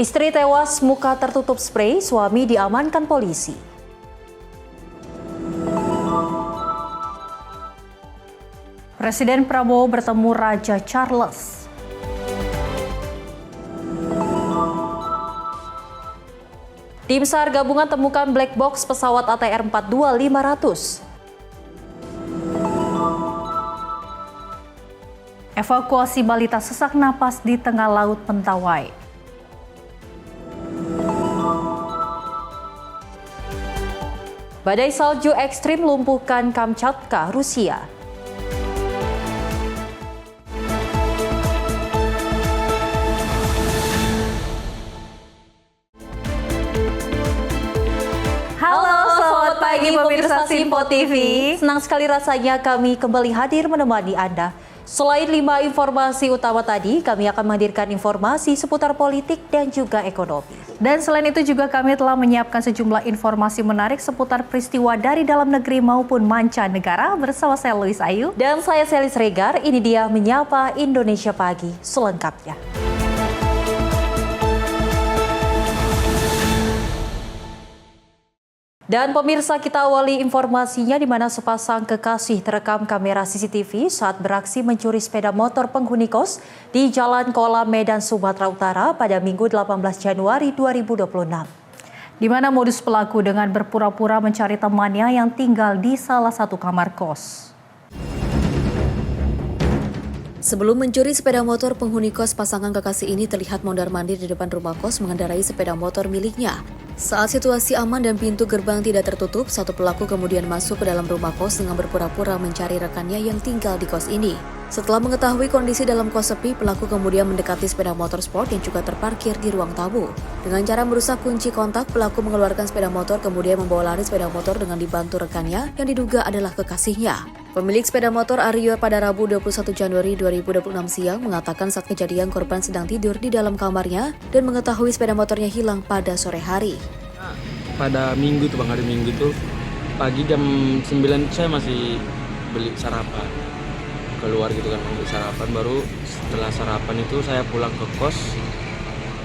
Istri tewas muka tertutup sprei, suami diamankan polisi. Presiden Prabowo bertemu Raja Charles. Tim SAR gabungan temukan black box pesawat ATR 42500. Evakuasi balita sesak napas di tengah laut Mentawai. Badai salju ekstrim lumpuhkan Kamchatka, Rusia. Selamat pagi pemirsa Simpo TV. Senang sekali rasanya kami kembali hadir menemani Anda. Selain 5 informasi utama tadi, kami akan menghadirkan informasi seputar politik dan juga ekonomi. Dan selain itu juga kami telah menyiapkan sejumlah informasi menarik seputar peristiwa dari dalam negeri maupun mancanegara bersama saya Louis Ayu. Dan saya Selis Regar, ini dia Menyapa Indonesia Pagi selengkapnya. Dan pemirsa, kita awali informasinya di mana sepasang kekasih terekam kamera CCTV saat beraksi mencuri sepeda motor penghuni kos di Jalan Kolam Medan, Sumatera Utara pada Minggu 18 Januari 2026. Di mana modus pelaku dengan berpura-pura mencari temannya yang tinggal di salah satu kamar kos. Sebelum mencuri sepeda motor penghuni kos, pasangan kekasih ini terlihat mondar-mandir di depan rumah kos mengendarai sepeda motor miliknya. Saat situasi aman dan pintu gerbang tidak tertutup, satu pelaku kemudian masuk ke dalam rumah kos dengan berpura-pura mencari rekannya yang tinggal di kos ini. Setelah mengetahui kondisi dalam kos sepi, pelaku kemudian mendekati sepeda motor sport yang juga terparkir di ruang tamu. Dengan cara merusak kunci kontak, pelaku mengeluarkan sepeda motor kemudian membawa lari sepeda motor dengan dibantu rekannya yang diduga adalah kekasihnya. Pemilik sepeda motor Aryo pada Rabu 21 Januari 2026 siang mengatakan saat kejadian korban sedang tidur di dalam kamarnya dan mengetahui sepeda motornya hilang pada sore hari. Pada Minggu tuh hari Minggu tuh pagi jam 9 saya masih beli sarapan. Keluar gitu kan beli sarapan, baru setelah sarapan itu saya pulang ke kos,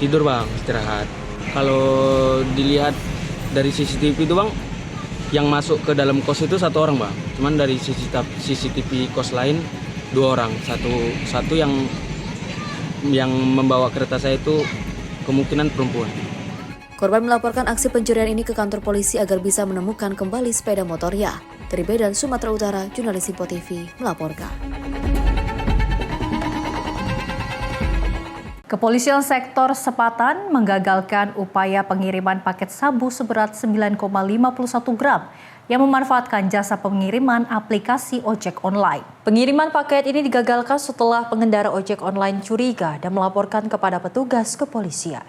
tidur bang, istirahat. Kalau dilihat dari CCTV itu bang, yang masuk ke dalam kos itu satu orang bang, cuman dari CCTV kos lain 2 orang, satu yang membawa kereta saya itu kemungkinan perempuan. Korban melaporkan aksi pencurian ini ke kantor polisi agar bisa menemukan kembali sepeda motornya. Dari Medan, Sumatera Utara, jurnalis Simpo TV melaporkan. Kepolisian sektor Sepatan menggagalkan upaya pengiriman paket sabu seberat 9,51 gram yang memanfaatkan jasa pengiriman aplikasi ojek online. Pengiriman paket ini digagalkan setelah pengendara ojek online curiga dan melaporkan kepada petugas kepolisian.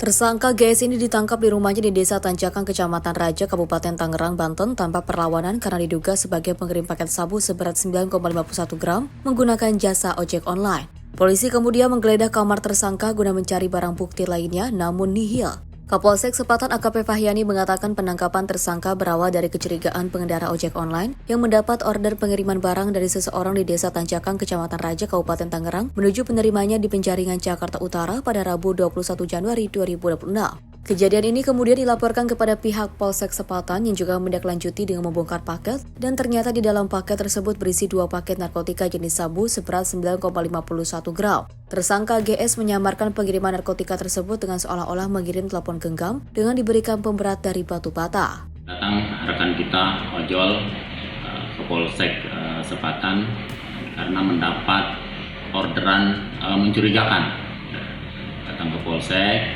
Tersangka GS ini ditangkap di rumahnya di Desa Tanjakan, Kecamatan Raja, Kabupaten Tangerang, Banten tanpa perlawanan karena diduga sebagai pengirim paket sabu seberat 9,51 gram menggunakan jasa ojek online. Polisi kemudian menggeledah kamar tersangka guna mencari barang bukti lainnya namun nihil. Kapolsek Sepatan AKP Fahyani mengatakan penangkapan tersangka berawal dari kecurigaan pengendara ojek online yang mendapat order pengiriman barang dari seseorang di Desa Tanjakan, Kecamatan Raja, Kabupaten Tangerang menuju penerimanya di Penjaringan, Jakarta Utara pada Rabu 21 Januari 2026. Kejadian ini kemudian dilaporkan kepada pihak Polsek Sepatan yang juga menindaklanjuti dengan membongkar paket dan ternyata di dalam paket tersebut berisi 2 paket narkotika jenis sabu seberat 9,51 gram. Tersangka GS menyamarkan pengiriman narkotika tersebut dengan seolah-olah mengirim telepon genggam dengan diberikan pemberat dari batu bata. Datang rekan kita ojol ke Polsek Sepatan karena mendapat orderan mencurigakan. Datang ke Polsek,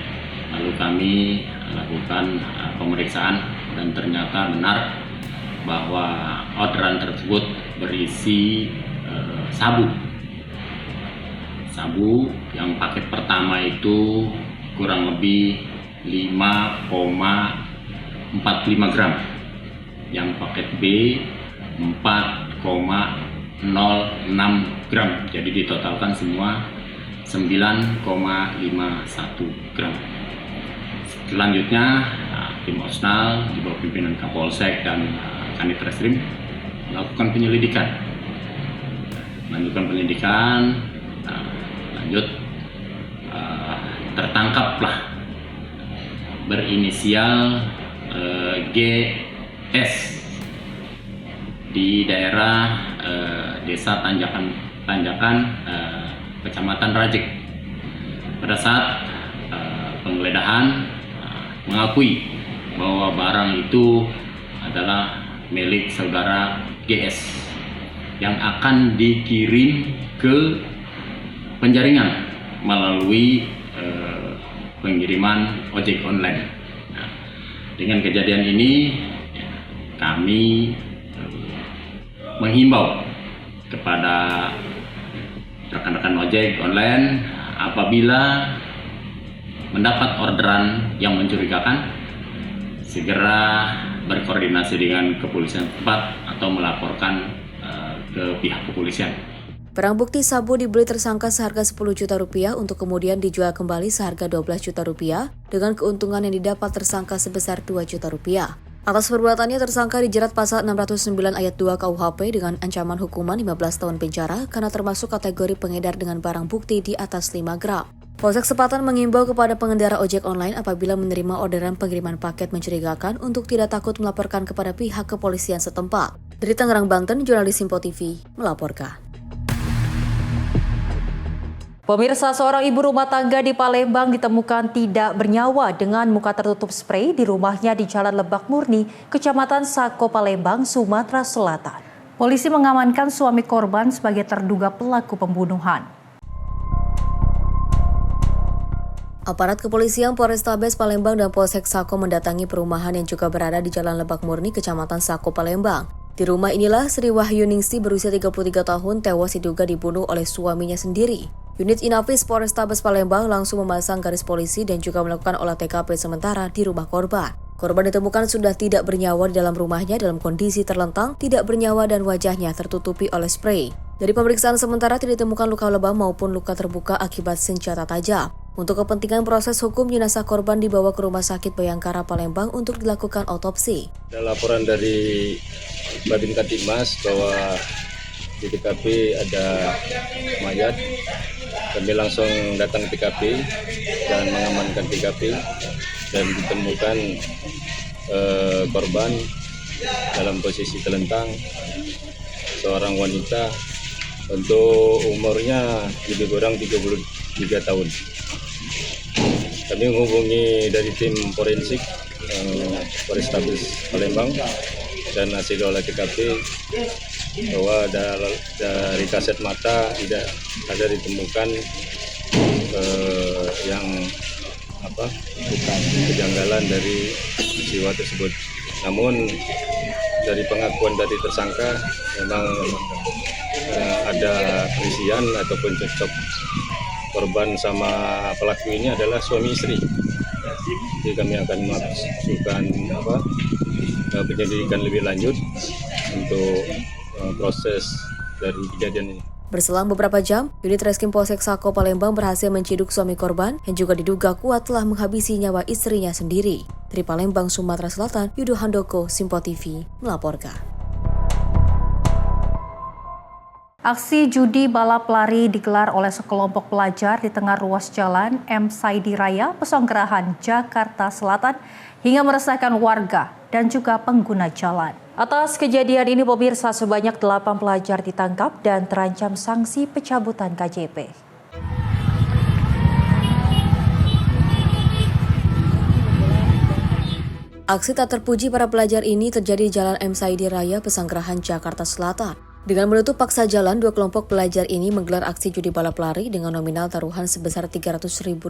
lalu kami lakukan pemeriksaan dan ternyata benar bahwa orderan tersebut berisi sabu yang paket pertama itu kurang lebih 5,45 gram, yang paket B 4,06 gram, jadi ditotalkan semua 9,51 gram. Selanjutnya tim Osnal di bawah pimpinan Kapolsek dan Kanit Reskrim melakukan penyelidikan. Lanjut tertangkaplah berinisial GS di daerah Desa Tanjakan, Kecamatan Rajek. Pada saat penggeledahan mengakui bahwa barang itu adalah milik saudara GS yang akan dikirim ke penjaringan melalui pengiriman ojek online. Nah, dengan kejadian ini kami menghimbau kepada rekan-rekan ojek online apabila mendapat orderan yang mencurigakan, segera berkoordinasi dengan kepolisian tempat atau melaporkan ke pihak kepolisian. Barang bukti sabu dibeli tersangka seharga 10 juta rupiah untuk kemudian dijual kembali seharga 12 juta rupiah dengan keuntungan yang didapat tersangka sebesar 2 juta rupiah. Atas perbuatannya tersangka dijerat pasal 609 ayat 2 KUHP dengan ancaman hukuman 15 tahun penjara karena termasuk kategori pengedar dengan barang bukti di atas 5 gram. Polsek Sepatan mengimbau kepada pengendara ojek online apabila menerima orderan pengiriman paket mencurigakan untuk tidak takut melaporkan kepada pihak kepolisian setempat. Dari Tangerang, Banten, jurnalis Simpo TV melaporkan. Pemirsa, seorang ibu rumah tangga di Palembang ditemukan tidak bernyawa dengan muka tertutup sprei di rumahnya di Jalan Lebak Murni, Kecamatan Sako, Palembang, Sumatera Selatan. Polisi mengamankan suami korban sebagai terduga pelaku pembunuhan. Aparat kepolisian Polrestabes Palembang dan Polsek Sako mendatangi perumahan yang juga berada di Jalan Lebak Murni, Kecamatan Sako, Palembang. Di rumah inilah Sri Wahyuningsi berusia 33 tahun tewas diduga dibunuh oleh suaminya sendiri. Unit Inafis Polrestabes Palembang langsung memasang garis polisi dan juga melakukan olah TKP sementara di rumah korban. Korban ditemukan sudah tidak bernyawa di dalam rumahnya dalam kondisi terlentang, tidak bernyawa dan wajahnya tertutupi oleh sprei. Dari pemeriksaan sementara tidak ditemukan luka lebam maupun luka terbuka akibat senjata tajam. Untuk kepentingan proses hukum, jenazah korban dibawa ke Rumah Sakit Bayangkara Palembang untuk dilakukan otopsi. Ada laporan dari Babin Kantipmas bahwa di TKP ada mayat. Kami langsung datang ke TKP dan mengamankan TKP dan ditemukan korban dalam posisi telentang, seorang wanita untuk umurnya lebih kurang 33 tahun. Kami menghubungi dari tim forensik Polrestabes Palembang dan hasil olah TKP bahwa dari kasat mata tidak ada ditemukan kejanggalan dari peristiwa tersebut. Namun dari pengakuan dari tersangka memang ada perisian ataupun cekcok korban sama pelaku ini adalah suami istri. Jadi kami akan melakukan penyelidikan lebih lanjut untuk proses dari kejadian ini. Berselang beberapa jam, unit Reskrim Polsek Sako Palembang berhasil menciduk suami korban yang juga diduga kuat telah menghabisi nyawa istrinya sendiri. Dari Palembang, Sumatera Selatan, Yudo Handoko, Simpo TV melaporkan. Aksi judi balap lari digelar oleh sekelompok pelajar di tengah ruas jalan M. Saidi Raya, Pesanggerahan, Jakarta Selatan hingga meresahkan warga dan juga pengguna jalan. Atas kejadian ini, pemirsa, sebanyak 8 pelajar ditangkap dan terancam sanksi pencabutan KJP. Aksi tak terpuji para pelajar ini terjadi di Jalan M. Saidi Raya, Pesanggerahan, Jakarta Selatan. Dengan menutup paksa jalan, dua kelompok pelajar ini menggelar aksi judi balap lari dengan nominal taruhan sebesar Rp300.000.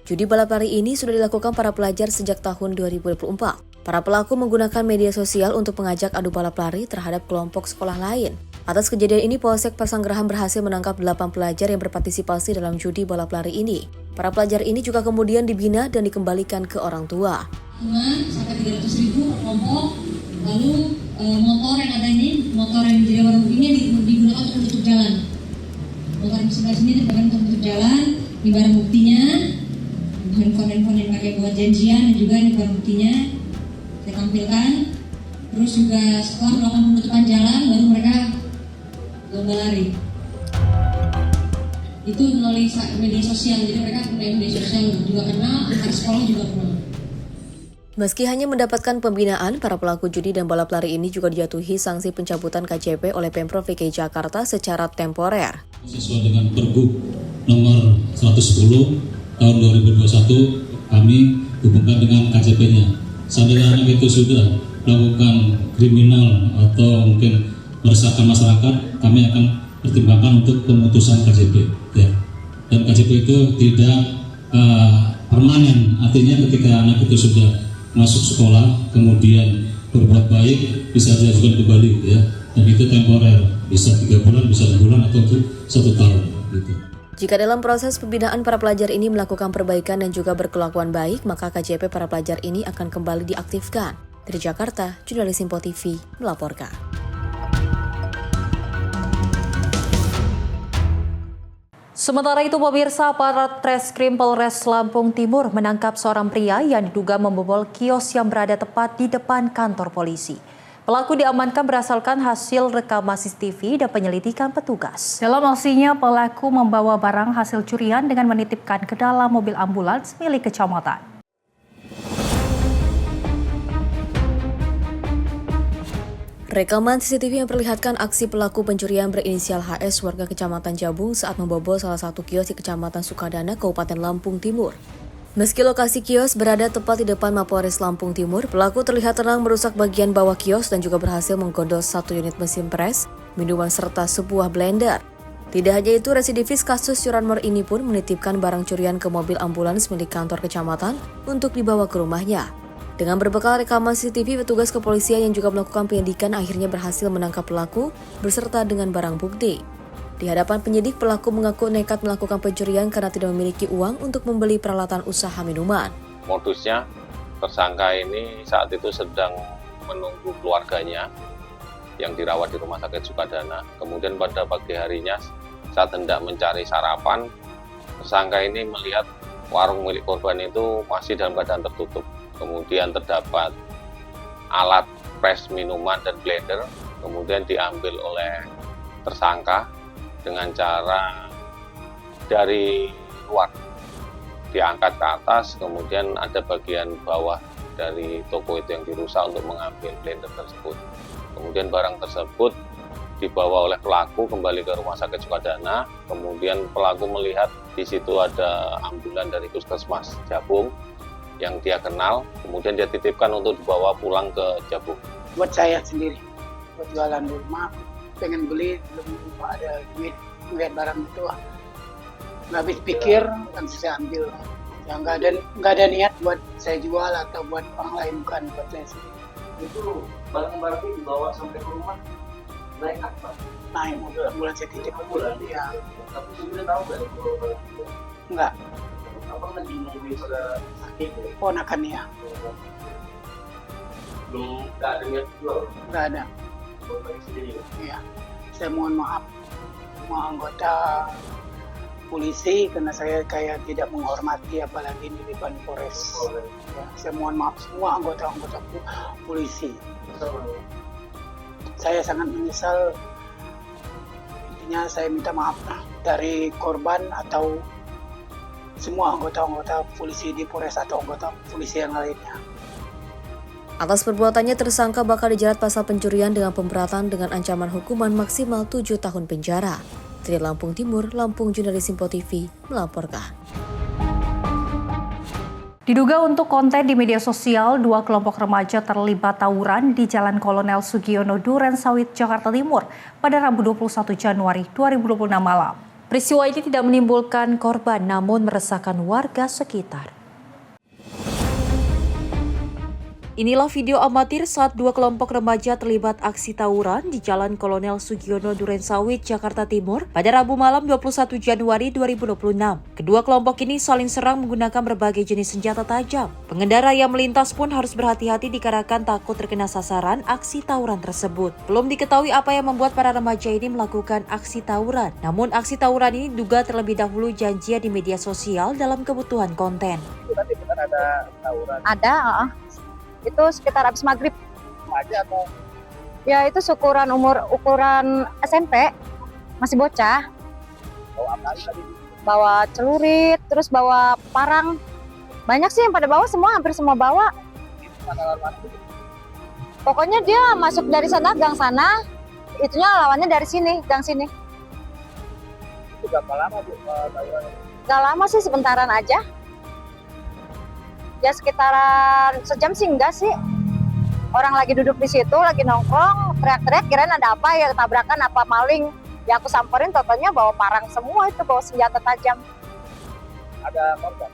Judi balap lari ini sudah dilakukan para pelajar sejak tahun 2024. Para pelaku menggunakan media sosial untuk mengajak adu balap lari terhadap kelompok sekolah lain. Atas kejadian ini, Polsek Pesanggerahan berhasil menangkap 8 pelajar yang berpartisipasi dalam judi balap lari ini. Para pelajar ini juga kemudian dibina dan dikembalikan ke orang tua. Sampai 300.000 kelompok, lalu motor yang ada ini, motor yang menjadi warna putihnya digunakan untuk menutup jalan. Motor yang sebelah sini digunakan untuk menutup jalan, ini barang buktinya, handphone yang pakai buat janjian dan juga ini barang buktinya saya tampilkan. Terus juga setelah melakukan penutupan jalan, baru mereka lomba lari. itu melalui media sosial. Jadi mereka punya media sosial juga kenal, antar sekolah juga kenal. Meski hanya mendapatkan pembinaan, para pelaku judi dan balap lari ini juga dijatuhi sanksi pencabutan KJP oleh Pemprov DKI Jakarta secara temporer. Sesuai dengan Pergub nomor 110 tahun 2021, kami hubungkan dengan KJP-nya. Seandainya anak itu sudah melakukan kriminal atau mungkin meresahkan masyarakat, kami akan pertimbangkan untuk pemutusan KJP. Ya. Dan KJP itu tidak permanen, artinya ketika anak itu sudah masuk sekolah, kemudian berbuat baik, bisa diajukan kembali, ya. Dan itu temporer, bisa 3 bulan, bisa 6 bulan, atau 1 tahun. Gitu. Jika dalam proses pembinaan para pelajar ini melakukan perbaikan dan juga berkelakuan baik, maka KJP para pelajar ini akan kembali diaktifkan. Dari Jakarta, jurnalis Simpo TV melaporkan. Sementara itu, pemirsa, aparat Treskrim Polres Lampung Timur menangkap seorang pria yang diduga membobol kios yang berada tepat di depan kantor polisi. Pelaku diamankan berdasarkan hasil rekaman CCTV dan penyelidikan petugas. Dalam aksinya, pelaku membawa barang hasil curian dengan menitipkan ke dalam mobil ambulans milik kecamatan. Rekaman CCTV memperlihatkan aksi pelaku pencurian berinisial HS warga Kecamatan Jabung saat membobol salah satu kios di Kecamatan Sukadana, Kabupaten Lampung Timur. Meski lokasi kios berada tepat di depan Mapolres Lampung Timur, pelaku terlihat tenang merusak bagian bawah kios dan juga berhasil menggondol 1 unit mesin pres, minuman serta sebuah blender. Tidak hanya itu, residivis kasus curanmor ini pun menitipkan barang curian ke mobil ambulans milik kantor kecamatan untuk dibawa ke rumahnya. Dengan berbekal rekaman CCTV, petugas kepolisian yang juga melakukan penyidikan akhirnya berhasil menangkap pelaku beserta dengan barang bukti. Di hadapan penyidik, pelaku mengaku nekat melakukan pencurian karena tidak memiliki uang untuk membeli peralatan usaha minuman. Modusnya, tersangka ini saat itu sedang menunggu keluarganya yang dirawat di Rumah Sakit Sukadana. Kemudian pada pagi harinya, saat hendak mencari sarapan, tersangka ini melihat warung milik korban itu masih dalam keadaan tertutup. Kemudian terdapat alat pres minuman dan blender, kemudian diambil oleh tersangka dengan cara dari luar diangkat ke atas, kemudian ada bagian bawah dari toko itu yang dirusak untuk mengambil blender tersebut. Kemudian barang tersebut dibawa oleh pelaku kembali ke Rumah Sakit Sukadana. Kemudian pelaku melihat di situ ada ambulan dari Puskesmas Jabung yang dia kenal, kemudian dia titipkan untuk dibawa pulang ke Jabung. Buat saya sendiri, buat jualan di rumah, pengen beli, belum ada duit, lihat barang itu, nggak habis pikir, kan saya ambil. Ya, nggak ada niat buat saya jual atau buat orang lain, bukan buat saya sendiri. Itu barang-barang itu dibawa sampai ke rumah, naik apa? Naik mobil ambulans saya titip. Ya. Tapi sudah tahu nggak kalau barang itu? Enggak. Apa lagi mobil pada sakit? Ponakan ya. Belum, nggak ada niat jual? Nggak ada. Buat bagi sendiri? Iya. Saya mohon maaf semua anggota polisi karena saya kayak tidak menghormati apalagi di depan Polres. Ya, saya mohon maaf semua anggota polisi. Saya sangat menyesal. Intinya saya minta maaf dari korban atau semua anggota polisi di Polres atau anggota polisi yang lainnya. Atas perbuatannya, tersangka bakal dijerat pasal pencurian dengan pemberatan dengan ancaman hukuman maksimal 7 tahun penjara. Dari Lampung Timur, Lampung, jurnalis Simpo TV melaporkan. Diduga untuk konten di media sosial, 2 kelompok remaja terlibat tawuran di Jalan Kolonel Sugiono, Durensawit, Jakarta Timur pada Rabu 21 Januari 2026 malam. Peristiwa ini tidak menimbulkan korban namun meresahkan warga sekitar. Inilah video amatir saat 2 kelompok remaja terlibat aksi tawuran di Jalan Kolonel Sugiono, Durensawit, Jakarta Timur pada Rabu malam 21 Januari 2026. Kedua kelompok ini saling serang menggunakan berbagai jenis senjata tajam. Pengendara yang melintas pun harus berhati-hati dikarenakan takut terkena sasaran aksi tawuran tersebut. Belum diketahui apa yang membuat para remaja ini melakukan aksi tawuran. Namun aksi tawuran ini diduga terlebih dahulu janjian di media sosial dalam kebutuhan konten. Tadi benar ada tawuran? Ada, itu sekitar habis maghrib. Remaja atau? Ya itu ukuran SMP, masih bocah. Bawa celurit, terus bawa parang. Banyak sih yang pada bawa, hampir semua bawa. Pokoknya dia masuk dari sana, gang sana, itunya lawannya dari sini, gang sini. Itu berapa lama Bu? Gak lama sih, sebentaran aja. Ya sekitaran sejam sih enggak sih. Orang lagi duduk di situ, lagi nongkrong, teriak-teriak, kirain ada apa ya, tabrakan apa maling. Ya aku samperin, totalnya bawa parang semua itu, bawa senjata tajam. Ada korban?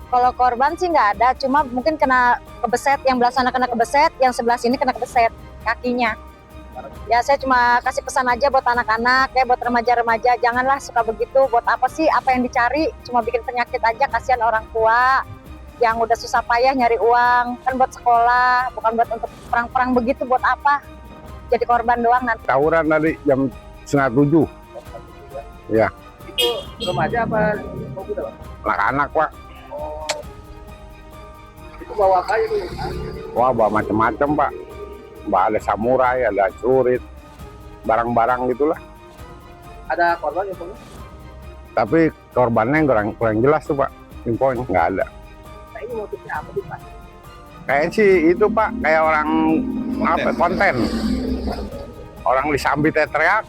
Kalau korban sih nggak ada, cuma mungkin kena kebeset, yang belah sana kena kebeset, yang sebelah sini kena kebeset kakinya. Ya saya cuma kasih pesan aja buat anak-anak, ya buat remaja-remaja, janganlah suka begitu. Buat apa sih? Apa yang dicari? Cuma bikin penyakit aja, kasihan orang tua yang udah susah payah nyari uang, kan buat sekolah, bukan buat untuk perang-perang begitu. Buat apa? Jadi korban doang nanti. Tawuran tadi jam 6:30. Ya. Itu remaja apa muda Pak? Anak-anak Pak. Itu bawa apa itu? Wah bawa macam-macam Pak. Ada samurai, ada celurit, barang-barang gitulah. Ada korban ya Pak? Tapi korbannya kurang jelas tuh Pak. Infonya nggak ada. Nah ini motifnya apa sih Pak? Kayak sih itu Pak, kayak orang konten. Orang disambit teriak.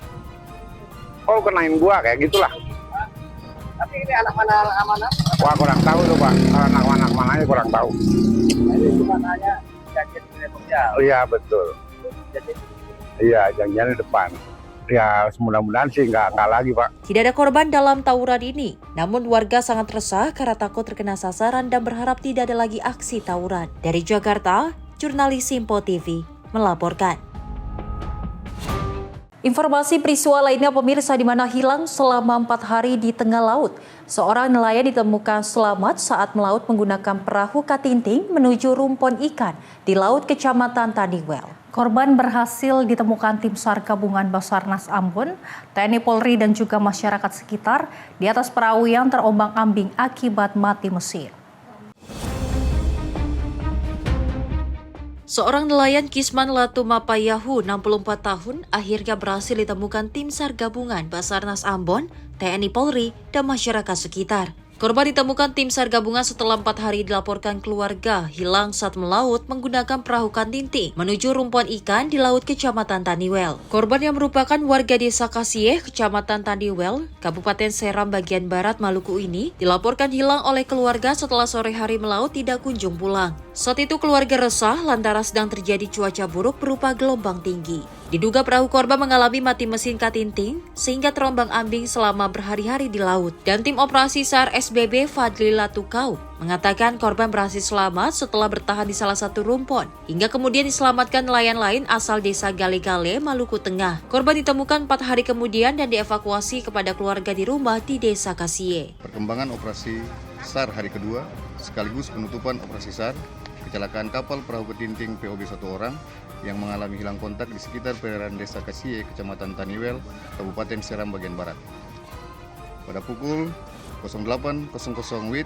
Oh kenain gua kayak gitulah. Tapi ini anak mana? Wah kurang tahu tuh Pak. Anak-anak mananya kurang tahu. Nah, ini cuma hanya janjian di sosial. Iya betul. Iya janjian di depan. Ya mudah-mudahan sih nggak lagi Pak. Tidak ada korban dalam tawuran ini, namun warga sangat resah karena takut terkena sasaran dan berharap tidak ada lagi aksi tawuran. Dari Jakarta, jurnalis Simpo TV melaporkan. Informasi peristiwa lainnya pemirsa, di mana hilang selama 4 hari di tengah laut. Seorang nelayan ditemukan selamat saat melaut menggunakan perahu katinting menuju rumpon ikan di laut Kecamatan Taniwel. Korban berhasil ditemukan tim SAR gabungan Basarnas Ambon, TNI Polri dan juga masyarakat sekitar di atas perahu yang terombang-ambing akibat mati mesin. Seorang nelayan Kisman Latu Mapayahu, 64 tahun, akhirnya berhasil ditemukan tim SAR gabungan Basarnas Ambon, TNI Polri, dan masyarakat sekitar. Korban ditemukan tim SAR gabungan setelah 4 hari dilaporkan keluarga hilang saat melaut menggunakan perahu katinting menuju rumpon ikan di laut Kecamatan Taniwel. Korban yang merupakan warga desa Kasieh, Kecamatan Taniwel, Kabupaten Seram bagian barat Maluku ini dilaporkan hilang oleh keluarga setelah sore hari melaut tidak kunjung pulang. Saat itu keluarga resah lantaran sedang terjadi cuaca buruk berupa gelombang tinggi. Diduga perahu korban mengalami mati mesin katinting sehingga terombang-ambing selama berhari-hari di laut. Dan tim operasi SAR SBB Fadli Latukau mengatakan korban berhasil selamat setelah bertahan di salah satu rumpon. Hingga kemudian diselamatkan nelayan lain asal desa Gale-Gale, Maluku Tengah. Korban ditemukan 4 hari kemudian dan dievakuasi kepada keluarga di rumah di desa Kasie. Perkembangan operasi SAR hari kedua sekaligus penutupan operasi SAR kecelakaan kapal perahu ketinting POB 1 orang yang mengalami hilang kontak di sekitar perairan desa Kasie, Kecamatan Taniwel, Kabupaten Seram bagian barat. Pada pukul 08.00 WIB,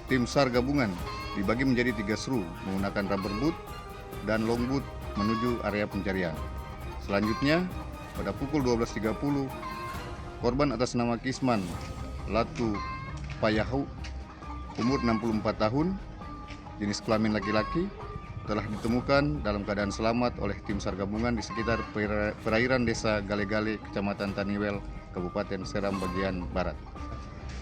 tim SAR gabungan dibagi menjadi 3 seru menggunakan rubber boot dan long boot menuju area pencarian. Selanjutnya, pada pukul 12.30, korban atas nama Kisman Latu Payahu, umur 64 tahun, jenis kelamin laki-laki, telah ditemukan dalam keadaan selamat oleh tim SAR gabungan di sekitar perairan desa Gale-Gale, Kecamatan Taniwel, Kabupaten Seram bagian barat,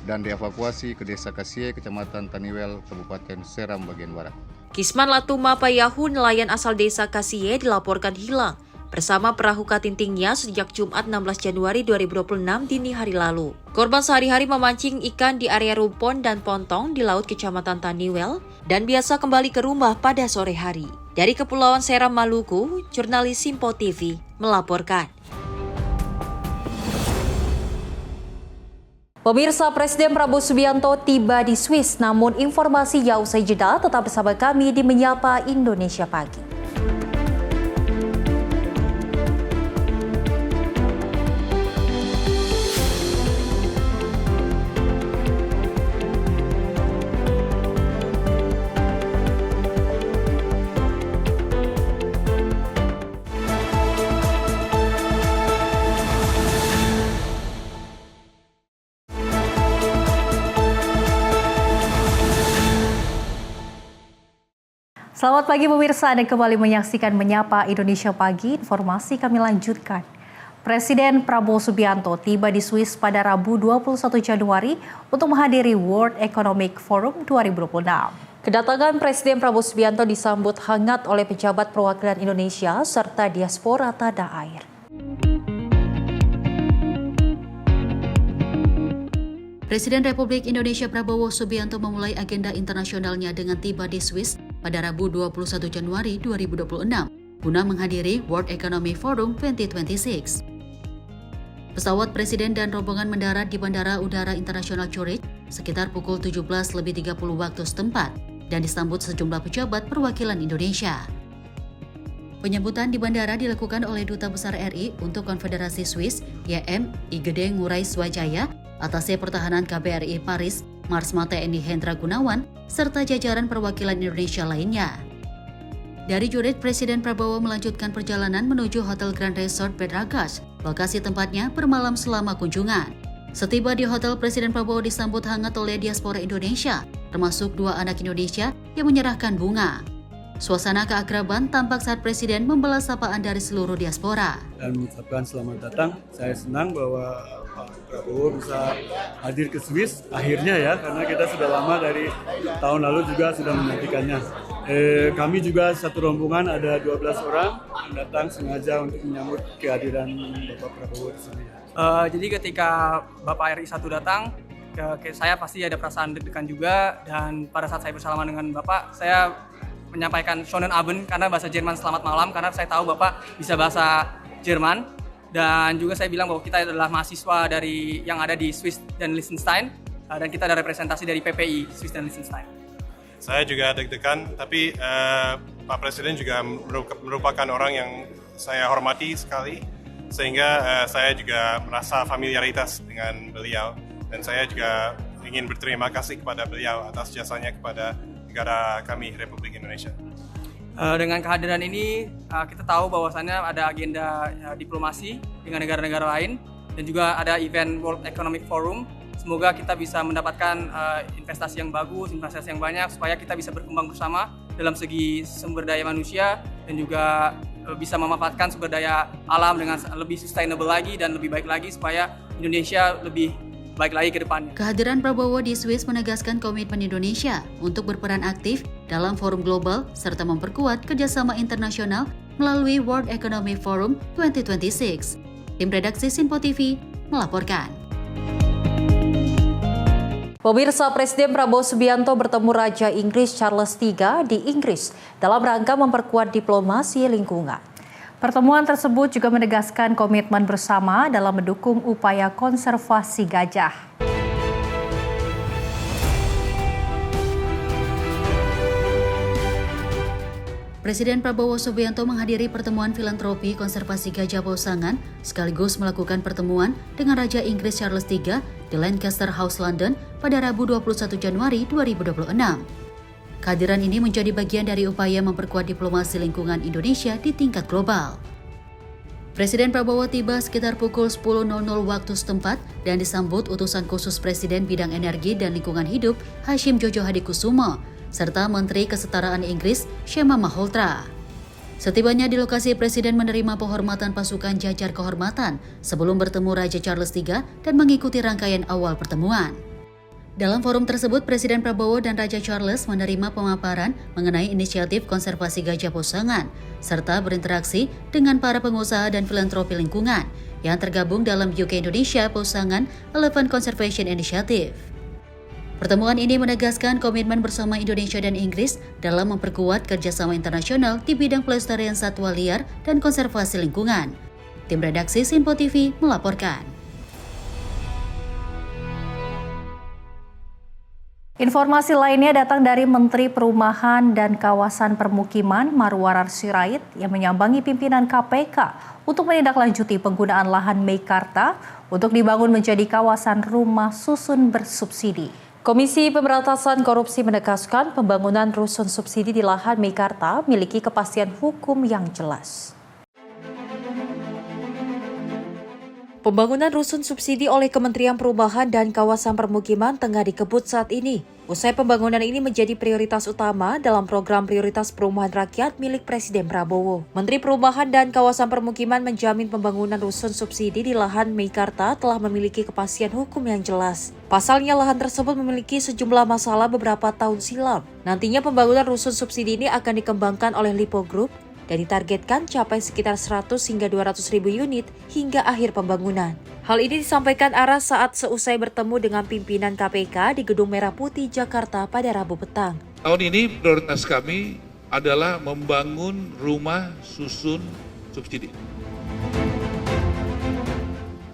dan dievakuasi ke desa Kasie, Kecamatan Taniwel, Kabupaten Seram bagian barat. Kisman Latu Mapayahu, nelayan asal desa Kasie, dilaporkan hilang bersama perahu katintingnya sejak Jumat 16 Januari 2026 dini hari lalu. Korban sehari-hari memancing ikan di area rumpon dan pontong di laut Kecamatan Taniwel dan biasa kembali ke rumah pada sore hari. Dari Kepulauan Seram, Maluku, jurnalis Simpo TV melaporkan. Pemirsa, Presiden Prabowo Subianto tiba di Swiss, namun informasinya usai jeda. Tetap bersama kami di Menyapa Indonesia Pagi. Selamat pagi pemirsa, Anda kembali menyaksikan Menyapa Indonesia Pagi. Informasi kami lanjutkan. Presiden Prabowo Subianto tiba di Swiss pada Rabu 21 Januari untuk menghadiri World Economic Forum 2026. Kedatangan Presiden Prabowo Subianto disambut hangat oleh pejabat perwakilan Indonesia serta diaspora tanah air. Presiden Republik Indonesia Prabowo Subianto memulai agenda internasionalnya dengan tiba di Swiss pada Rabu 21 Januari 2026 guna menghadiri World Economic Forum 2026. Pesawat Presiden dan rombongan mendarat di Bandara Udara Internasional Zurich sekitar pukul 17.30 waktu setempat dan disambut sejumlah pejabat perwakilan Indonesia. Penyambutan di bandara dilakukan oleh Duta Besar RI untuk Konfederasi Swiss, YM Igede Ngurai Swajaya, Atasé Pertahanan KBRI Paris, Marsma TNI Hendra Gunawan, serta jajaran perwakilan Indonesia lainnya. Dari Zurich, Presiden Prabowo melanjutkan perjalanan menuju Hotel Grand Resort Bed Ragaz, lokasi tempatnya bermalam selama kunjungan. Setiba di hotel, Presiden Prabowo disambut hangat oleh diaspora Indonesia, termasuk 2 anak Indonesia yang menyerahkan bunga. Suasana keakraban tampak saat Presiden membalas sapaan dari seluruh diaspora. Dan mengucapkan selamat datang. Saya senang bahwa Pak Prabowo bisa hadir ke Swiss akhirnya ya, karena kita sudah lama dari tahun lalu juga sudah menantikannya. Kami juga satu rombongan ada 12 orang yang datang sengaja untuk menyambut kehadiran Bapak Prabowo di sini. Jadi ketika Bapak RI 1 datang, saya pasti ada perasaan deg-degan juga, dan pada saat saya bersalaman dengan Bapak, saya menyampaikan Schönen Abend karena bahasa Jerman selamat malam, karena saya tahu Bapak bisa bahasa Jerman, dan juga saya bilang bahwa kita adalah mahasiswa dari yang ada di Swiss dan Liechtenstein, dan kita ada representasi dari PPI Swiss dan Liechtenstein. Saya juga deg-degan, tapi Pak Presiden juga merupakan orang yang saya hormati sekali, sehingga saya juga merasa familiaritas dengan beliau, dan saya juga ingin berterima kasih kepada beliau atas jasanya kepada negara kami, Republik Indonesia. Dengan kehadiran ini, kita tahu bahwasannya ada agenda diplomasi dengan negara-negara lain, dan juga ada event World Economic Forum. Semoga kita bisa mendapatkan investasi yang bagus, investasi yang banyak, supaya kita bisa berkembang bersama dalam segi sumber daya manusia, dan juga bisa memanfaatkan sumber daya alam dengan lebih sustainable lagi dan lebih baik lagi, supaya Indonesia lebih baik lagi ke depannya. Kehadiran Prabowo di Swiss menegaskan komitmen Indonesia untuk berperan aktif dalam forum global serta memperkuat kerjasama internasional melalui World Economic Forum 2026. Tim redaksi Sinpo TV melaporkan. Pemirsa, Presiden Prabowo Subianto bertemu Raja Inggris Charles III di Inggris dalam rangka memperkuat diplomasi lingkungan. Pertemuan tersebut juga menegaskan komitmen bersama dalam mendukung upaya konservasi gajah. Presiden Prabowo Subianto menghadiri pertemuan filantropi konservasi gajah Pasaman sekaligus melakukan pertemuan dengan Raja Inggris Charles III di Lancaster House, London pada Rabu 21 Januari 2026. Kehadiran ini menjadi bagian dari upaya memperkuat diplomasi lingkungan Indonesia di tingkat global. Presiden Prabowo tiba sekitar pukul 10.00 waktu setempat dan disambut utusan khusus Presiden Bidang Energi dan Lingkungan Hidup Hashim Jojo Hadikusumo, serta Menteri Kesetaraan Inggris Shema Malhotra. Setibanya di lokasi, Presiden menerima penghormatan pasukan jajar kehormatan sebelum bertemu Raja Charles III dan mengikuti rangkaian awal pertemuan. Dalam forum tersebut, Presiden Prabowo dan Raja Charles menerima pemaparan mengenai inisiatif konservasi gajah Pasaman, serta berinteraksi dengan para pengusaha dan filantropi lingkungan yang tergabung dalam UK Indonesia Pasaman Elephant Conservation Initiative. Pertemuan ini menegaskan komitmen bersama Indonesia dan Inggris dalam memperkuat kerjasama internasional di bidang pelestarian satwa liar dan konservasi lingkungan. Tim redaksi Sinpo TV melaporkan. Informasi lainnya datang dari Menteri Perumahan dan Kawasan Permukiman Marwarar Sirait yang menyambangi pimpinan KPK untuk menindaklanjuti penggunaan lahan Meikarta untuk dibangun menjadi kawasan rumah susun bersubsidi. Komisi Pemberantasan Korupsi menegaskan pembangunan rusun subsidi di lahan Meikarta memiliki kepastian hukum yang jelas. Pembangunan rusun subsidi oleh Kementerian Perumahan dan Kawasan Permukiman tengah dikebut saat ini. Usai pembangunan ini menjadi prioritas utama dalam program prioritas perumahan rakyat milik Presiden Prabowo. Menteri Perumahan dan Kawasan Permukiman menjamin pembangunan rusun subsidi di lahan Meikarta telah memiliki kepastian hukum yang jelas. Pasalnya lahan tersebut memiliki sejumlah masalah beberapa tahun silam. Nantinya pembangunan rusun subsidi ini akan dikembangkan oleh Lipo Group dan ditargetkan capai sekitar 100 hingga 200 ribu unit hingga akhir pembangunan. Hal ini disampaikan Aras saat seusai bertemu dengan pimpinan KPK di Gedung Merah Putih, Jakarta pada Rabu petang. Tahun ini prioritas kami adalah membangun rumah susun subsidi.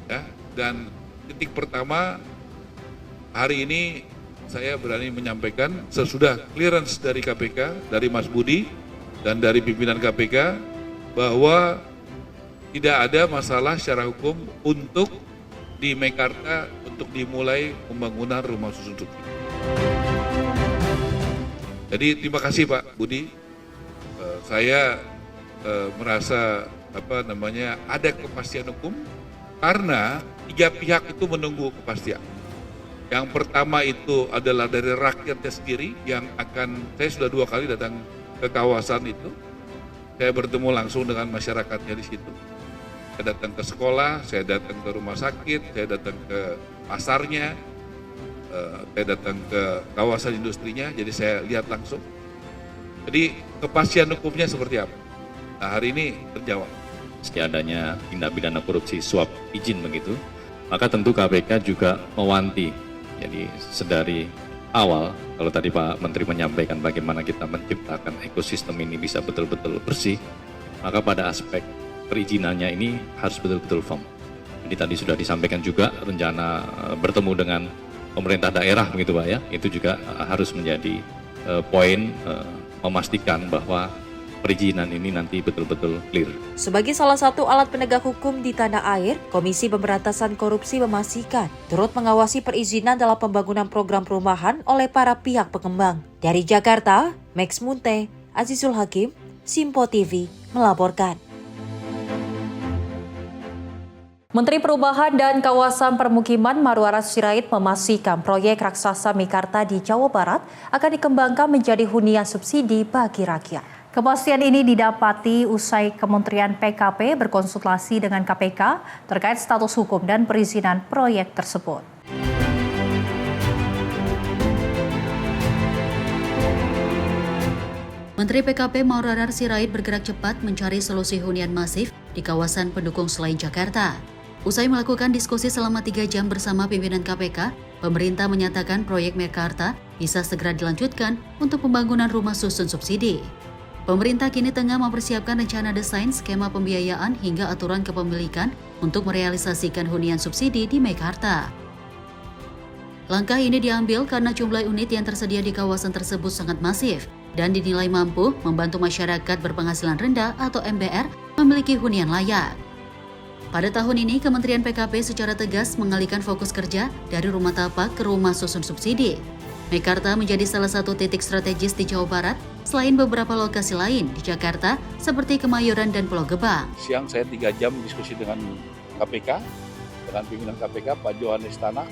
Ya, dan titik pertama hari ini saya berani menyampaikan sesudah clearance dari KPK, dari Mas Budi, dan dari pimpinan KPK bahwa tidak ada masalah secara hukum untuk di Meikarta untuk dimulai pembangunan rumah susun subsidi. Jadi terima kasih Pak Budi, saya merasa ada kepastian hukum karena tiga pihak itu menunggu kepastian. Yang pertama itu adalah dari rakyatnya sendiri yang saya sudah 2 kali datang ke kawasan itu, saya bertemu langsung dengan masyarakatnya di situ. Saya datang ke sekolah, saya datang ke rumah sakit, saya datang ke pasarnya, saya datang ke kawasan industrinya, jadi saya lihat langsung. Jadi kepastian hukumnya seperti apa? Nah, hari ini terjawab. Meski adanya tindak pidana korupsi suap izin begitu, maka tentu KPK juga mewanti. Jadi sedari awal, kalau tadi Pak Menteri menyampaikan bagaimana kita menciptakan ekosistem ini bisa betul-betul bersih, maka pada aspek perizinannya ini harus betul-betul firm. Jadi tadi sudah disampaikan juga rencana bertemu dengan pemerintah daerah begitu Pak ya, itu juga harus menjadi poin memastikan bahwa perizinan ini nanti betul-betul clear. Sebagai salah satu alat penegak hukum di tanah air, Komisi Pemberantasan Korupsi memastikan turut mengawasi perizinan dalam pembangunan program perumahan oleh para pihak pengembang. Dari Jakarta, Max Munte, Azizul Hakim, Simpo TV melaporkan. Menteri Perumahan dan Kawasan Permukiman Marwaras Sirait memastikan proyek raksasa Meikarta di Jawa Barat akan dikembangkan menjadi hunian subsidi bagi rakyat. Kepastian ini didapati usai Kementerian PKP berkonsultasi dengan KPK terkait status hukum dan perizinan proyek tersebut. Menteri PKP Marwaras Sirait bergerak cepat mencari solusi hunian masif di kawasan pendukung selain Jakarta. Usai melakukan diskusi selama 3 jam bersama pimpinan KPK, pemerintah menyatakan proyek Meikarta bisa segera dilanjutkan untuk pembangunan rumah susun subsidi. Pemerintah kini tengah mempersiapkan rencana desain, skema pembiayaan hingga aturan kepemilikan untuk merealisasikan hunian subsidi di Meikarta. Langkah ini diambil karena jumlah unit yang tersedia di kawasan tersebut sangat masif dan dinilai mampu membantu masyarakat berpenghasilan rendah atau MBR memiliki hunian layak. Pada tahun ini, Kementerian PKP secara tegas mengalihkan fokus kerja dari rumah tapak ke rumah susun subsidi. Meikarta menjadi salah satu titik strategis di Jawa Barat selain beberapa lokasi lain di Jakarta seperti Kemayoran dan Pulau Gebang. Siang saya 3 jam diskusi dengan KPK, dengan pimpinan KPK Pak Johannes Tanak,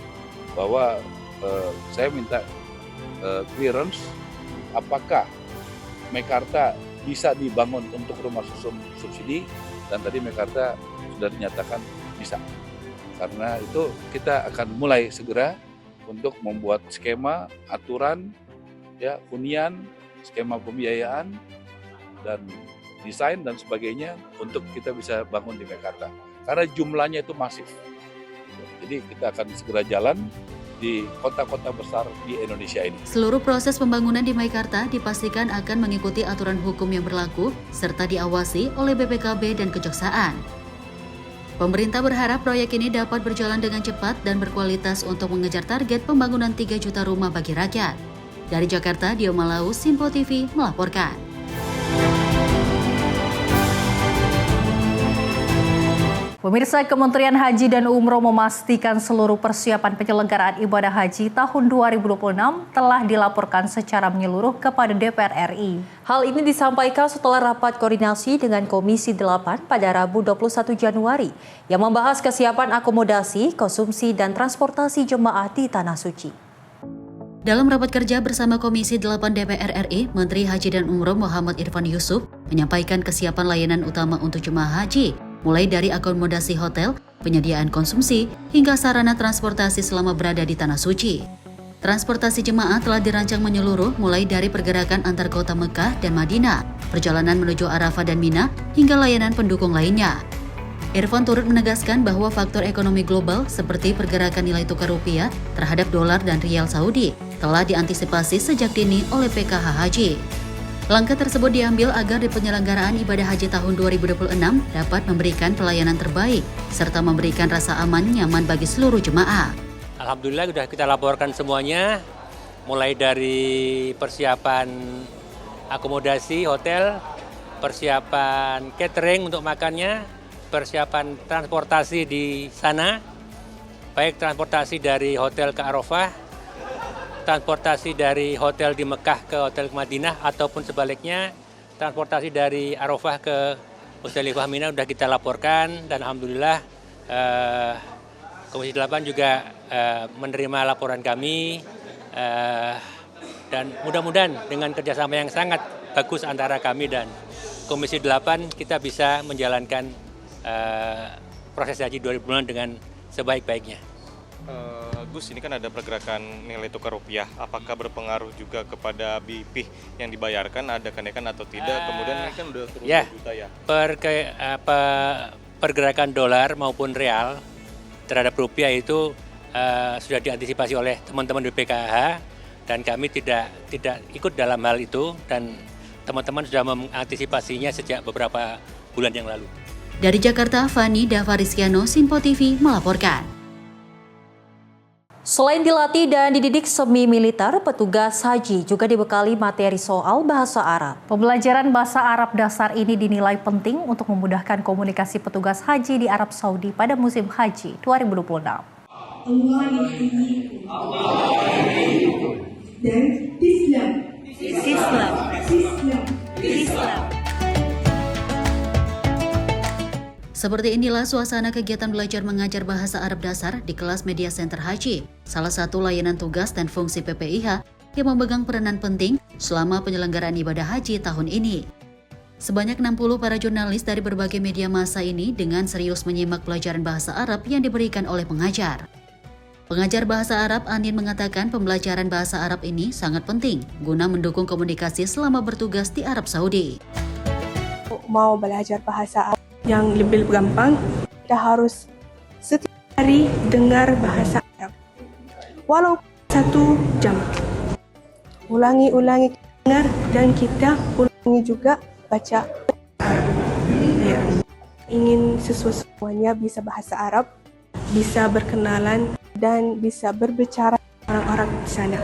bahwa saya minta clearance apakah Meikarta bisa dibangun untuk rumah susun subsidi, dan tadi Meikarta sudah dinyatakan bisa. Karena itu kita akan mulai segera untuk membuat skema, aturan, ya, hunian, skema pembiayaan, dan desain dan sebagainya untuk kita bisa bangun di Meikarta. Karena jumlahnya itu masif. Jadi kita akan segera jalan di kota-kota besar di Indonesia ini. Seluruh proses pembangunan di Meikarta dipastikan akan mengikuti aturan hukum yang berlaku serta diawasi oleh BPKB dan Kejaksaan. Pemerintah berharap proyek ini dapat berjalan dengan cepat dan berkualitas untuk mengejar target pembangunan 3 juta rumah bagi rakyat. Dari Jakarta, Dio Malau, Simpo TV melaporkan. Pemirsa, Kementerian Haji dan Umroh memastikan seluruh persiapan penyelenggaraan ibadah haji tahun 2026 telah dilaporkan secara menyeluruh kepada DPR RI. Hal ini disampaikan setelah rapat koordinasi dengan Komisi 8 pada Rabu 21 Januari yang membahas kesiapan akomodasi, konsumsi, dan transportasi jemaah di Tanah Suci. Dalam rapat kerja bersama Komisi 8 DPR RI, Menteri Haji dan Umroh Muhammad Irfan Yusuf menyampaikan kesiapan layanan utama untuk jemaah haji, mulai dari akomodasi hotel, penyediaan konsumsi, hingga sarana transportasi selama berada di Tanah Suci. Transportasi jemaah telah dirancang menyeluruh mulai dari pergerakan antar kota Mekah dan Madinah, perjalanan menuju Arafah dan Mina, hingga layanan pendukung lainnya. Irfan turut menegaskan bahwa faktor ekonomi global seperti pergerakan nilai tukar rupiah terhadap dolar dan rial Saudi telah diantisipasi sejak dini oleh PKH Haji. Langkah tersebut diambil agar di penyelenggaraan ibadah haji tahun 2026 dapat memberikan pelayanan terbaik serta memberikan rasa aman nyaman bagi seluruh jemaah. Alhamdulillah sudah kita laporkan semuanya, mulai dari persiapan akomodasi hotel, persiapan catering untuk makannya, persiapan transportasi di sana, baik transportasi dari hotel ke Arafah, transportasi dari hotel di Mekah ke hotel ke Madinah, ataupun sebaliknya transportasi dari Arafah ke Musdalifah Mina sudah kita laporkan, dan alhamdulillah Komisi 8 juga menerima laporan kami, dan mudah-mudahan dengan kerjasama yang sangat bagus antara kami dan Komisi 8 kita bisa menjalankan proses haji 2026 dengan sebaik-baiknya. Gus, ini kan ada pergerakan nilai tukar rupiah. Apakah berpengaruh juga kepada BP yang dibayarkan? Ada kenaikan atau tidak? Kemudian ini kan udah turun 2 juta ya. Pergerakan dolar maupun real terhadap rupiah itu sudah diantisipasi oleh teman-teman di PKH, dan kami tidak ikut dalam hal itu, dan teman-teman sudah mengantisipasinya sejak beberapa bulan yang lalu. Dari Jakarta, Fani Davariskiano, Simpo TV melaporkan. Selain dilatih dan dididik semi militer, petugas haji juga dibekali materi soal bahasa Arab. Pembelajaran bahasa Arab dasar ini dinilai penting untuk memudahkan komunikasi petugas haji di Arab Saudi pada musim haji 2026. Dan Islam. Seperti inilah suasana kegiatan belajar mengajar bahasa Arab dasar di kelas Media Center Haji, salah satu layanan tugas dan fungsi PPIH yang memegang peranan penting selama penyelenggaraan ibadah haji tahun ini. Sebanyak 60 para jurnalis dari berbagai media massa ini dengan serius menyimak pelajaran bahasa Arab yang diberikan oleh pengajar. Pengajar bahasa Arab Anin mengatakan pembelajaran bahasa Arab ini sangat penting guna mendukung komunikasi selama bertugas di Arab Saudi. Mau belajar bahasa Arab yang lebih gampang, kita harus setiap hari dengar bahasa Arab. Walau 1 jam. Ulangi dengar, dan kita ulangi juga baca Arab. Ya. Ingin semuanya bisa bahasa Arab, bisa berkenalan, dan bisa berbicara orang-orang di sana.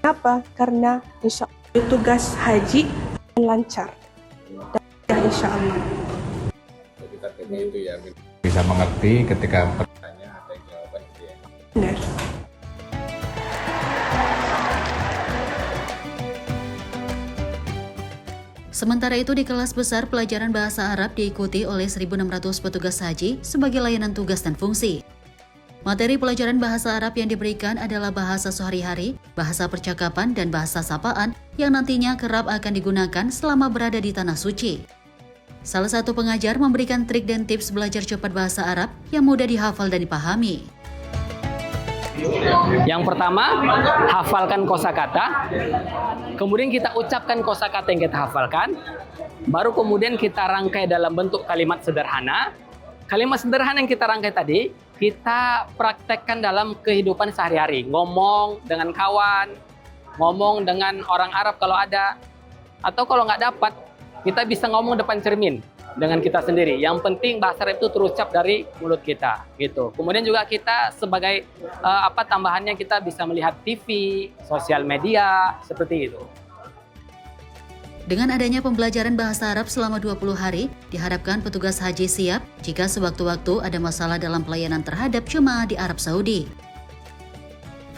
Kenapa? Karena insya Allah tugas haji lancar. Dan insya Allah. Targetnya itu ya bisa mengerti ketika bertanya ada jawaban gitu ya. Benar. Sementara itu di kelas besar pelajaran bahasa Arab diikuti oleh 1.600 petugas haji sebagai layanan tugas dan fungsi. Materi pelajaran bahasa Arab yang diberikan adalah bahasa sehari-hari, bahasa percakapan, dan bahasa sapaan yang nantinya kerap akan digunakan selama berada di Tanah Suci. Salah satu pengajar memberikan trik dan tips belajar cepat bahasa Arab yang mudah dihafal dan dipahami. Yang pertama, hafalkan kosakata. Kemudian kita ucapkan kosakata yang kita hafalkan. Baru kemudian kita rangkai dalam bentuk kalimat sederhana. Kalimat sederhana yang kita rangkai tadi, kita praktekkan dalam kehidupan sehari-hari. Ngomong dengan kawan, ngomong dengan orang Arab kalau ada. Atau kalau nggak dapat, kita bisa ngomong depan cermin dengan kita sendiri. Yang penting bahasa Arab itu terucap dari mulut kita, gitu. Kemudian juga kita sebagai tambahannya kita bisa melihat TV, sosial media, seperti itu. Dengan adanya pembelajaran bahasa Arab selama 20 hari, diharapkan petugas haji siap jika sewaktu-waktu ada masalah dalam pelayanan terhadap jemaah di Arab Saudi.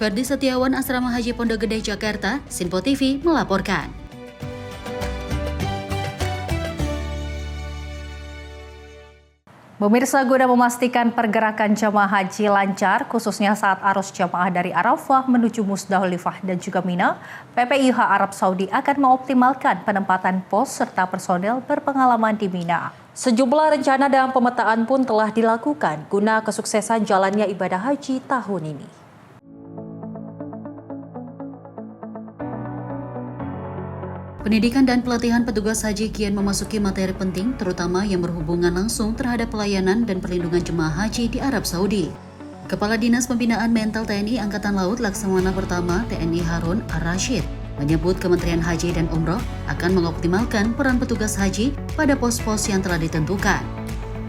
Ferdi Setiawan, Asrama Haji Pondok Gede, Jakarta, Sinpo TV melaporkan. Pemirsa, guna memastikan pergerakan jemaah haji lancar, khususnya saat arus jemaah dari Arafah menuju Musdalifah dan juga Mina, PPIH Arab Saudi akan mengoptimalkan penempatan pos serta personel berpengalaman di Mina. Sejumlah rencana dan pemetaan pun telah dilakukan guna kesuksesan jalannya ibadah haji tahun ini. Pendidikan dan pelatihan petugas haji kian memasuki materi penting, terutama yang berhubungan langsung terhadap pelayanan dan perlindungan jemaah haji di Arab Saudi. Kepala Dinas Pembinaan Mental TNI Angkatan Laut Laksamana Pertama TNI Harun Ar-Rashid menyebut Kementerian Haji dan Umroh akan mengoptimalkan peran petugas haji pada pos-pos yang telah ditentukan.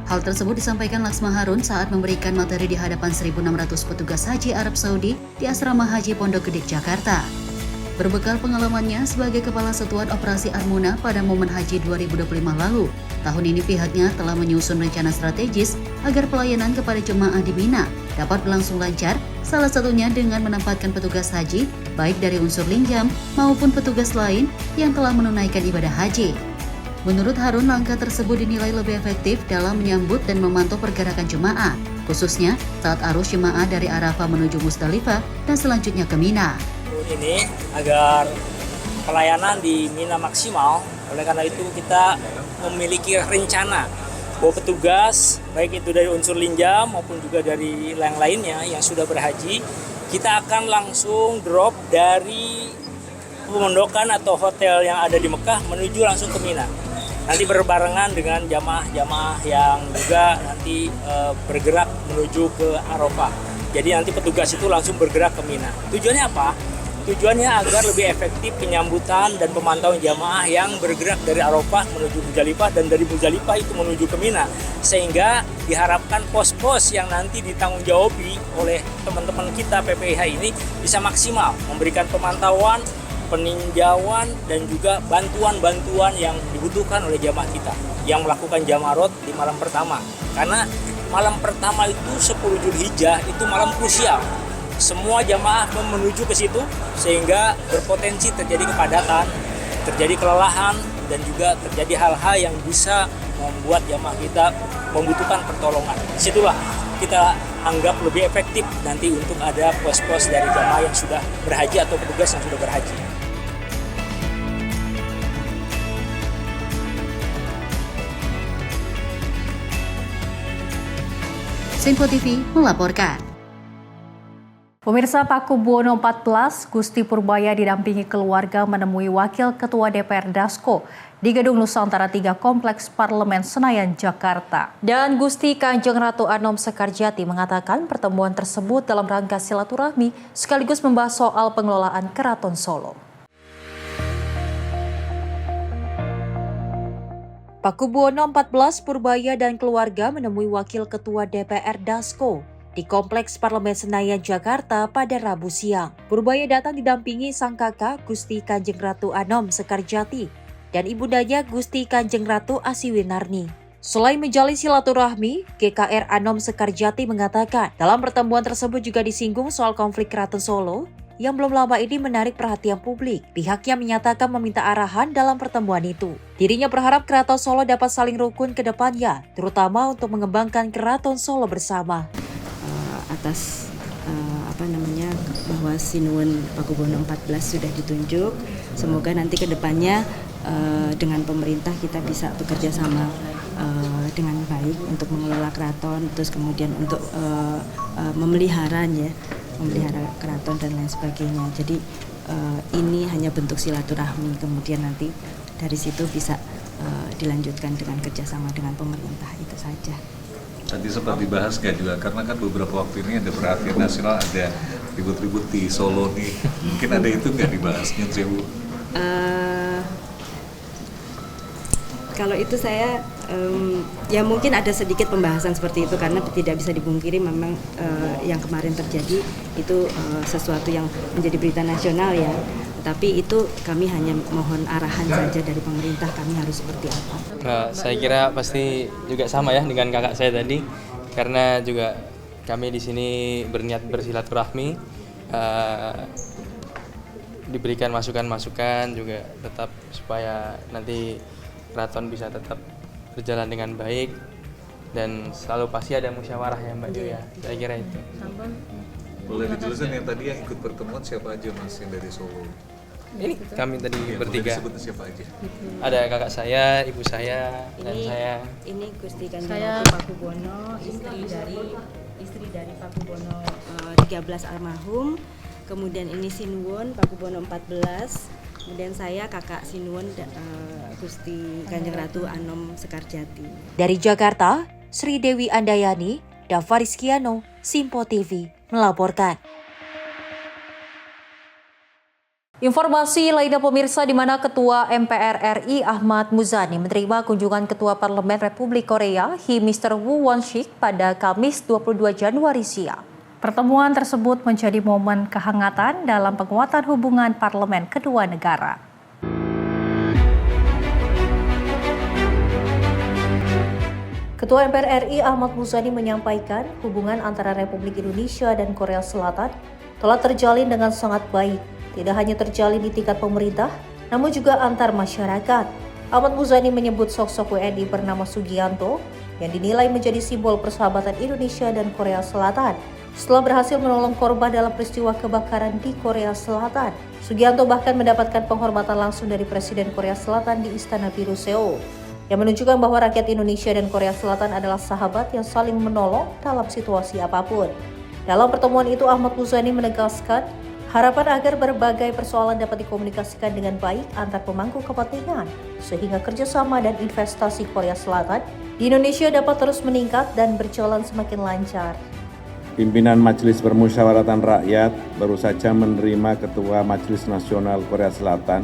Hal tersebut disampaikan Laksma Harun saat memberikan materi di hadapan 1.600 petugas haji Arab Saudi di Asrama Haji Pondok Gede, Jakarta. Berbekal pengalamannya sebagai Kepala Satuan Operasi Armuna pada momen Haji 2025 lalu, tahun ini pihaknya telah menyusun rencana strategis agar pelayanan kepada jemaah di Mina dapat berlangsung lancar, salah satunya dengan menempatkan petugas haji, baik dari unsur linjam maupun petugas lain yang telah menunaikan ibadah haji. Menurut Harun, langkah tersebut dinilai lebih efektif dalam menyambut dan memantau pergerakan jemaah, khususnya saat arus jemaah dari Arafah menuju Musdalifah dan selanjutnya ke Mina. Ini agar pelayanan di Mina maksimal. Oleh karena itu kita memiliki rencana bahwa petugas baik itu dari unsur linjam maupun juga dari yang lainnya yang sudah berhaji, kita akan langsung drop dari pemondokan atau hotel yang ada di Mekah menuju langsung ke Mina. Nanti berbarengan dengan jamaah-jamaah yang juga nanti bergerak menuju ke Arafah. Jadi nanti petugas itu langsung bergerak ke Mina. Tujuannya apa? Tujuannya agar lebih efektif penyambutan dan pemantauan jamaah yang bergerak dari Arafah menuju Muzdalifah dan dari Muzdalifah itu menuju ke Mina. Sehingga diharapkan pos-pos yang nanti ditanggung-jawabi oleh teman-teman kita PPIH ini bisa maksimal memberikan pemantauan, peninjauan dan juga bantuan-bantuan yang dibutuhkan oleh jamaah kita yang melakukan jamarot di malam pertama. Karena malam pertama itu 10 Zulhijjah itu malam krusial. Semua jamaah menuju ke situ sehingga berpotensi terjadi kepadatan, terjadi kelelahan dan juga terjadi hal-hal yang bisa membuat jamaah kita membutuhkan pertolongan. Disitulah kita anggap lebih efektif nanti untuk ada pos-pos dari jamaah yang sudah berhaji atau petugas yang sudah berhaji. Sinpo TV melaporkan. Pemirsa, Pakubuwono 14, Gusti Purbaya didampingi keluarga menemui Wakil Ketua DPR Dasko di Gedung Nusantara 3 Kompleks Parlemen Senayan, Jakarta. Dan Gusti Kanjeng Ratu Anom Sekarjati mengatakan pertemuan tersebut dalam rangka silaturahmi sekaligus membahas soal pengelolaan Keraton Solo. Pakubuwono 14, Purbaya dan keluarga menemui Wakil Ketua DPR Dasko di Kompleks Parlemen Senayan, Jakarta pada Rabu siang. Purbaya datang didampingi sang kakak Gusti Kanjeng Ratu Anom Sekarjati dan ibundanya Gusti Kanjeng Ratu Asiwinarni. Selain menjalin silaturahmi, GKR Anom Sekarjati mengatakan dalam pertemuan tersebut juga disinggung soal konflik Keraton Solo yang belum lama ini menarik perhatian publik. Pihaknya menyatakan meminta arahan dalam pertemuan itu. Dirinya berharap Keraton Solo dapat saling rukun ke depannya, terutama untuk mengembangkan Keraton Solo bersama. Atas bahwa Sinuwun Pakubuwono 14 sudah ditunjuk. Semoga nanti ke depannya dengan pemerintah kita bisa bekerja sama dengan baik untuk mengelola keraton, terus kemudian untuk memelihara keraton dan lain sebagainya. Jadi ini hanya bentuk silaturahmi, kemudian nanti dari situ bisa dilanjutkan dengan kerjasama dengan pemerintah, itu saja. Tadi sempat dibahas nggak juga, karena kan beberapa waktu ini ada perhatian nasional, ada ribut-ribut di Solo nih, mungkin ada itu nggak dibahasnya, Bu? Kalau itu saya ya mungkin ada sedikit pembahasan seperti itu karena tidak bisa dipungkiri memang yang kemarin terjadi itu sesuatu yang menjadi berita nasional ya. Tapi itu kami hanya mohon arahan saja dari pemerintah, kami harus seperti apa. Nah, saya kira pasti juga sama ya dengan kakak saya tadi, karena juga kami di sini berniat bersilaturahmi, diberikan masukan-masukan juga tetap supaya nanti keraton bisa tetap berjalan dengan baik dan selalu pasti ada musyawarah ya Mbak Ju ya. Saya kira itu. Boleh dijelaskan yang tadi yang ikut pertemuan siapa aja Mas yang dari Solo? Ini kami tadi bertiga. Boleh disebut siapa aja? Ada kakak saya, ibu saya, dan saya. Ini Gusti Kanjeng Saya. Ratu Pakubono, istri dari Pakubono 13 almarhum. Kemudian ini Sinuwun Pakubono 14. Kemudian saya kakak Sinuwun Gusti Kanjeng Ratu Anom Sekarjati. Dari Jakarta, Sri Dewi Andayani, Dava Rizkiano, Simpo TV melaporkan. Informasi lainnya pemirsa, di mana Ketua MPR RI Ahmad Muzani menerima kunjungan Ketua Parlemen Republik Korea Mr. Woo Won-sik pada Kamis 22 Januari siang. Pertemuan tersebut menjadi momen kehangatan dalam penguatan hubungan parlemen kedua negara. Ketua MPR RI Ahmad Muzani menyampaikan hubungan antara Republik Indonesia dan Korea Selatan telah terjalin dengan sangat baik. Tidak hanya terjalin di tingkat pemerintah, namun juga antar masyarakat. Ahmad Muzani menyebut sosok WNI bernama Sugianto yang dinilai menjadi simbol persahabatan Indonesia dan Korea Selatan. Setelah berhasil menolong korban dalam peristiwa kebakaran di Korea Selatan, Sugianto bahkan mendapatkan penghormatan langsung dari Presiden Korea Selatan di Istana Biru Seoul, yang menunjukkan bahwa rakyat Indonesia dan Korea Selatan adalah sahabat yang saling menolong dalam situasi apapun. Dalam pertemuan itu, Ahmad Muzani menegaskan harapan agar berbagai persoalan dapat dikomunikasikan dengan baik antar pemangku kepentingan, sehingga kerjasama dan investasi Korea Selatan di Indonesia dapat terus meningkat dan berjalan semakin lancar. Pimpinan Majelis Permusyawaratan Rakyat baru saja menerima Ketua Majelis Nasional Korea Selatan,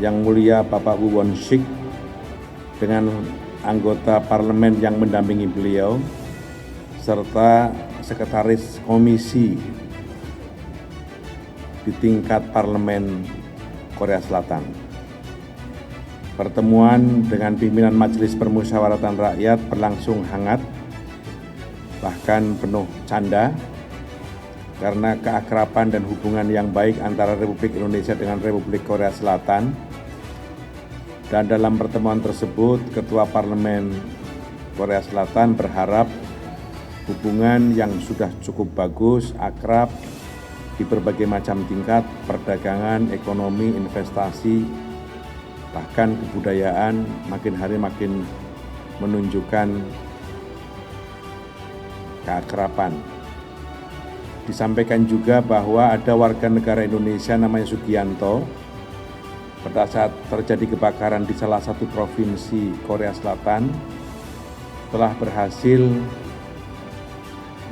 Yang Mulia Bapak Woo Won-sik, dengan anggota parlemen yang mendampingi beliau, serta sekretaris komisi di tingkat parlemen Korea Selatan. Pertemuan dengan pimpinan Majelis Permusyawaratan Rakyat berlangsung hangat, bahkan penuh canda, karena keakraban dan hubungan yang baik antara Republik Indonesia dengan Republik Korea Selatan. Dan dalam pertemuan tersebut, Ketua Parlemen Korea Selatan berharap hubungan yang sudah cukup bagus, akrab, di berbagai macam tingkat, perdagangan, ekonomi, investasi, bahkan kebudayaan, makin hari makin menunjukkan keakraban. Disampaikan juga bahwa ada warga negara Indonesia namanya Sugianto. Pada saat terjadi kebakaran di salah satu provinsi Korea Selatan, telah berhasil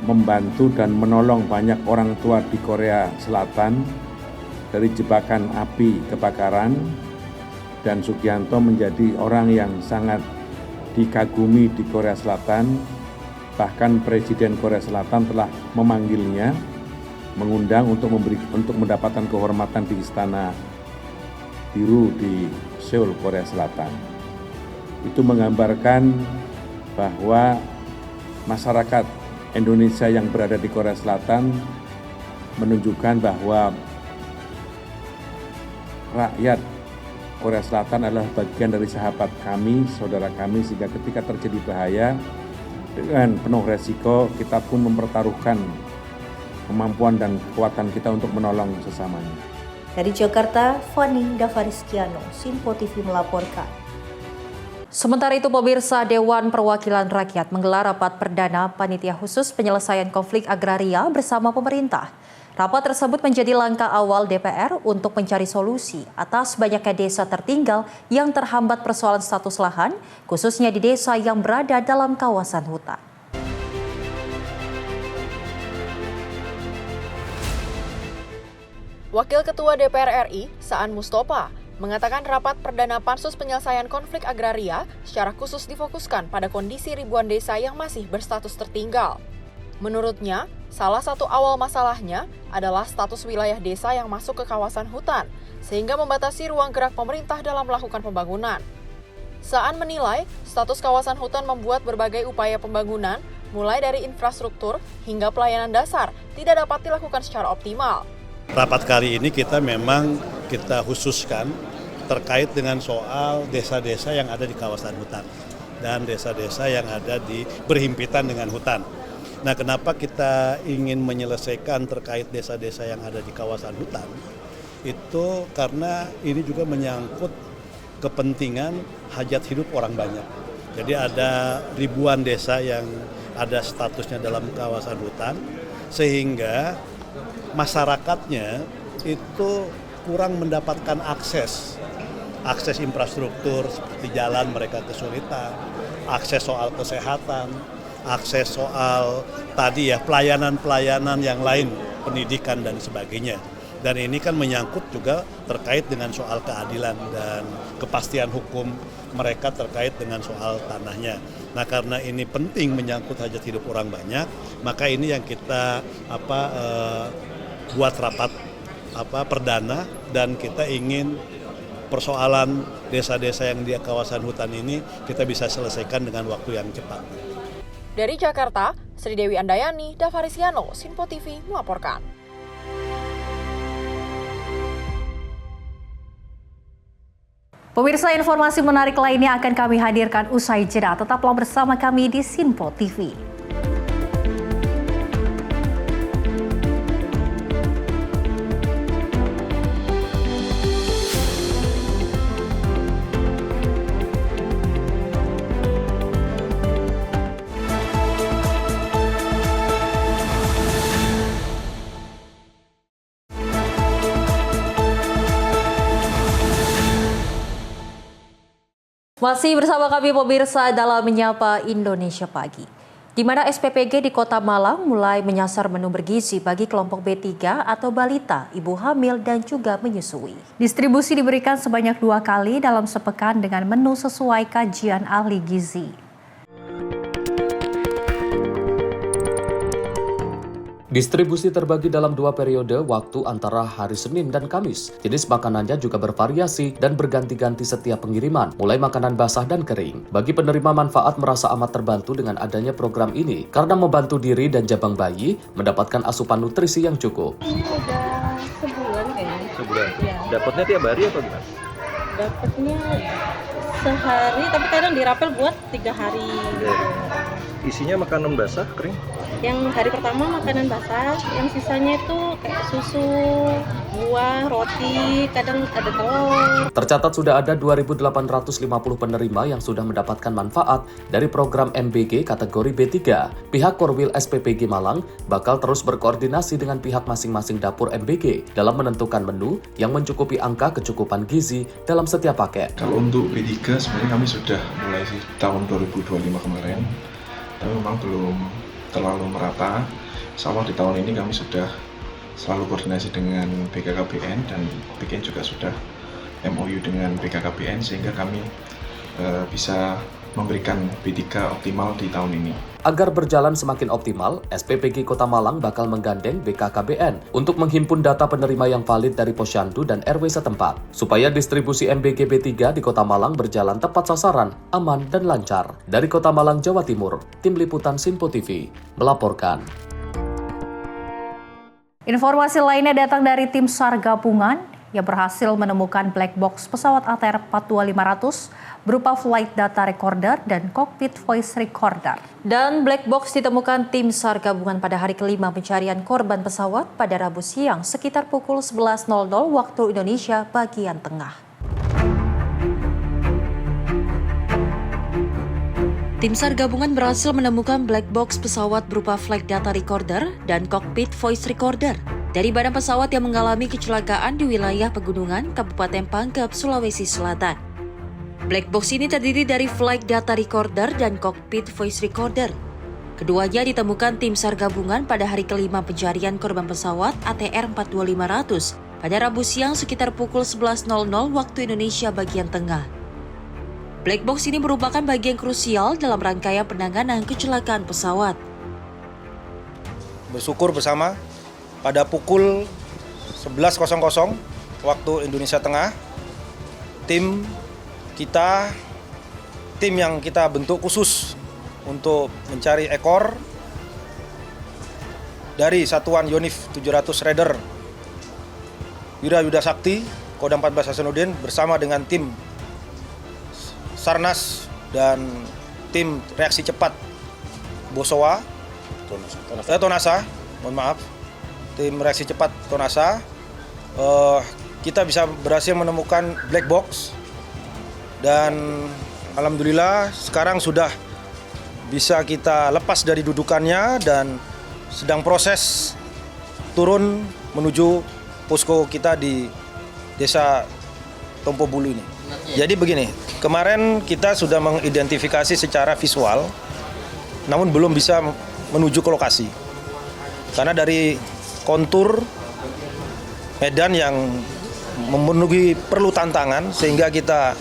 membantu dan menolong banyak orang tua di Korea Selatan dari jebakan api kebakaran, dan Sugianto menjadi orang yang sangat dikagumi di Korea Selatan. Bahkan Presiden Korea Selatan telah memanggilnya, mengundang untuk mendapatkan kehormatan di Istana Biru di Seoul, Korea Selatan. Itu menggambarkan bahwa masyarakat Indonesia yang berada di Korea Selatan menunjukkan bahwa rakyat Korea Selatan adalah bagian dari sahabat kami, saudara kami, sehingga ketika terjadi bahaya, dengan penuh resiko kita pun mempertaruhkan kemampuan dan kekuatan kita untuk menolong sesamanya. Dari Jakarta, Fani Dava Rizkiano, Simpo TV melaporkan. Sementara itu, pemirsa, Dewan Perwakilan Rakyat menggelar rapat perdana Panitia Khusus Penyelesaian Konflik Agraria bersama pemerintah. Rapat tersebut menjadi langkah awal DPR untuk mencari solusi atas banyaknya desa tertinggal yang terhambat persoalan status lahan, khususnya di desa yang berada dalam kawasan hutan. Wakil Ketua DPR RI, Saan Mustopa, mengatakan rapat perdana Pansus Penyelesaian Konflik Agraria secara khusus difokuskan pada kondisi ribuan desa yang masih berstatus tertinggal. Menurutnya, salah satu awal masalahnya adalah status wilayah desa yang masuk ke kawasan hutan, sehingga membatasi ruang gerak pemerintah dalam melakukan pembangunan. Saan menilai, status kawasan hutan membuat berbagai upaya pembangunan, mulai dari infrastruktur hingga pelayanan dasar, tidak dapat dilakukan secara optimal. Rapat kali ini kita khususkan terkait dengan soal desa-desa yang ada di kawasan hutan dan desa-desa yang ada di berhimpitan dengan hutan. Nah, kenapa kita ingin menyelesaikan terkait desa-desa yang ada di kawasan hutan? Itu karena ini juga menyangkut kepentingan hajat hidup orang banyak. Jadi ada ribuan desa yang ada statusnya dalam kawasan hutan, sehingga masyarakatnya itu kurang mendapatkan akses infrastruktur seperti jalan, mereka kesulitan, akses soal kesehatan, akses soal tadi ya pelayanan yang lain, pendidikan dan sebagainya. Dan ini kan menyangkut juga terkait dengan soal keadilan dan kepastian hukum mereka terkait dengan soal tanahnya. Nah, karena ini penting menyangkut hajat hidup orang banyak, maka ini yang kita buat rapat perdana, dan kita ingin persoalan desa-desa yang di kawasan hutan ini kita bisa selesaikan dengan waktu yang cepat. Dari Jakarta, Sri Dewi Andayani, Davarisiano, Sinpo TV melaporkan. Pemirsa, informasi menarik lainnya akan kami hadirkan usai jeda. Tetaplah bersama kami di Sinpo TV. Masih bersama kami pemirsa dalam Menyapa Indonesia Pagi, di mana SPPG di Kota Malang mulai menyasar menu bergizi bagi kelompok B3 atau balita, ibu hamil dan juga menyusui. Distribusi diberikan sebanyak 2 kali dalam sepekan dengan menu sesuai kajian ahli gizi. Distribusi terbagi dalam 2 periode waktu antara hari Senin dan Kamis. Jenis makanannya juga bervariasi dan berganti-ganti setiap pengiriman, mulai makanan basah dan kering. Bagi penerima manfaat merasa amat terbantu dengan adanya program ini, karena membantu diri dan jabang bayi mendapatkan asupan nutrisi yang cukup. Ini udah sebulan kayaknya. Sebulan? Ya. Dapatnya tiap hari atau gimana? Dapatnya sehari, tapi kadang dirapel buat 3 hari. Isinya makanan basah, kering? Yang hari pertama makanan basah, yang sisanya itu kayak susu, buah, roti, kadang ada telur. Tercatat sudah ada 2.850 penerima yang sudah mendapatkan manfaat dari program MBG kategori B3. Pihak Korwil SPPG Malang bakal terus berkoordinasi dengan pihak masing-masing dapur MBG dalam menentukan menu yang mencukupi angka kecukupan gizi dalam setiap paket. Kalau untuk B3 sebenarnya kami sudah mulai sih tahun 2025 kemarin, tapi memang belum terlalu merata. Insya Allah di tahun ini kami sudah selalu koordinasi dengan BKKBN, dan BKN juga sudah MOU dengan BKKBN sehingga kami bisa memberikan B3 optimal di tahun ini. Agar berjalan semakin optimal, SPPG Kota Malang bakal menggandeng BKKBN untuk menghimpun data penerima yang valid dari Posyandu dan RW setempat, supaya distribusi MBG B3 di Kota Malang berjalan tepat sasaran, aman dan lancar. Dari Kota Malang, Jawa Timur, Tim Liputan Sinpo TV melaporkan. Informasi lainnya datang dari tim SAR gabungan yang berhasil menemukan black box pesawat ATR 42500 berupa flight data recorder dan cockpit voice recorder. Dan black box ditemukan tim SAR gabungan pada hari kelima pencarian korban pesawat pada Rabu siang sekitar pukul 11.00 waktu Indonesia bagian tengah. Tim SAR gabungan berhasil menemukan black box pesawat berupa flight data recorder dan cockpit voice recorder dari badan pesawat yang mengalami kecelakaan di wilayah pegunungan Kabupaten Pangkep, Sulawesi Selatan. Black box ini terdiri dari flight data recorder dan cockpit voice recorder. Keduanya ditemukan tim SAR gabungan pada hari kelima pencarian korban pesawat ATR 42500 pada Rabu siang sekitar pukul 11.00 waktu Indonesia bagian tengah. Black box ini merupakan bagian krusial dalam rangkaian penanganan kecelakaan pesawat. Bersyukur bersama pada pukul 11.00 waktu Indonesia Tengah, tim yang kita bentuk khusus untuk mencari ekor dari Satuan Yonif 700 Raider Wirayuda Sakti Kodam 14 Hasanuddin bersama dengan tim Sarnas dan tim reaksi cepat Bosowa Tonasa, mohon maaf, tim reaksi cepat Tonasa, kita bisa berhasil menemukan black box dan alhamdulillah sekarang sudah bisa kita lepas dari dudukannya dan sedang proses turun menuju posko kita di Desa Tompo Bulu ini. Jadi begini, kemarin kita sudah mengidentifikasi secara visual, namun belum bisa menuju ke lokasi. Karena dari kontur medan yang memenuhi perlu tantangan, sehingga kita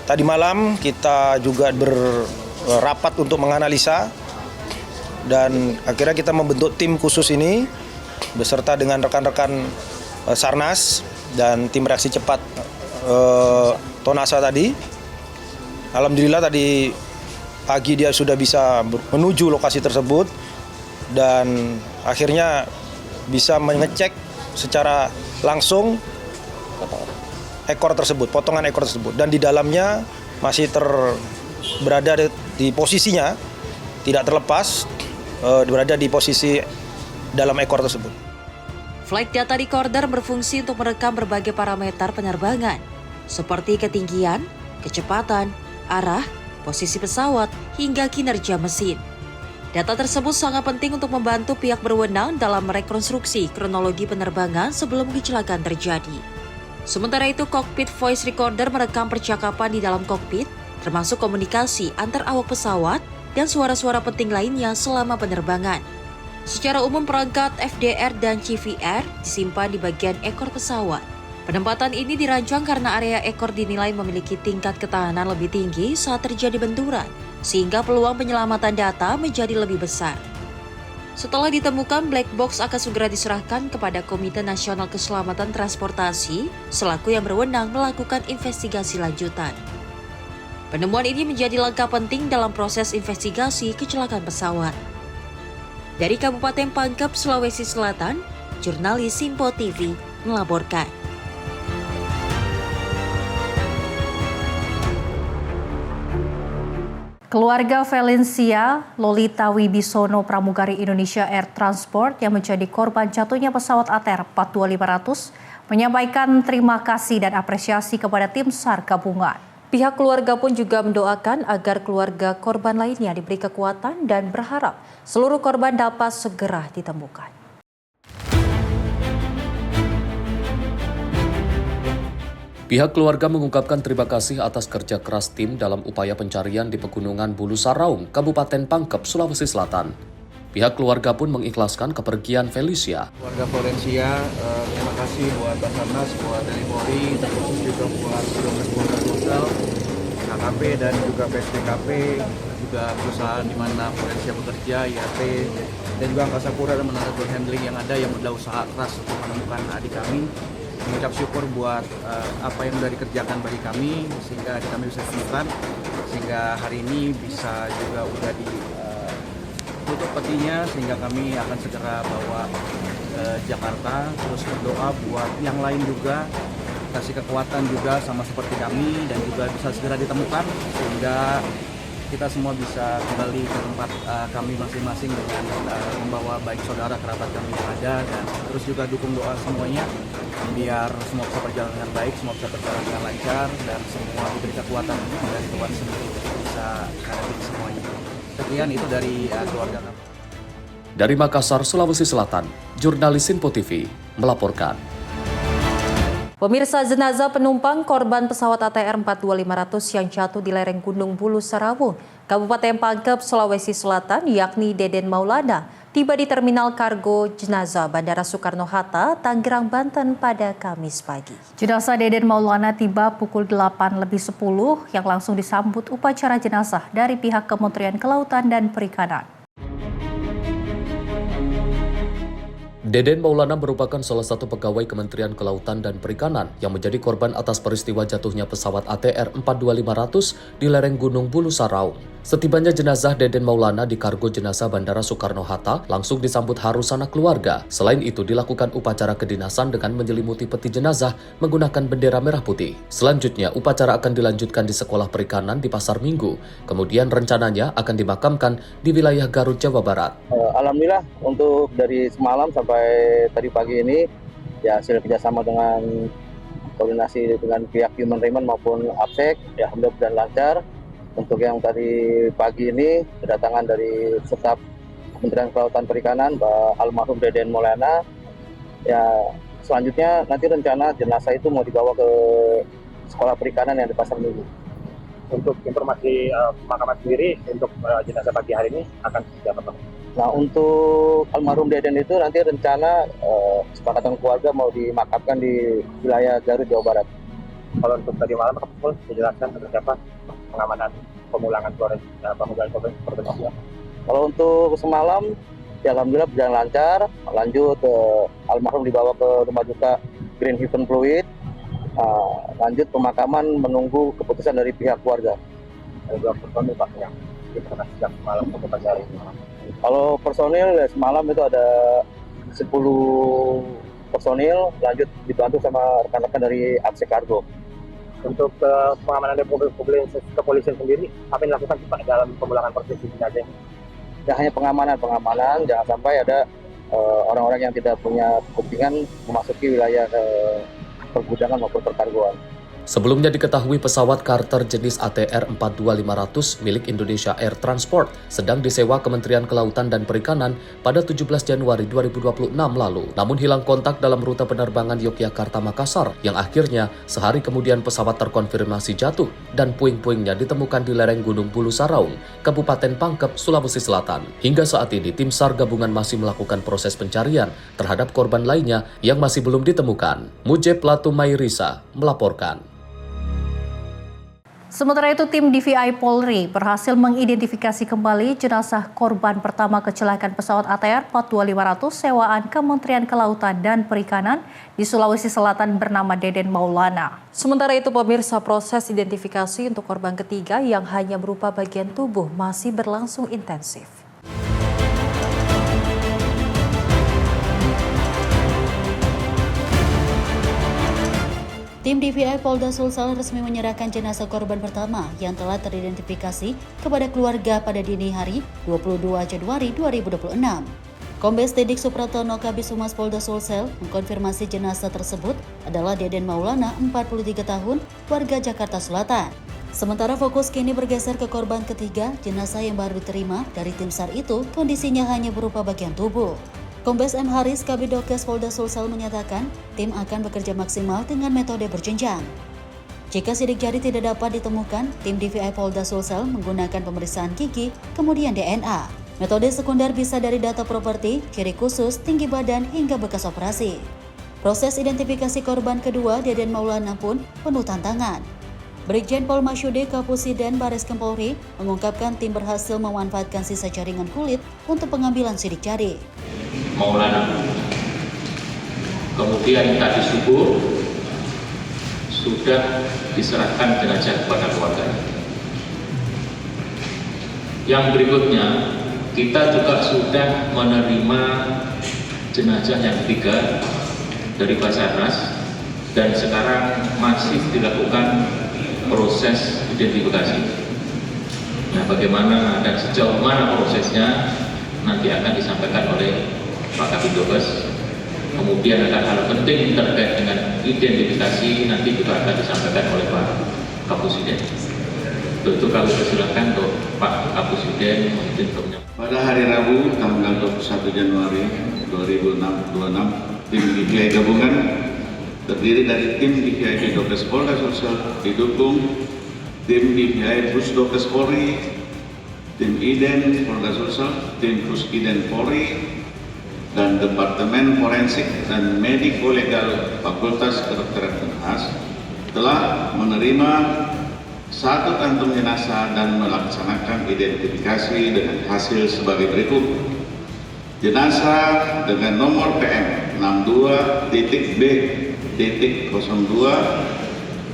tadi malam kita juga berrapat untuk menganalisa dan akhirnya kita membentuk tim khusus ini beserta dengan rekan-rekan Sarnas dan tim reaksi cepat Tonasa tadi. Alhamdulillah tadi pagi dia sudah bisa menuju lokasi tersebut dan akhirnya bisa mengecek secara langsung potongan ekor tersebut dan di dalamnya masih berada di posisinya tidak terlepas, berada di posisi dalam ekor tersebut. Flight Data Recorder berfungsi untuk merekam berbagai parameter penerbangan, seperti ketinggian, kecepatan, arah, posisi pesawat, hingga kinerja mesin. Data tersebut sangat penting untuk membantu pihak berwenang dalam merekonstruksi kronologi penerbangan sebelum kecelakaan terjadi. Sementara itu, Cockpit Voice Recorder merekam percakapan di dalam kokpit, termasuk komunikasi antar awak pesawat dan suara-suara penting lainnya selama penerbangan. Secara umum perangkat FDR dan CVR disimpan di bagian ekor pesawat. Penempatan ini dirancang karena area ekor dinilai memiliki tingkat ketahanan lebih tinggi saat terjadi benturan, sehingga peluang penyelamatan data menjadi lebih besar. Setelah ditemukan, black box akan segera diserahkan kepada Komite Nasional Keselamatan Transportasi selaku yang berwenang melakukan investigasi lanjutan. Penemuan ini menjadi langkah penting dalam proses investigasi kecelakaan pesawat. Dari Kabupaten Pangkep, Sulawesi Selatan, jurnalis Simpo TV melaporkan. Keluarga Valencia Lolita Wibisono pramugari Indonesia Air Transport yang menjadi korban jatuhnya pesawat ATR 42500 menyampaikan terima kasih dan apresiasi kepada tim SAR gabungan. Pihak keluarga pun juga mendoakan agar keluarga korban lainnya diberi kekuatan dan berharap seluruh korban dapat segera ditemukan. Pihak keluarga mengungkapkan terima kasih atas kerja keras tim dalam upaya pencarian di Pegunungan Bulu Saraung, Kabupaten Pangkep, Sulawesi Selatan. Pihak keluarga pun mengikhlaskan kepergian Felicia. Keluarga Valencia, terima kasih buat Basarnas, buat Tni Polri, terkhusus juga buat Polres Sumsel, KKP dan juga PSPKP, juga perusahaan di mana Valencia bekerja, IAT, dan juga Angkasa Pura dan Menara Ground Handling yang ada yang sudah usaha keras untuk menemukan adik kami. Mengucap syukur buat apa yang sudah dikerjakan bagi kami sehingga adik kami bisa ditemukan, sehingga hari ini bisa juga udah ditutup petinya sehingga kami akan segera bawa ke Jakarta. Terus berdoa buat yang lain juga, kasih kekuatan juga sama seperti kami dan juga bisa segera ditemukan sehingga kita semua bisa kembali ke tempat kami masing-masing dengan membawa baik saudara kerabat kami yang ada, dan terus juga dukung doa semuanya biar semua bisa berjalan dengan baik, semua bisa berjalan dengan lancar dan semua diberi kekuatan dari Tuhan sendiri bisa menghadapi semuanya. Sekian itu dari keluarga kami. Dari Makassar, Sulawesi Selatan, jurnalis Simpo TV melaporkan. Pemirsa, jenazah penumpang korban pesawat ATR 42500 yang jatuh di lereng Gunung Bulu Saraung, Kabupaten Pangkep, Sulawesi Selatan, yakni Deden Maulana, tiba di Terminal Kargo Jenazah Bandara Soekarno-Hatta, Tangerang, Banten pada Kamis pagi. Jenazah Deden Maulana tiba pukul 8:10 yang langsung disambut upacara jenazah dari pihak Kementerian Kelautan dan Perikanan. Deden Maulana merupakan salah satu pegawai Kementerian Kelautan dan Perikanan yang menjadi korban atas peristiwa jatuhnya pesawat ATR 42500 di lereng Gunung Bulu Saraung. Setibanya jenazah Deden Maulana di Kargo Jenazah Bandara Soekarno-Hatta langsung disambut haru sanak keluarga. Selain itu dilakukan upacara kedinasan dengan menyelimuti peti jenazah menggunakan bendera merah putih. Selanjutnya upacara akan dilanjutkan di Sekolah Perikanan di Pasar Minggu. Kemudian rencananya akan dimakamkan di wilayah Garut, Jawa Barat. Alhamdulillah untuk dari semalam sampai tadi pagi ini ya hasil kerjasama dengan koordinasi dengan pihak Human Reman maupun APSEC ya alhamdulillah berjalan lancar. Untuk yang tadi pagi ini kedatangan dari staf Kementerian Kelautan Perikanan Mbak almarhum Deden Maulana. Ya selanjutnya nanti rencana jenazah itu mau dibawa ke Sekolah Perikanan yang di Pasar Minggu. Untuk informasi pemakaman sendiri untuk jenazah pagi hari ini akan seperti apa? Nah untuk almarhum Deden itu nanti rencana kesepakatan keluarga mau dimakamkan di wilayah Garut, Jawa Barat. Kalau untuk tadi malam Kapolri dijelaskan seperti apa pengamanan pemulangan korban korban. Kalau untuk semalam ya alhamdulillah berjalan lancar. Lanjut almarhum dibawa ke rumah duka Green Heaven Fluid. Lanjut pemakaman menunggu keputusan dari pihak keluarga. Ada personil Pak yang sejak malam sampai pagi hari ini. Kalau personil ya, semalam itu ada 10 personil, lanjut dibantu sama rekan-rekan dari APSEC Kargo. Untuk pengamanan dari kepolisian sendiri, apa yang dilakukan Pak dalam pemulangan proses jenazah ini? Ya hanya pengamanan, jangan sampai ada orang-orang yang tidak punya kepentingan memasuki wilayah pergudangan maupun perkargoan. Sebelumnya diketahui pesawat charter jenis ATR 42500 milik Indonesia Air Transport sedang disewa Kementerian Kelautan dan Perikanan pada 17 Januari 2026 lalu. Namun hilang kontak dalam rute penerbangan Yogyakarta-Makassar yang akhirnya sehari kemudian pesawat terkonfirmasi jatuh dan puing-puingnya ditemukan di lereng Gunung Bulu Saraung, Kabupaten Pangkep, Sulawesi Selatan. Hingga saat ini tim SAR gabungan masih melakukan proses pencarian terhadap korban lainnya yang masih belum ditemukan. Mujib Latumairisa melaporkan. Sementara itu, tim DVI Polri berhasil mengidentifikasi kembali jenazah korban pertama kecelakaan pesawat ATR 42500 sewaan Kementerian Kelautan dan Perikanan di Sulawesi Selatan bernama Deden Maulana. Sementara itu, pemirsa, proses identifikasi untuk korban ketiga yang hanya berupa bagian tubuh masih berlangsung intensif. Tim DVI Polda Sulsel resmi menyerahkan jenazah korban pertama yang telah teridentifikasi kepada keluarga pada dini hari 22 Januari 2026. Kombes Didik Supratono Kabid Humas Polda Sulsel mengkonfirmasi jenazah tersebut adalah Deden Maulana, 43 tahun, warga Jakarta Selatan. Sementara fokus kini bergeser ke korban ketiga, jenazah yang baru diterima dari tim SAR itu kondisinya hanya berupa bagian tubuh. Kombes M. Haris, Kabidokes Polda Sulsel menyatakan, tim akan bekerja maksimal dengan metode berjenjang. Jika sidik jari tidak dapat ditemukan, tim DVI Polda Sulsel menggunakan pemeriksaan gigi, kemudian DNA. Metode sekunder bisa dari data properti, ciri khusus, tinggi badan, hingga bekas operasi. Proses identifikasi korban kedua, Deden Maulana, pun penuh tantangan. Brigjen Pol Masyude Kapusiden Bareskrim Polri mengungkapkan tim berhasil memanfaatkan sisa jaringan kulit untuk pengambilan sidik jari. Maulana. Kemudian tadi subuh sudah diserahkan jenazah kepada keluarga. Yang berikutnya, kita juga sudah menerima jenazah yang ketiga dari Basarnas dan sekarang masih dilakukan proses identifikasi. Nah, bagaimana dan sejauh mana prosesnya nanti akan disampaikan oleh Pak Kabidokes. Kemudian ada hal penting terkait dengan identifikasi nanti juga akan disampaikan oleh Pak Kapusiden. Tentu kami persilakan untuk Pak Kapusiden menyampaikan. Pada hari Rabu tanggal 21 Januari 2026, tim DVI gabungan terdiri dari tim DVI Dokes Polda Sulsel didukung tim DVI Pusdokes Polri tim IDEN Polda Sulsel, tim Pusidem Polri, dan Departemen Forensik dan Mediko Legal Fakultas Kedokteran Unhas telah menerima satu kantung jenazah dan melaksanakan identifikasi dengan hasil sebagai berikut. Jenazah dengan nomor PM 62.B.02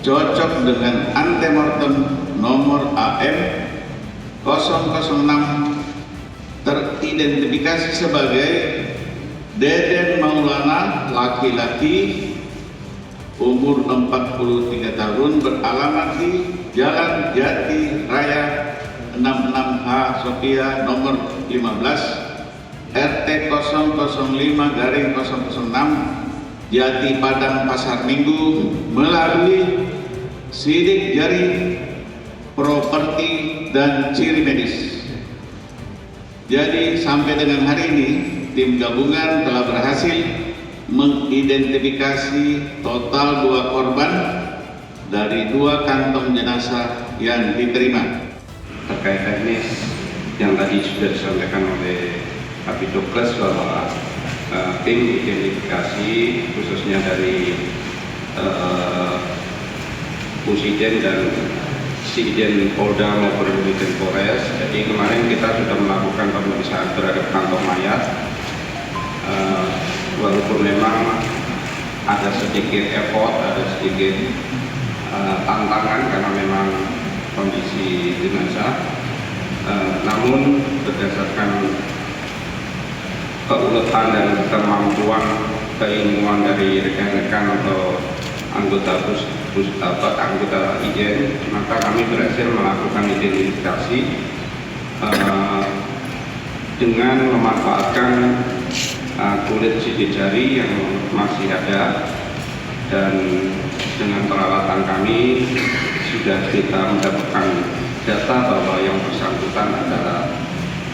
cocok dengan antemortem nomor AM 006 teridentifikasi sebagai Deden Maulana, laki-laki, umur 43 tahun, beralamat di Jalan Jati Raya 66H Sophia nomor 15 RT 005/006 Jati Padang Pasar Minggu melalui sidik jari, properti, dan ciri medis. Jadi sampai dengan hari ini tim gabungan telah berhasil mengidentifikasi total 2 korban dari 2 kantong jenazah yang diterima. Terkait teknis yang tadi sudah disampaikan oleh Kapitokes bahwa tim identifikasi khususnya dari Pusidem dan Sidem Polda maupun Unit Polres. Jadi kemarin kita sudah melakukan pemeriksaan terhadap kantong mayat. Walaupun memang ada sedikit effort, ada sedikit tantangan karena memang kondisi jenazah, namun berdasarkan keuletan dan kemampuan keilmuan dari rekan-rekan atau anggota anggota IDEN, maka kami berhasil melakukan identifikasi dengan memanfaatkan kulit sidik jari yang masih ada, dan dengan peralatan kami sudah kita mendapatkan data bahwa yang bersangkutan adalah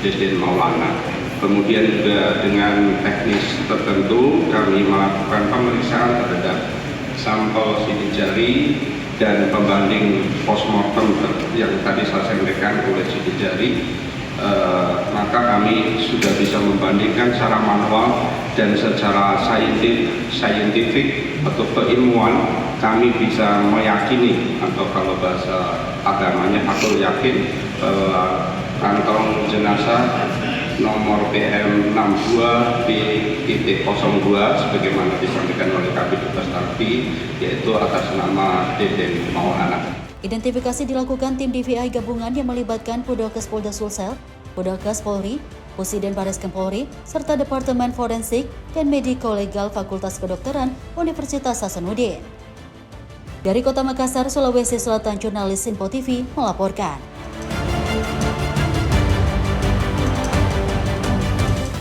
Deden Maulana. Kemudian juga dengan teknis tertentu kami melakukan pemeriksaan terhadap sampel sidik jari dan pembanding postmortem yang tadi saya sampaikan kulit sidik jari. Maka kami sudah bisa membandingkan secara manual dan secara saintifik atau keilmuan, kami bisa meyakini, atau kalau bahasa agamanya aku yakin bahwa kantong jenazah nomor PM 62B.02 sebagaimana disampaikan oleh Kapitokes tadi, yaitu atas nama Deden Maulana. Identifikasi dilakukan tim DVI gabungan yang melibatkan Pusidem Polda Sulsel, Pusidem Polri, Pusidem Bareskrim Polri, serta Departemen Forensik dan Mediko Legal Fakultas Kedokteran Universitas Hasanuddin. Dari Kota Makassar, Sulawesi Selatan, jurnalis Simpo TV melaporkan.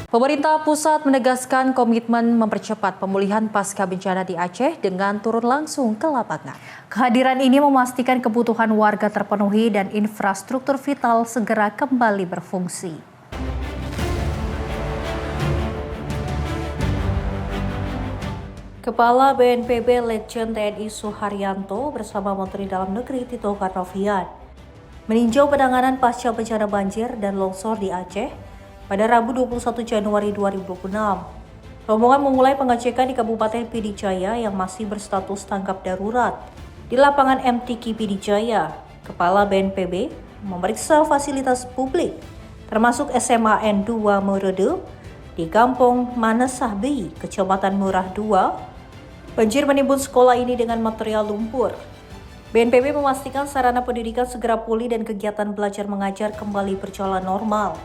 Pemerintah pusat menegaskan komitmen mempercepat pemulihan pasca bencana di Aceh dengan turun langsung ke lapangan. Kehadiran ini memastikan kebutuhan warga terpenuhi dan infrastruktur vital segera kembali berfungsi. Kepala BNPB Letjen TNI Suharyanto bersama Menteri Dalam Negeri Tito Karnavian meninjau penanganan pasca bencana banjir dan longsor di Aceh pada Rabu 21 Januari 2026. Rombongan memulai pengecekan di Kabupaten Pidi Jaya yang masih berstatus tanggap darurat. Di lapangan MTQ Pidi Jaya, Kepala BNPB memeriksa fasilitas publik, termasuk SMA N2 Merede di Kampung Manesahbi, Kecamatan Murah 2. Banjir menimbun sekolah ini dengan material lumpur. BNPB memastikan sarana pendidikan segera pulih dan kegiatan belajar mengajar kembali berjalan normal.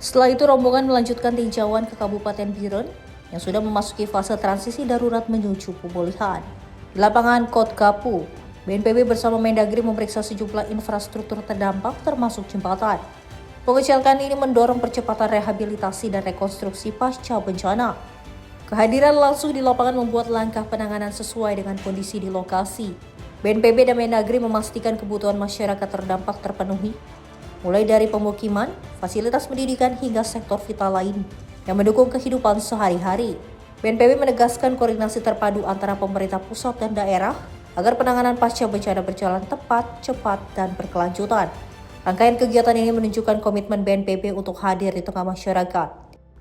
Setelah itu rombongan melanjutkan tinjauan ke Kabupaten Biren yang sudah memasuki fase transisi darurat menuju pemulihan. Di lapangan Kot Kapu, BNPB bersama Mendagri memeriksa sejumlah infrastruktur terdampak termasuk jembatan. Pengecekan ini mendorong percepatan rehabilitasi dan rekonstruksi pasca bencana. Kehadiran langsung di lapangan membuat langkah penanganan sesuai dengan kondisi di lokasi. BNPB dan Mendagri memastikan kebutuhan masyarakat terdampak terpenuhi, mulai dari pemukiman, fasilitas pendidikan hingga sektor vital lain yang mendukung kehidupan sehari-hari. BNPB menegaskan koordinasi terpadu antara pemerintah pusat dan daerah agar penanganan pasca bencana berjalan tepat, cepat, dan berkelanjutan. Rangkaian kegiatan ini menunjukkan komitmen BNPB untuk hadir di tengah masyarakat.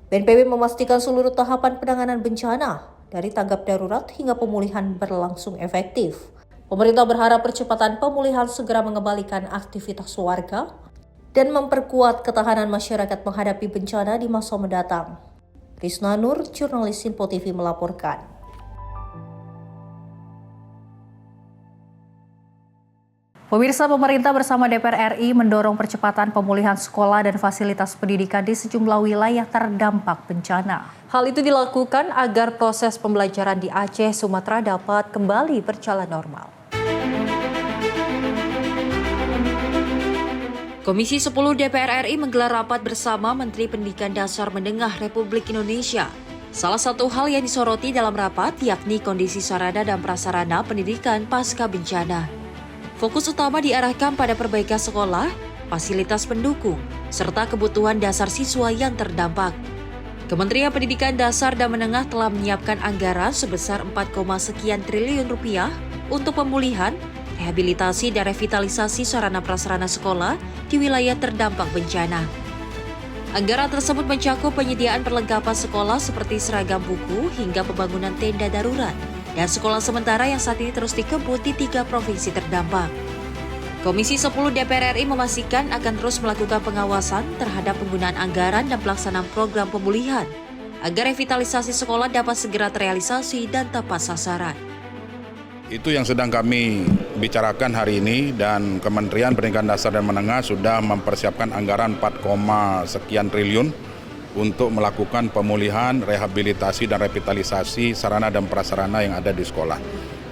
BNPB memastikan seluruh tahapan penanganan bencana, dari tanggap darurat hingga pemulihan berlangsung efektif. Pemerintah berharap percepatan pemulihan segera mengembalikan aktivitas warga dan memperkuat ketahanan masyarakat menghadapi bencana di masa mendatang. Risna Nur, jurnalis Simpo TV melaporkan. Pemirsa, pemerintah bersama DPR RI mendorong percepatan pemulihan sekolah dan fasilitas pendidikan di sejumlah wilayah terdampak bencana. Hal itu dilakukan agar proses pembelajaran di Aceh, Sumatera dapat kembali berjalan normal. Komisi 10 DPR RI menggelar rapat bersama Menteri Pendidikan Dasar Menengah Republik Indonesia. Salah satu hal yang disoroti dalam rapat yakni kondisi sarana dan prasarana pendidikan pasca bencana. Fokus utama diarahkan pada perbaikan sekolah, fasilitas pendukung, serta kebutuhan dasar siswa yang terdampak. Kementerian Pendidikan Dasar dan Menengah telah menyiapkan anggaran sebesar 4, sekian triliun rupiah untuk pemulihan, rehabilitasi dan revitalisasi sarana prasarana sekolah di wilayah terdampak bencana. Anggaran tersebut mencakup penyediaan perlengkapan sekolah seperti seragam buku hingga pembangunan tenda darurat dan sekolah sementara yang saat ini terus dikebut di 3 provinsi terdampak. Komisi 10 DPR RI memastikan akan terus melakukan pengawasan terhadap penggunaan anggaran dan pelaksanaan program pemulihan agar revitalisasi sekolah dapat segera terrealisasi dan tepat sasaran. Itu yang sedang kami bicarakan hari ini, dan Kementerian Pendidikan Dasar dan Menengah sudah mempersiapkan anggaran 4, sekian triliun untuk melakukan pemulihan, rehabilitasi dan revitalisasi sarana dan prasarana yang ada di sekolah.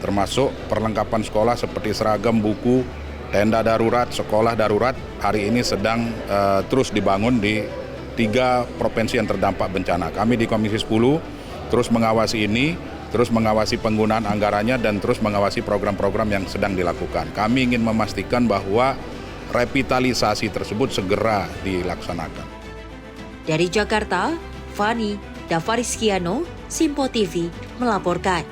Termasuk perlengkapan sekolah seperti seragam, buku, tenda darurat, sekolah darurat hari ini sedang terus dibangun di 3 provinsi yang terdampak bencana. Kami di Komisi 10 terus mengawasi ini, terus mengawasi penggunaan anggarannya dan terus mengawasi program-program yang sedang dilakukan. Kami ingin memastikan bahwa revitalisasi tersebut segera dilaksanakan. Dari Jakarta, Fani Davariskiano, Simpo TV melaporkan.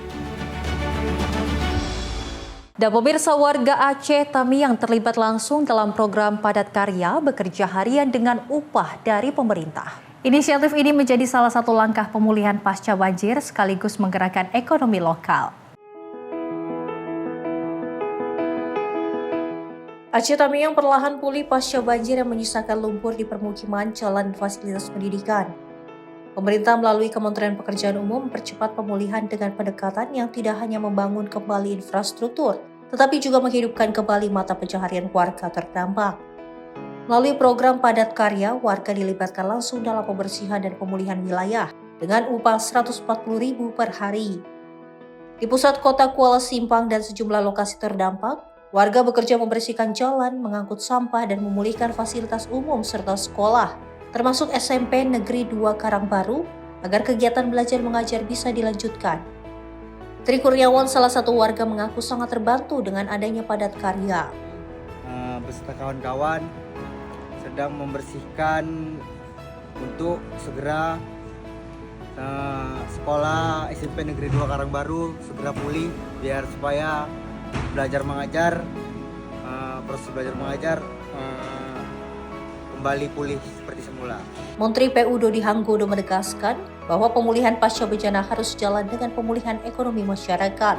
Dan pemirsa, warga Aceh Tamiang terlibat langsung dalam program padat karya bekerja harian dengan upah dari pemerintah. Inisiatif ini menjadi salah satu langkah pemulihan pasca banjir sekaligus menggerakkan ekonomi lokal. Aceh Tamiang perlahan pulih pasca banjir yang menyisakan lumpur di permukiman, jalan, dan fasilitas pendidikan. Pemerintah melalui Kementerian Pekerjaan Umum mempercepat pemulihan dengan pendekatan yang tidak hanya membangun kembali infrastruktur, tetapi juga menghidupkan kembali mata pencaharian warga terdampak. Melalui program padat karya, warga dilibatkan langsung dalam pembersihan dan pemulihan wilayah dengan upah Rp140.000 per hari. Di pusat kota Kuala Simpang dan sejumlah lokasi terdampak, warga bekerja membersihkan jalan, mengangkut sampah, dan memulihkan fasilitas umum serta sekolah, termasuk SMP Negeri 2 Karangbaru, agar kegiatan belajar mengajar bisa dilanjutkan. Tri Kurniawan, salah satu warga, mengaku sangat terbantu dengan adanya padat karya. Beserta kawan-kawan sedang membersihkan untuk segera sekolah SMP Negeri 2 Karangbaru segera pulih, biar supaya belajar mengajar, proses belajar mengajar kembali pulih seperti semula. Menteri PU Dodi Hanggodo menegaskan bahwa pemulihan pasca bencana harus jalan dengan pemulihan ekonomi masyarakat.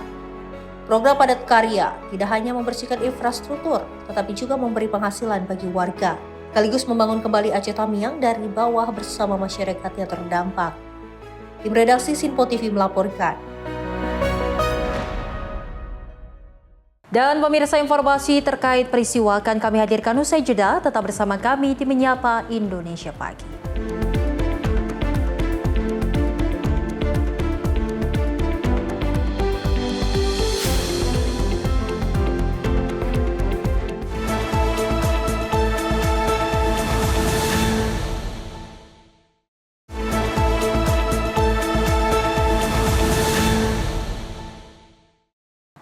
Program padat karya tidak hanya membersihkan infrastruktur, tetapi juga memberi penghasilan bagi warga, sekaligus membangun kembali Aceh Tamiang dari bawah bersama masyarakat yang terdampak. Tim redaksi Simpo TV melaporkan. Dan pemirsa, informasi terkait peristiwa akan kami hadirkan usai jeda. Tetap bersama kami di Menyapa Indonesia Pagi.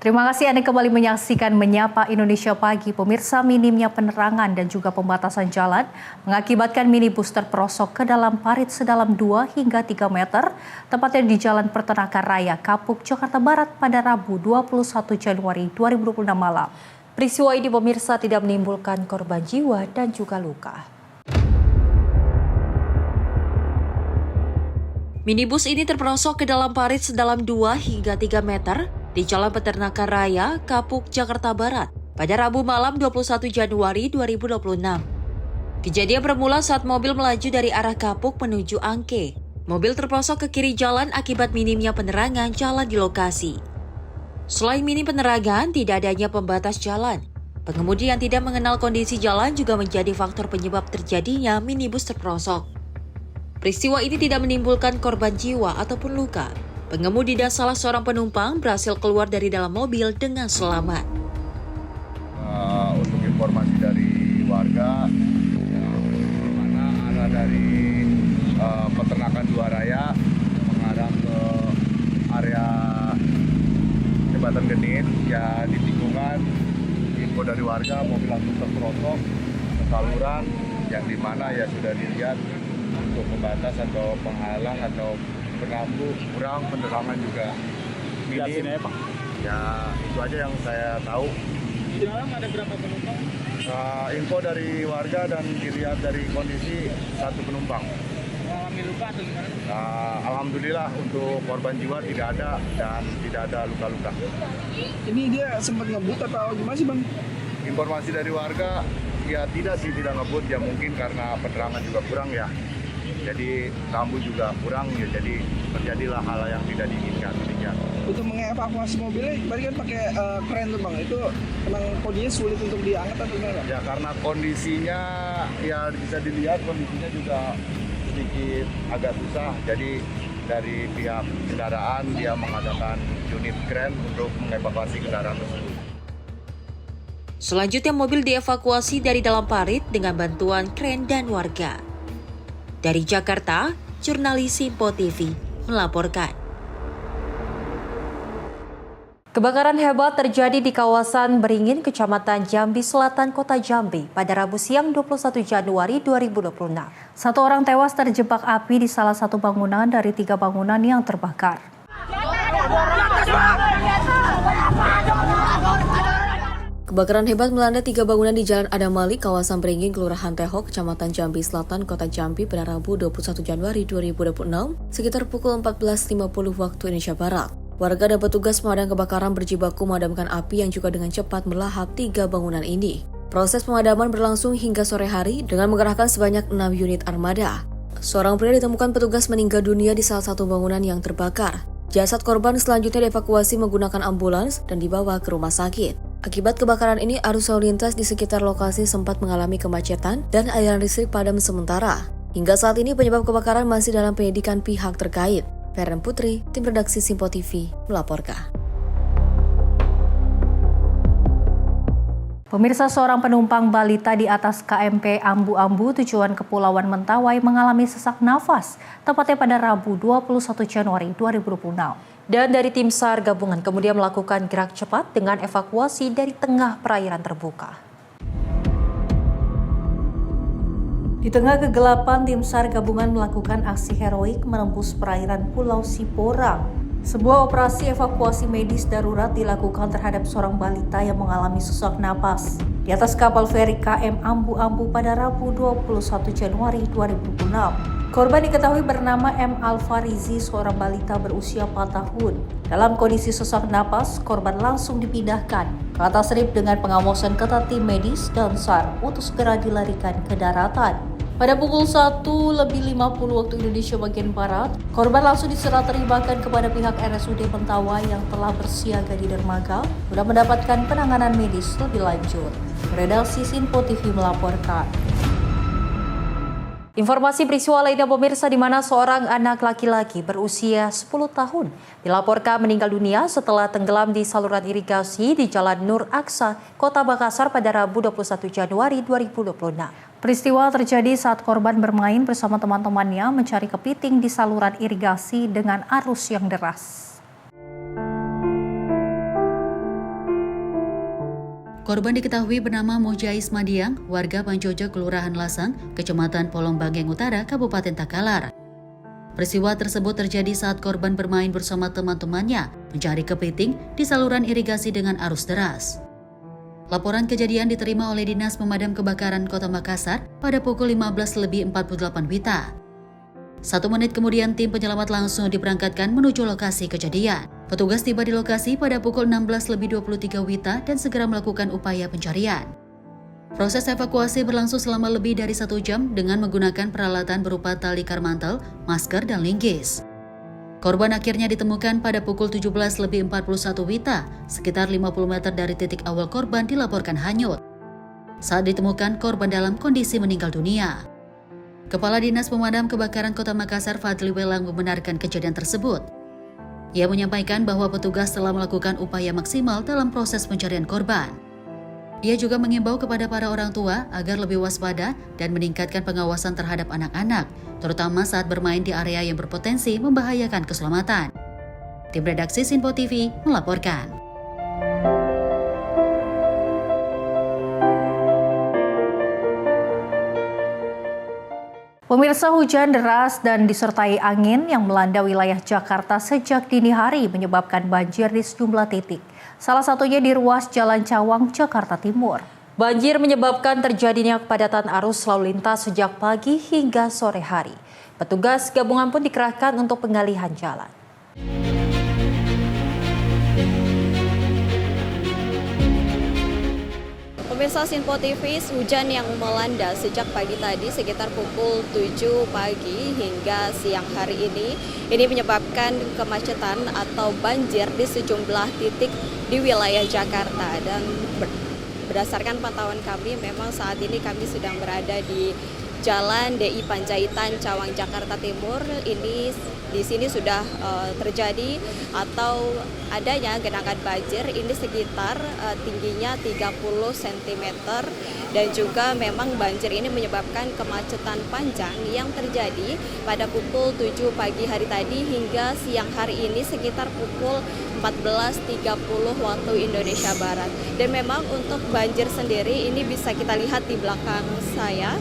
Terima kasih Anda kembali menyaksikan Menyapa Indonesia Pagi. Pemirsa, minimnya penerangan dan juga pembatasan jalan mengakibatkan minibus terperosok ke dalam parit sedalam 2 hingga 3 meter, tepatnya di Jalan Peternakan Raya, Kapuk, Jakarta Barat pada Rabu 21 Januari 2026 malam. Peristiwa ini pemirsa tidak menimbulkan korban jiwa dan juga luka. Minibus ini terperosok ke dalam parit sedalam 2 hingga 3 meter di Jalan Peternakan Raya, Kapuk, Jakarta Barat pada Rabu malam 21 Januari 2026. Kejadian bermula saat mobil melaju dari arah Kapuk menuju Angke. Mobil terperosok ke kiri jalan akibat minimnya penerangan jalan di lokasi. Selain minim penerangan, tidak adanya pembatas jalan. Pengemudi yang tidak mengenal kondisi jalan juga menjadi faktor penyebab terjadinya minibus terperosok. Peristiwa ini tidak menimbulkan korban jiwa ataupun luka. Pengemudi dan salah seorang penumpang berhasil keluar dari dalam mobil dengan selamat. Untuk informasi dari warga, di mana arah dari Peternakan 2 Raya mengarah ke area Jembatan Genit, ya di tikungan info dari warga mobil langsung terperosok ke saluran yang di mana ya sudah dilihat untuk pembatas atau penghalang atau pengampu kurang, penerangan juga minim. Ya itu aja yang saya tahu. Di dalam ada berapa penumpang? Info dari warga dan dilihat dari kondisi 1 penumpang. Mengalami luka atau gimana? Alhamdulillah untuk korban jiwa tidak ada dan tidak ada luka-luka. Ini dia sempat ngebut atau gimana sih Bang? Informasi dari warga ya tidak ngebut, ya mungkin karena penerangan juga kurang ya. Jadi lampu juga kurang ya, jadi terjadilah hal yang tidak diinginkan. Untuk mengevakuasi mobilnya, tadi kan pakai kren tuh Bang, itu memang kondisinya sulit untuk diangkat atau gimana? Ya karena kondisinya ya bisa dilihat kondisinya juga sedikit agak susah, jadi dari pihak kendaraan dia mengadakan unit kren untuk mengevakuasi kendaraan tersebut. Selanjutnya mobil dievakuasi dari dalam parit dengan bantuan kren dan warga. Dari Jakarta, jurnalis Simpo TV melaporkan. Kebakaran hebat terjadi di kawasan Beringin, Kecamatan Jambi Selatan, Kota Jambi pada Rabu siang 21 Januari 2026. 1 orang tewas terjebak api di salah satu bangunan dari 3 bangunan yang terbakar. Kebakaran hebat melanda 3 bangunan di Jalan Adamali, kawasan Beringin, Kelurahan Teho, Kecamatan Jambi Selatan, Kota Jambi pada Rabu 21 Januari 2026 sekitar pukul 14.50 waktu Indonesia Barat. Warga dan petugas pemadam kebakaran berjibaku memadamkan api yang juga dengan cepat melahap 3 bangunan ini. Proses pemadaman berlangsung hingga sore hari dengan mengerahkan sebanyak 6 unit armada. Seorang pria ditemukan petugas meninggal dunia di salah satu bangunan yang terbakar. Jasad korban selanjutnya dievakuasi menggunakan ambulans dan dibawa ke rumah sakit. Akibat kebakaran ini, arus lalu lintas di sekitar lokasi sempat mengalami kemacetan dan aliran listrik padam sementara. Hingga saat ini penyebab kebakaran masih dalam penyelidikan pihak terkait. Feren Putri, tim redaksi Simpo TV, melaporkan. Pemirsa, seorang penumpang balita di atas KMP Ambu-Ambu tujuan Kepulauan Mentawai mengalami sesak nafas, tepatnya pada Rabu 21 Januari 2026. Dan dari tim SAR gabungan kemudian melakukan gerak cepat dengan evakuasi dari tengah perairan terbuka. Di tengah kegelapan, tim SAR gabungan melakukan aksi heroik menembus perairan Pulau Siporang. Sebuah operasi evakuasi medis darurat dilakukan terhadap seorang balita yang mengalami sesak napas di atas kapal feri KM Ambu-Ambu pada Rabu 21 Januari 2026. Korban diketahui bernama M. Alfarizi, seorang balita berusia 4 tahun. Dalam kondisi sesak napas, korban langsung dipindahkan ke atas rip dengan pengawasan ketat tim medis dan SAR untuk segera dilarikan ke daratan. Pada pukul 1:50 waktu Indonesia bagian Barat, korban langsung diserah terimakan kepada pihak RSUD Mentawai yang telah bersiaga di dermaga guna mendapatkan penanganan medis lebih lanjut. Redaksi Simpo TV melaporkan. Informasi peristiwa lainnya pemirsa, di mana seorang anak laki-laki berusia 10 tahun dilaporkan meninggal dunia setelah tenggelam di saluran irigasi di Jalan Nur Aksa, Kota Makassar pada Rabu 21 Januari 2026. Peristiwa terjadi saat korban bermain bersama teman-temannya mencari kepiting di saluran irigasi dengan arus yang deras. Korban diketahui bernama Mujais Madiang, warga Panjojo, Kelurahan Lasang, Kecamatan Polong Bangeng Utara, Kabupaten Takalar. Peristiwa tersebut terjadi saat korban bermain bersama teman-temannya mencari kepiting di saluran irigasi dengan arus deras. Laporan kejadian diterima oleh Dinas Pemadam Kebakaran Kota Makassar pada pukul 15.48 WITA. 1 menit kemudian tim penyelamat langsung diberangkatkan menuju lokasi kejadian. Petugas tiba di lokasi pada pukul 16.23 WITA dan segera melakukan upaya pencarian. Proses evakuasi berlangsung selama lebih dari 1 jam dengan menggunakan peralatan berupa tali karmantel, masker, dan linggis. Korban akhirnya ditemukan pada pukul 17.41 WITA, sekitar 50 meter dari titik awal korban dilaporkan hanyut. Saat ditemukan, korban dalam kondisi meninggal dunia. Kepala Dinas Pemadam Kebakaran Kota Makassar Fadli Welang membenarkan kejadian tersebut. Ia menyampaikan bahwa petugas telah melakukan upaya maksimal dalam proses pencarian korban. Ia juga mengimbau kepada para orang tua agar lebih waspada dan meningkatkan pengawasan terhadap anak-anak, terutama saat bermain di area yang berpotensi membahayakan keselamatan. Tim redaksi Sinpo TV melaporkan. Pemirsa, hujan deras dan disertai angin yang melanda wilayah Jakarta sejak dini hari menyebabkan banjir di sejumlah titik. Salah satunya di ruas Jalan Cawang, Jakarta Timur. Banjir menyebabkan terjadinya kepadatan arus lalu lintas sejak pagi hingga sore hari. Petugas gabungan pun dikerahkan untuk pengalihan jalan. Pemirsa Sinpo TV, hujan yang melanda sejak pagi tadi sekitar pukul 7 pagi hingga siang hari ini menyebabkan kemacetan atau banjir di sejumlah titik di wilayah Jakarta. Dan berdasarkan pantauan kami, memang saat ini kami sedang berada di Jalan DI Panjaitan, Cawang, Jakarta Timur. Di sini sudah terjadi atau adanya genangan banjir ini sekitar tingginya 30 cm dan juga memang banjir ini menyebabkan kemacetan panjang yang terjadi pada pukul 7 pagi hari tadi hingga siang hari ini sekitar pukul 14.30 waktu Indonesia Barat. Dan memang untuk banjir sendiri ini bisa kita lihat di belakang saya.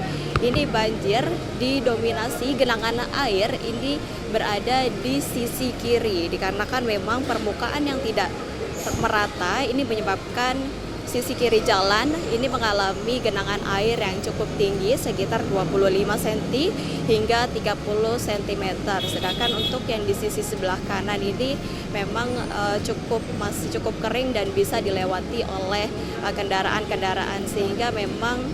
Ini banjir didominasi genangan air ini berada di sisi kiri dikarenakan memang permukaan yang tidak merata ini menyebabkan sisi kiri jalan ini mengalami genangan air yang cukup tinggi sekitar 25 cm hingga 30 cm. Sedangkan untuk yang di sisi sebelah kanan ini memang masih cukup kering dan bisa dilewati oleh kendaraan-kendaraan, sehingga memang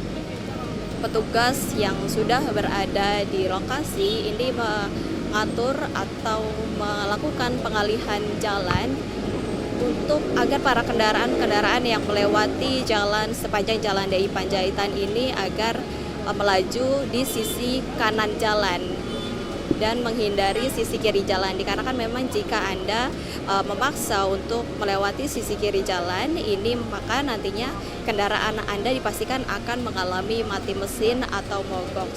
petugas yang sudah berada di lokasi ini mengatur atau melakukan pengalihan jalan untuk agar para kendaraan yang melewati jalan sepanjang Jalan DI Panjaitan ini agar melaju di sisi kanan jalan dan menghindari sisi kiri jalan. Dikarenakan memang jika Anda memaksa untuk melewati sisi kiri jalan ini, maka nantinya kendaraan Anda dipastikan akan mengalami mati mesin atau mogok.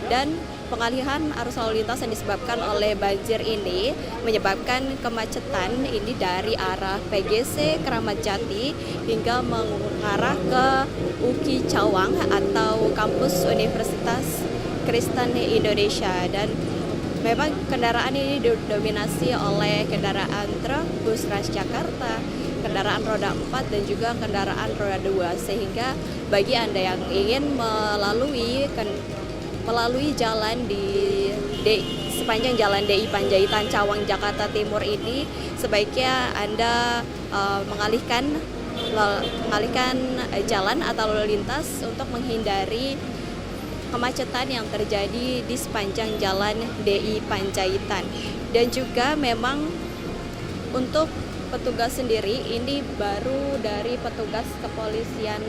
Dan pengalihan arus lalu lintas yang disebabkan oleh banjir ini menyebabkan kemacetan ini dari arah PGC Kramat Jati hingga mengarah ke UKI Cawang atau kampus Universitas Kristen Indonesia. Dan memang kendaraan ini didominasi oleh kendaraan truk, bus Transjakarta, kendaraan roda 4 dan juga kendaraan roda 2, sehingga bagi Anda yang ingin melalui jalan sepanjang Jalan DI Panjaitan Cawang Jakarta Timur ini sebaiknya Anda mengalihkan jalan atau lalu lintas untuk menghindari kemacetan yang terjadi di sepanjang Jalan DI Panjaitan. Dan juga memang untuk petugas sendiri ini baru dari petugas kepolisian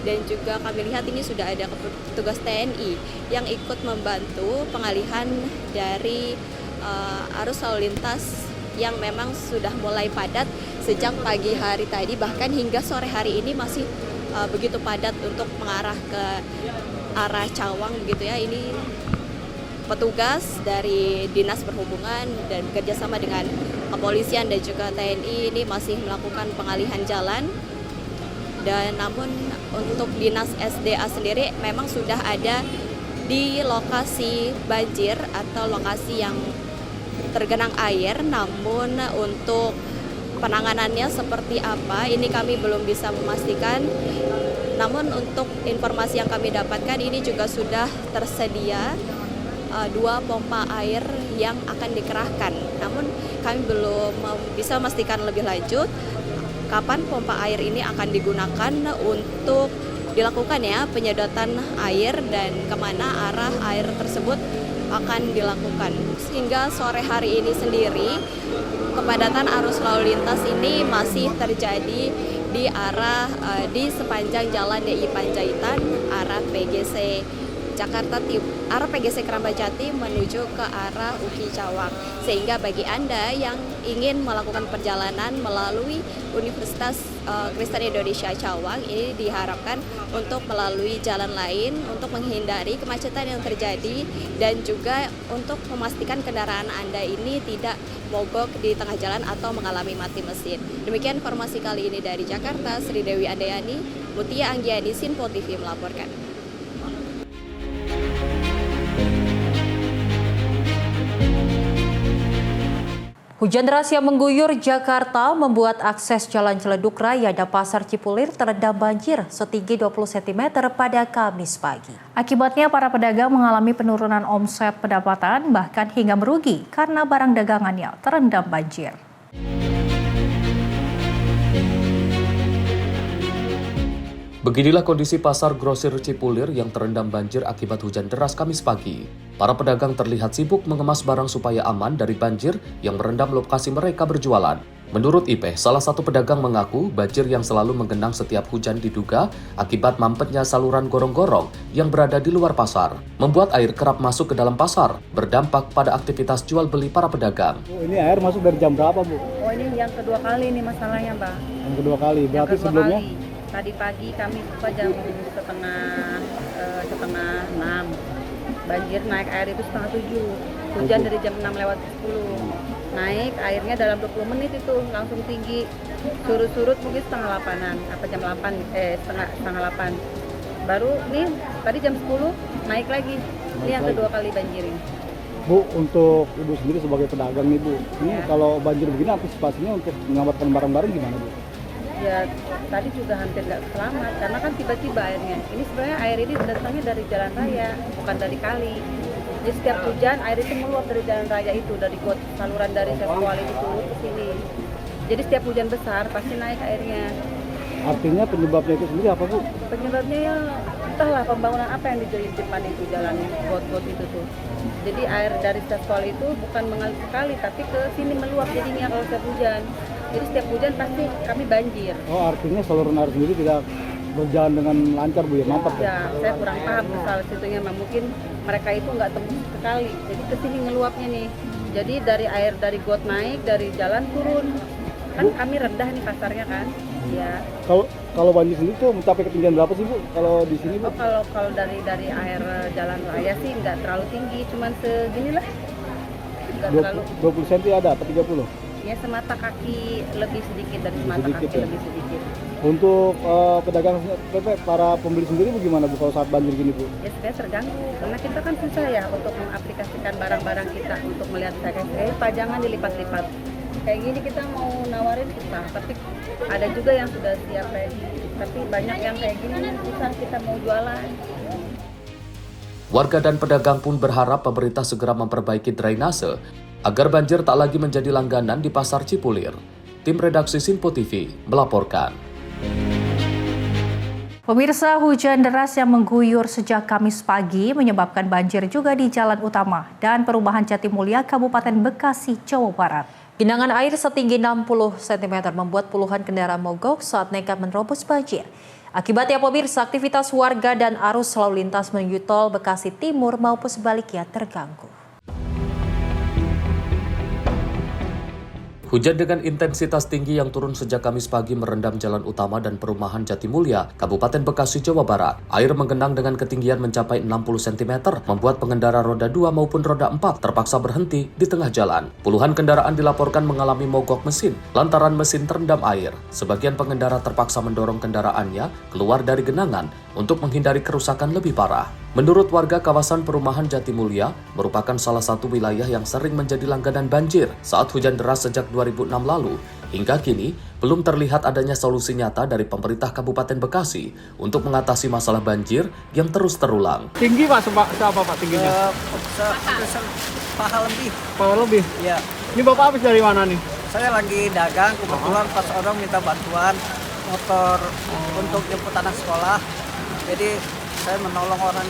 dan juga kami lihat ini sudah ada petugas TNI yang ikut membantu pengalihan dari arus lalu lintas yang memang sudah mulai padat sejak pagi hari tadi, bahkan hingga sore hari ini masih begitu padat untuk mengarah ke arah Cawang begitu ya. Ini petugas dari Dinas Perhubungan dan bekerjasama dengan kepolisian dan juga TNI ini masih melakukan pengalihan jalan. Dan namun untuk Dinas SDA sendiri memang sudah ada di lokasi banjir atau lokasi yang tergenang air, namun untuk penanganannya seperti apa, ini kami belum bisa memastikan. Namun untuk informasi yang kami dapatkan, ini juga sudah tersedia 2 pompa air yang akan dikerahkan. Namun kami belum bisa memastikan lebih lanjut kapan pompa air ini akan digunakan untuk dilakukan ya penyedotan air dan kemana arah air tersebut akan dilakukan. Hingga sore hari ini sendiri kepadatan arus lalu lintas ini masih terjadi di sepanjang Jalan DI Panjaitan arah PGC Jakarta arah PGC Kerambajati menuju ke arah Uki Cawang. Sehingga bagi Anda yang ingin melakukan perjalanan melalui Universitas Kristen Indonesia Cawang, ini diharapkan untuk melalui jalan lain untuk menghindari kemacetan yang terjadi dan juga untuk memastikan kendaraan Anda ini tidak mogok di tengah jalan atau mengalami mati mesin. Demikian informasi kali ini dari Jakarta, Sri Dewi Andayani, Mutia Anggiani, Sinpo TV melaporkan. Hujan deras yang mengguyur Jakarta membuat akses Jalan Ciledug Raya dan Pasar Cipulir terendam banjir setinggi 20 cm pada Kamis pagi. Akibatnya para pedagang mengalami penurunan omset pendapatan bahkan hingga merugi karena barang dagangannya terendam banjir. Beginilah kondisi pasar grosir Cipulir yang terendam banjir akibat hujan deras Kamis pagi. Para pedagang terlihat sibuk mengemas barang supaya aman dari banjir yang merendam lokasi mereka berjualan. Menurut Ipeh, salah satu pedagang mengaku banjir yang selalu menggenang setiap hujan diduga akibat mampetnya saluran gorong-gorong yang berada di luar pasar, membuat air kerap masuk ke dalam pasar, berdampak pada aktivitas jual beli para pedagang. Ini air masuk dari jam berapa, Bu? Oh, ini yang kedua kali nih masalahnya, Mbak. Yang kedua kali, berarti sebelumnya? Kali. Tadi pagi kami buka jam setengah 6. Banjir naik air itu setengah 7. Hujan dari jam 6 lewat 10. Naik airnya dalam 20 menit itu langsung tinggi. Surut-surut mungkin setengah 8-an, apa jam 8, setengah 8. Baru nih tadi jam 10 naik lagi. Ini yang kedua kali banjir ini. Bu, untuk Ibu sendiri sebagai pedagang nih, Bu. Ini kalau banjir begini antisipasinya untuk menyelamatkan barang-barang gimana, Bu? Ya tadi juga hampir nggak selamat karena kan tiba-tiba airnya. Ini sebenarnya air ini datangnya dari jalan raya, bukan dari kali. Jadi setiap hujan air itu meluap dari jalan raya itu, dari got saluran dari Seskuali itu turun ke sini. Jadi setiap hujan besar pasti naik airnya. Artinya penyebabnya itu sendiri apa, Bu? Penyebabnya ya entahlah pembangunan apa yang di depan itu jalannya, got-got itu tuh. Jadi air dari Seskuali itu bukan mengalir sekali tapi ke sini meluap jadinya kalau setiap hujan. Jadi setiap hujan pasti kami banjir. Oh, artinya saluran air sendiri tidak berjalan dengan lancar, Bu, ya? Mantap ya? Saya kurang paham soal situnya, mungkin mereka itu nggak tembus sekali. Jadi ke sini ngeluapnya nih. Jadi dari air dari got naik, dari jalan turun. Kan kami rendah nih pasarnya kan. Ya. Kalau banjir sendiri tuh mencapai ketinggian berapa sih, Bu? Kalau di sini, Bu? Oh, kalau dari air jalan raya sih nggak terlalu tinggi, cuman seginilah. Nggak terlalu. 20 cm ada atau 30? Ya semata kaki lebih sedikit dari semata kaki ya? Lebih sedikit. Untuk pedagang para pembeli sendiri bagaimana, Bu, kalau saat banjir gini, Bu? Ya sebenarnya terganggu karena kita kan susah ya untuk mengaplikasikan barang-barang kita untuk melihat pajangan dilipat-lipat. Kayak gini kita mau nawarin susah, tapi ada juga yang sudah siap ready. Tapi banyak yang kayak gini susah kita mau jualan. Warga dan pedagang pun berharap pemerintah segera memperbaiki drainase agar banjir tak lagi menjadi langganan di Pasar Cipulir. Tim redaksi Sinpo TV melaporkan. Pemirsa, hujan deras yang mengguyur sejak Kamis pagi menyebabkan banjir juga di jalan utama dan perumahan Jatimulya, Kabupaten Bekasi, Jawa Barat. Genangan air setinggi 60 cm membuat puluhan kendaraan mogok saat nekat menerobos banjir. Akibatnya pemirsa, aktivitas warga dan arus lalu lintas menuju tol Bekasi Timur maupun sebaliknya terganggu. Hujan dengan intensitas tinggi yang turun sejak Kamis pagi merendam jalan utama dan perumahan Jatimulya, Kabupaten Bekasi, Jawa Barat. Air menggenang dengan ketinggian mencapai 60 cm, membuat pengendara roda 2 maupun roda 4 terpaksa berhenti di tengah jalan. Puluhan kendaraan dilaporkan mengalami mogok mesin lantaran mesin terendam air. Sebagian pengendara terpaksa mendorong kendaraannya keluar dari genangan untuk menghindari kerusakan lebih parah. Menurut warga kawasan perumahan Jatimulya, merupakan salah satu wilayah yang sering menjadi langganan banjir. Saat hujan deras sejak 2006 lalu, Hingga kini, belum terlihat adanya solusi nyata dari pemerintah Kabupaten Bekasi untuk mengatasi masalah banjir yang terus terulang. Tinggi Pak, seberapa Pak tingginya? Paha lebih. Paha lebih? Iya. Ini Bapak habis dari mana nih? Saya lagi dagang, kebetulan pas orang minta bantuan motor untuk jemput anak sekolah. Jadi saya menolong orang.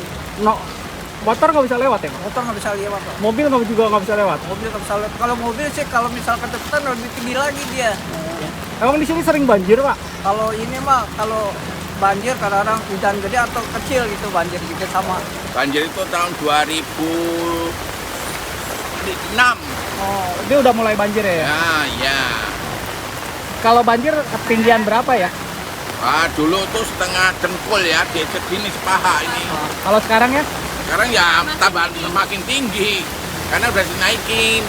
Motor nggak bisa lewat ya Pak? Motor nggak bisa lewat Pak. Mobil juga nggak bisa lewat? Mobil nggak bisa lewat. Kalau mobil sih kalau misalkan cepetan lebih tinggi lagi dia. Emang di sini sering banjir Pak? Kalau ini mah kalau banjir kadang-kadang hujan gede atau kecil gitu banjir gitu sama. Banjir itu tahun 2006. Oh, ini udah mulai banjir ya? Ya. Kalau banjir ketinggian berapa ya? Dulu tuh setengah dengkul ya, di segini sepaha ini. Kalau sekarang ya? Sekarang ya tambah makin tinggi, karena udah dinaikin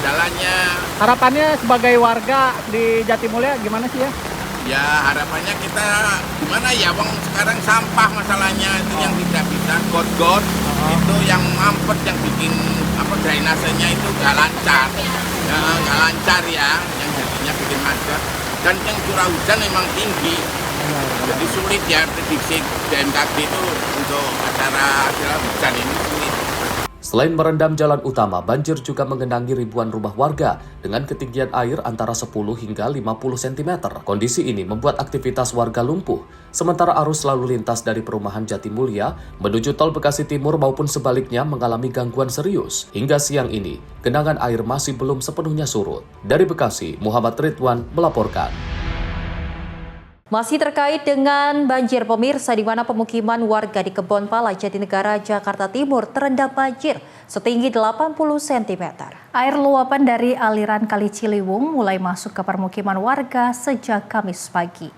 jalannya. Harapannya sebagai warga di Jatimulya gimana sih ya? Ya harapannya kita gimana ya, Bang, sekarang sampah masalahnya itu yang tidak bisa got-got, itu yang mampet, yang bikin drainasenya itu nggak lancar, yang jadinya bikin macet. Dan yang curah hujan memang tinggi, jadi sulit ya prediksi BMKG itu untuk acara hujan ini sulit. Selain merendam jalan utama, banjir juga menggenangi ribuan rumah warga dengan ketinggian air antara 10 hingga 50 cm. Kondisi ini membuat aktivitas warga lumpuh, sementara arus lalu lintas dari perumahan Jatimulya menuju tol Bekasi Timur maupun sebaliknya mengalami gangguan serius. Hingga siang ini, genangan air masih belum sepenuhnya surut. Dari Bekasi, Muhammad Ridwan melaporkan. Masih terkait dengan banjir pemirsa, di mana pemukiman warga di Kebonpala, Jatinegara, Jakarta Timur terendam banjir setinggi 80 cm. Air luapan dari aliran Kali Ciliwung mulai masuk ke permukiman warga sejak Kamis pagi.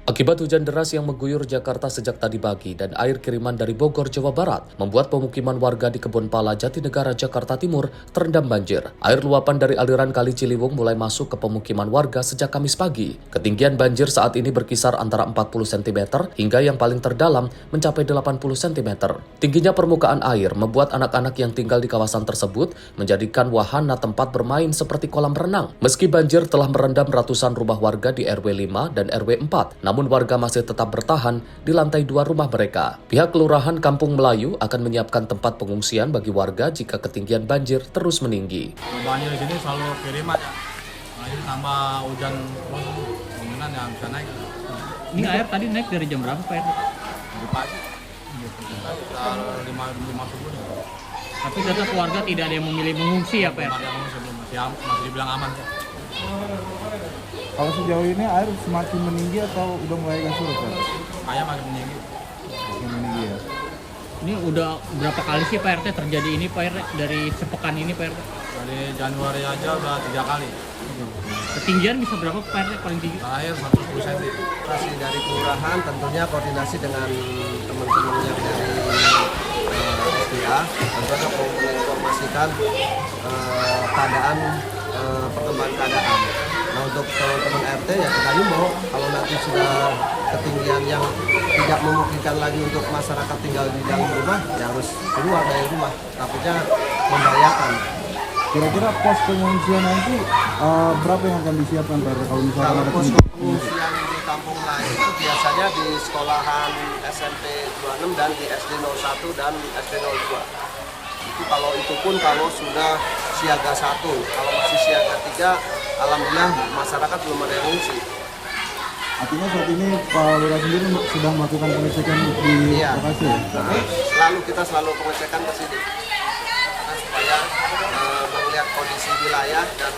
Akibat hujan deras yang mengguyur Jakarta sejak tadi pagi dan air kiriman dari Bogor, Jawa Barat, membuat pemukiman warga di Kebonpala, Jatinegara, Jakarta Timur terendam banjir. Air luapan dari aliran Kali Ciliwung mulai masuk ke pemukiman warga sejak Kamis pagi. Ketinggian banjir saat ini berkisar antara 40 cm hingga yang paling terdalam mencapai 80 cm. Tingginya permukaan air membuat anak-anak yang tinggal di kawasan tersebut menjadikan wahana tempat bermain seperti kolam renang. Meski banjir telah merendam ratusan rumah warga di RW 5 dan RW 4, namun warga masih tetap bertahan di lantai 2 rumah mereka. Pihak Kelurahan Kampung Melayu akan menyiapkan tempat pengungsian bagi warga jika ketinggian banjir terus meninggi. Banjir di sini selalu kiriman ya. Nah, ini tambah hujan kemungkinan yang bisa naik. Ini air tadi naik dari jam berapa Pak RT? Dari pagi. Sekitar 5 subuh. Tapi tetap warga tidak ada yang memilih mengungsi ya Pak RT? Ada yang masih dibilang aman. Kalau sejauh ini air semakin meninggi atau udah mulai agak surut Pak? Kayak makin meninggi. Makin meninggi ya. Ini udah berapa kali sih Pak RT terjadi ini Pak RT dari sepekan ini Pak RT? Dari Januari aja udah 3 kali. Ketinggian bisa berapa Pak RT paling tinggi? Terakhir 110 cm. Masih dari kelurahan tentunya koordinasi dengan teman-teman yang dari SDA tentu akan menginformasikan keadaan perkembangan keadaan. Nah untuk teman-teman RT ya kita himbau kalau nanti sudah ketinggian yang tidak memungkinkan lagi untuk masyarakat tinggal di dalam rumah ya harus keluar dari rumah, takutnya membahayakan. Kira-kira pos pengungsian nanti berapa yang akan disiapkan Pak kalau misalnya Kalau ada pos pengungsian di Kampung Melayu itu biasanya di sekolahan SMP 26 dan di SD 01 dan SD 02. Itu kalau itu pun kalau sudah siaga 1, kalau masih siaga 3, alhamdulillah masyarakat belum ada yang mengungsi. Artinya saat ini Pak Lurah sendiri sedang melakukan pengecekan di lokasi ya? Kita selalu pengecekan ke sini. Karena supaya melihat kondisi wilayah dan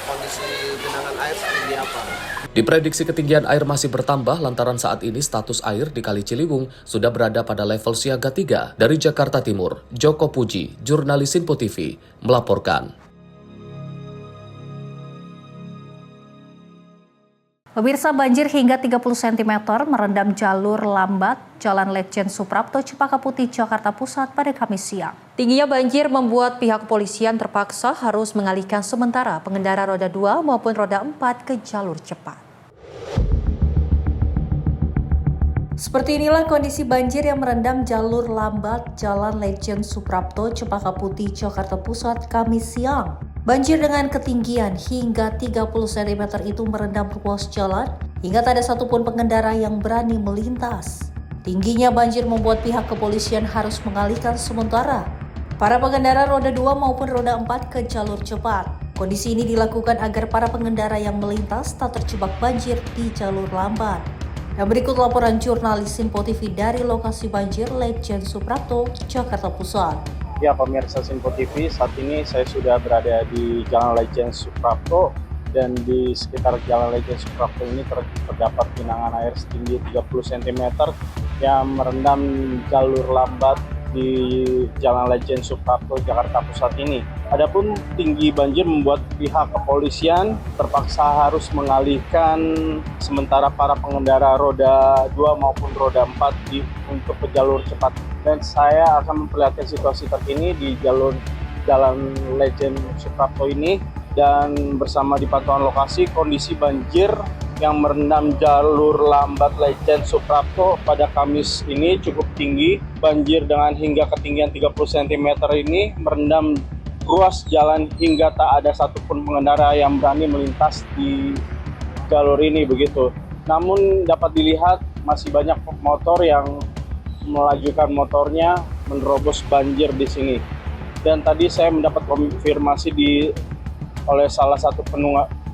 kondisi genangan air seperti apa. Diprediksi ketinggian air masih bertambah lantaran saat ini status air di Kali Ciliwung sudah berada pada level siaga 3. Dari Jakarta Timur, Joko Puji, jurnalis Info TV, melaporkan. Pemirsa, banjir hingga 30 cm merendam jalur lambat Jalan Letjen Suprapto, Cempaka Putih, Jakarta Pusat pada Kamis siang. Tingginya banjir membuat pihak kepolisian terpaksa harus mengalihkan sementara pengendara roda 2 maupun roda 4 ke jalur cepat. Seperti inilah kondisi banjir yang merendam jalur lambat Jalan Letjen Suprapto, Cempaka Putih, Jakarta Pusat, Kamis siang. Banjir dengan ketinggian hingga 30 cm itu merendam ruas jalan hingga tak ada satupun pengendara yang berani melintas. Tingginya banjir membuat pihak kepolisian harus mengalihkan sementara para pengendara roda 2 maupun roda 4 ke jalur cepat. Kondisi ini dilakukan agar para pengendara yang melintas tak terjebak banjir di jalur lambat. Dan berikut laporan jurnalis Sinpo TV dari lokasi banjir, Legend Suprapto, Jakarta Pusat. Ya, pemirsa Sinpo TV, saat ini saya sudah berada di Jalan Legend Suprapto dan di sekitar Jalan Legend Suprapto ini terdapat genangan air setinggi 30 cm yang merendam jalur lambat di Jalan Legend Suprapto, Jakarta Pusat ini. Adapun tinggi banjir membuat pihak kepolisian terpaksa harus mengalihkan sementara para pengendara roda 2 maupun roda 4 untuk ke jalur cepat. Dan saya akan memperlihatkan situasi terkini di jalur Jalan Legend Suprapto ini, dan bersama di pantauan lokasi kondisi banjir yang merendam jalur lambat Legend Suprapto pada Kamis ini cukup tinggi. Banjir dengan hingga ketinggian 30 cm ini merendam ruas jalan hingga tak ada satupun pengendara yang berani melintas di jalur ini begitu. Namun dapat dilihat masih banyak motor yang melajukan motornya menerobos banjir di sini. Dan tadi saya mendapat konfirmasi oleh salah satu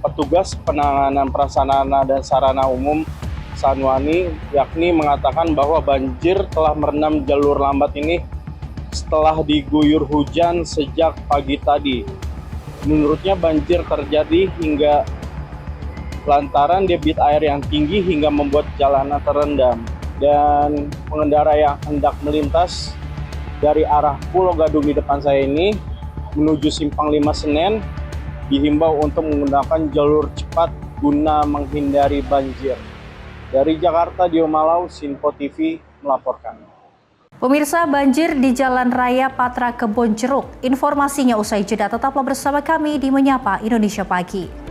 petugas penanganan prasarana dan sarana umum Sanwani, yakni mengatakan bahwa banjir telah merendam jalur lambat ini setelah diguyur hujan sejak pagi tadi. Menurutnya banjir terjadi hingga lantaran debit air yang tinggi hingga membuat jalanan terendam. Dan pengendara yang hendak melintas dari arah Pulau Gadung di depan saya ini menuju Simpang 5 Senen dihimbau untuk menggunakan jalur cepat guna menghindari banjir. Dari Jakarta, Dio Malau, Sinpo TV melaporkan. Pemirsa, banjir di Jalan Raya Patra Kebonjeruk. Informasinya usai jeda, tetaplah bersama kami di Menyapa Indonesia Pagi.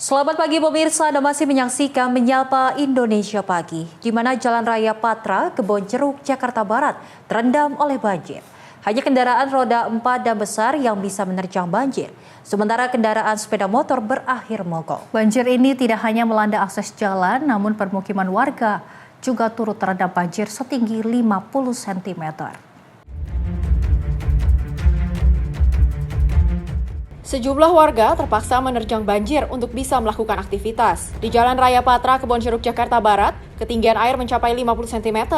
Selamat pagi pemirsa, Anda masih menyaksikan Menyapa Indonesia Pagi, di mana Jalan Raya Patra, Kebonjeruk, Jakarta Barat terendam oleh banjir. Hanya kendaraan roda 4 dan besar yang bisa menerjang banjir, sementara kendaraan sepeda motor berakhir mogok. Banjir ini tidak hanya melanda akses jalan, namun permukiman warga juga turut terendam banjir setinggi 50 cm. Sejumlah warga terpaksa menerjang banjir untuk bisa melakukan aktivitas. Di Jalan Raya Patra, Kebonjeruk, Jakarta Barat, ketinggian air mencapai 50 cm.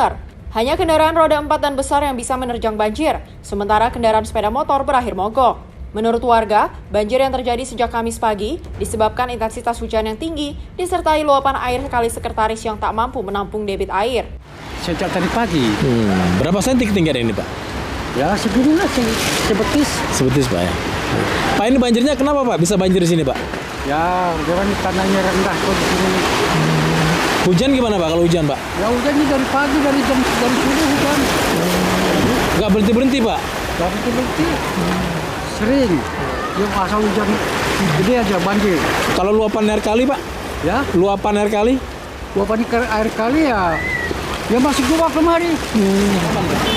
Hanya kendaraan roda 4 dan besar yang bisa menerjang banjir, sementara kendaraan sepeda motor berakhir mogok. Menurut warga, banjir yang terjadi sejak Kamis pagi disebabkan intensitas hujan yang tinggi disertai luapan air kali sekretaris yang tak mampu menampung debit air. Sejak tadi pagi. Berapa senti ketinggian ini, Pak? Ya seginilah, sebetis. Sebetis, Pak ya. Pak, ini banjirnya kenapa, Pak? Bisa banjir di sini, Pak? Ya, tanahnya rendah kok di sini. Hujan gimana, Pak, kalau hujan, Pak? Ya hujannya dari pagi, dari subuh hujan. Nggak berhenti-berhenti, Pak? Nggak berhenti-berhenti. Sering. Ya asal hujan gede aja banjir. Kalau luapan air kali, Pak? Ya? Luapan air kali? Luapan air kali ya masuk juga kemari.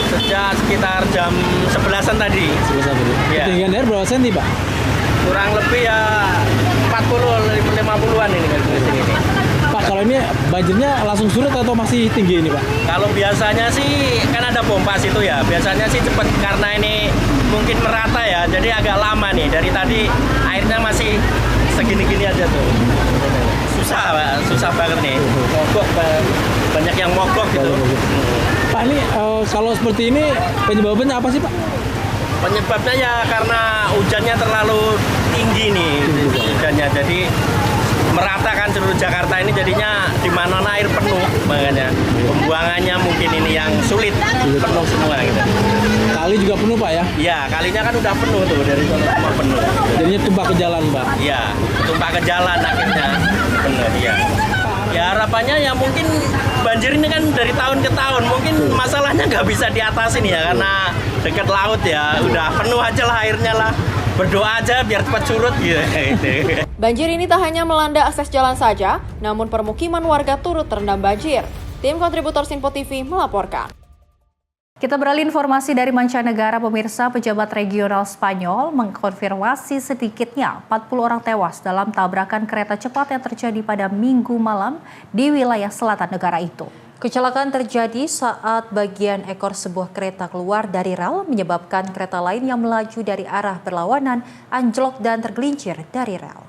Sejak sekitar jam 11-an tadi. 11-an tadi. Ya. Ketinggian air berapa senti, Pak? Kurang lebih ya 40-50-an ini kan di sini. Pak, kalau ini banjirnya langsung surut atau masih tinggi ini, Pak? Kalau biasanya sih kan ada pompa situ ya. Biasanya sih cepat karena ini mungkin merata ya. Jadi agak lama nih. Dari tadi airnya masih segini-gini aja tuh. Susah banget nih. Mogok, banyak yang mogok gitu. Pak, ini kalau seperti ini penyebabnya apa sih, Pak? Penyebabnya ya karena hujannya terlalu tinggi nih hujannya, jadi merata kan seluruh Jakarta ini, jadinya di mana air penuh, makanya pembuangannya mungkin ini yang sulit, penuh semua gitu. Kali juga penuh, Pak ya? Iya, kalinya kan udah penuh tuh, dari sana semua penuh. Jadinya tumpah ke jalan, Pak? Iya, tumpah ke jalan akhirnya. benar ya. Ya harapannya ya mungkin banjir ini kan dari tahun ke tahun, mungkin masalahnya nggak bisa diatasin ya karena dekat laut ya, udah penuh aja lah airnya lah. Berdoa aja biar cepat surut gitu. Banjir ini tak hanya melanda akses jalan saja, namun permukiman warga turut terendam banjir. Tim kontributor Simpo TV melaporkan. Kita beralih informasi dari mancanegara, pemirsa. Pejabat regional Spanyol mengkonfirmasi sedikitnya 40 orang tewas dalam tabrakan kereta cepat yang terjadi pada Minggu malam di wilayah selatan negara itu. Kecelakaan terjadi saat bagian ekor sebuah kereta keluar dari rel, menyebabkan kereta lain yang melaju dari arah berlawanan anjlok dan tergelincir dari rel.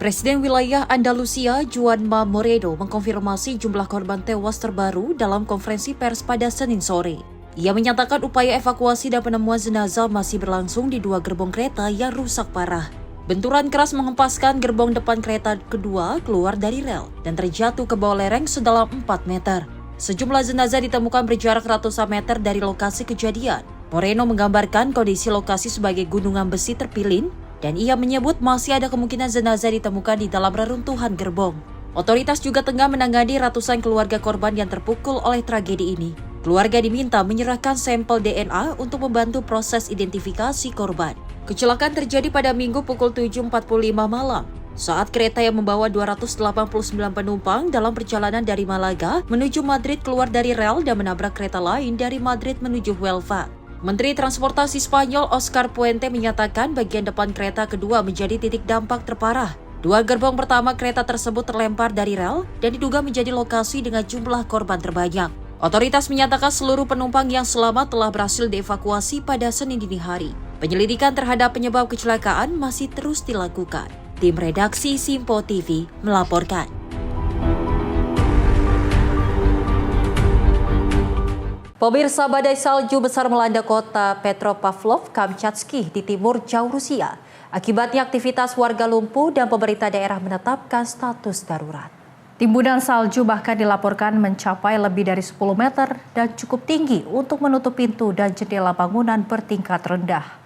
Presiden wilayah Andalusia, Juanma Moreno, mengkonfirmasi jumlah korban tewas terbaru dalam konferensi pers pada Senin sore. Ia menyatakan upaya evakuasi dan penemuan jenazah masih berlangsung di 2 gerbong kereta yang rusak parah. Benturan keras menghempaskan gerbong depan kereta kedua keluar dari rel dan terjatuh ke bawah lereng sedalam 4 meter. Sejumlah jenazah ditemukan berjarak ratusan meter dari lokasi kejadian. Moreno menggambarkan kondisi lokasi sebagai gunungan besi terpilin, dan ia menyebut masih ada kemungkinan jenazah ditemukan di dalam reruntuhan gerbong. Otoritas juga tengah menangani ratusan keluarga korban yang terpukul oleh tragedi ini. Keluarga diminta menyerahkan sampel DNA untuk membantu proses identifikasi korban. Kecelakaan terjadi pada Minggu pukul 7.45 malam, saat kereta yang membawa 289 penumpang dalam perjalanan dari Malaga menuju Madrid keluar dari rel dan menabrak kereta lain dari Madrid menuju Huelva. Menteri Transportasi Spanyol Oscar Puente menyatakan bagian depan kereta kedua menjadi titik dampak terparah. 2 gerbong pertama kereta tersebut terlempar dari rel dan diduga menjadi lokasi dengan jumlah korban terbanyak. Otoritas menyatakan seluruh penumpang yang selamat telah berhasil dievakuasi pada Senin dini hari. Penyelidikan terhadap penyebab kecelakaan masih terus dilakukan. Tim redaksi Simpo TV melaporkan. Pemirsa, badai salju besar melanda kota Petropavlov-Kamchatsky di timur jauh Rusia. Akibatnya aktivitas warga lumpuh dan pemerintah daerah menetapkan status darurat. Timbunan salju bahkan dilaporkan mencapai lebih dari 10 meter dan cukup tinggi untuk menutup pintu dan jendela bangunan bertingkat rendah.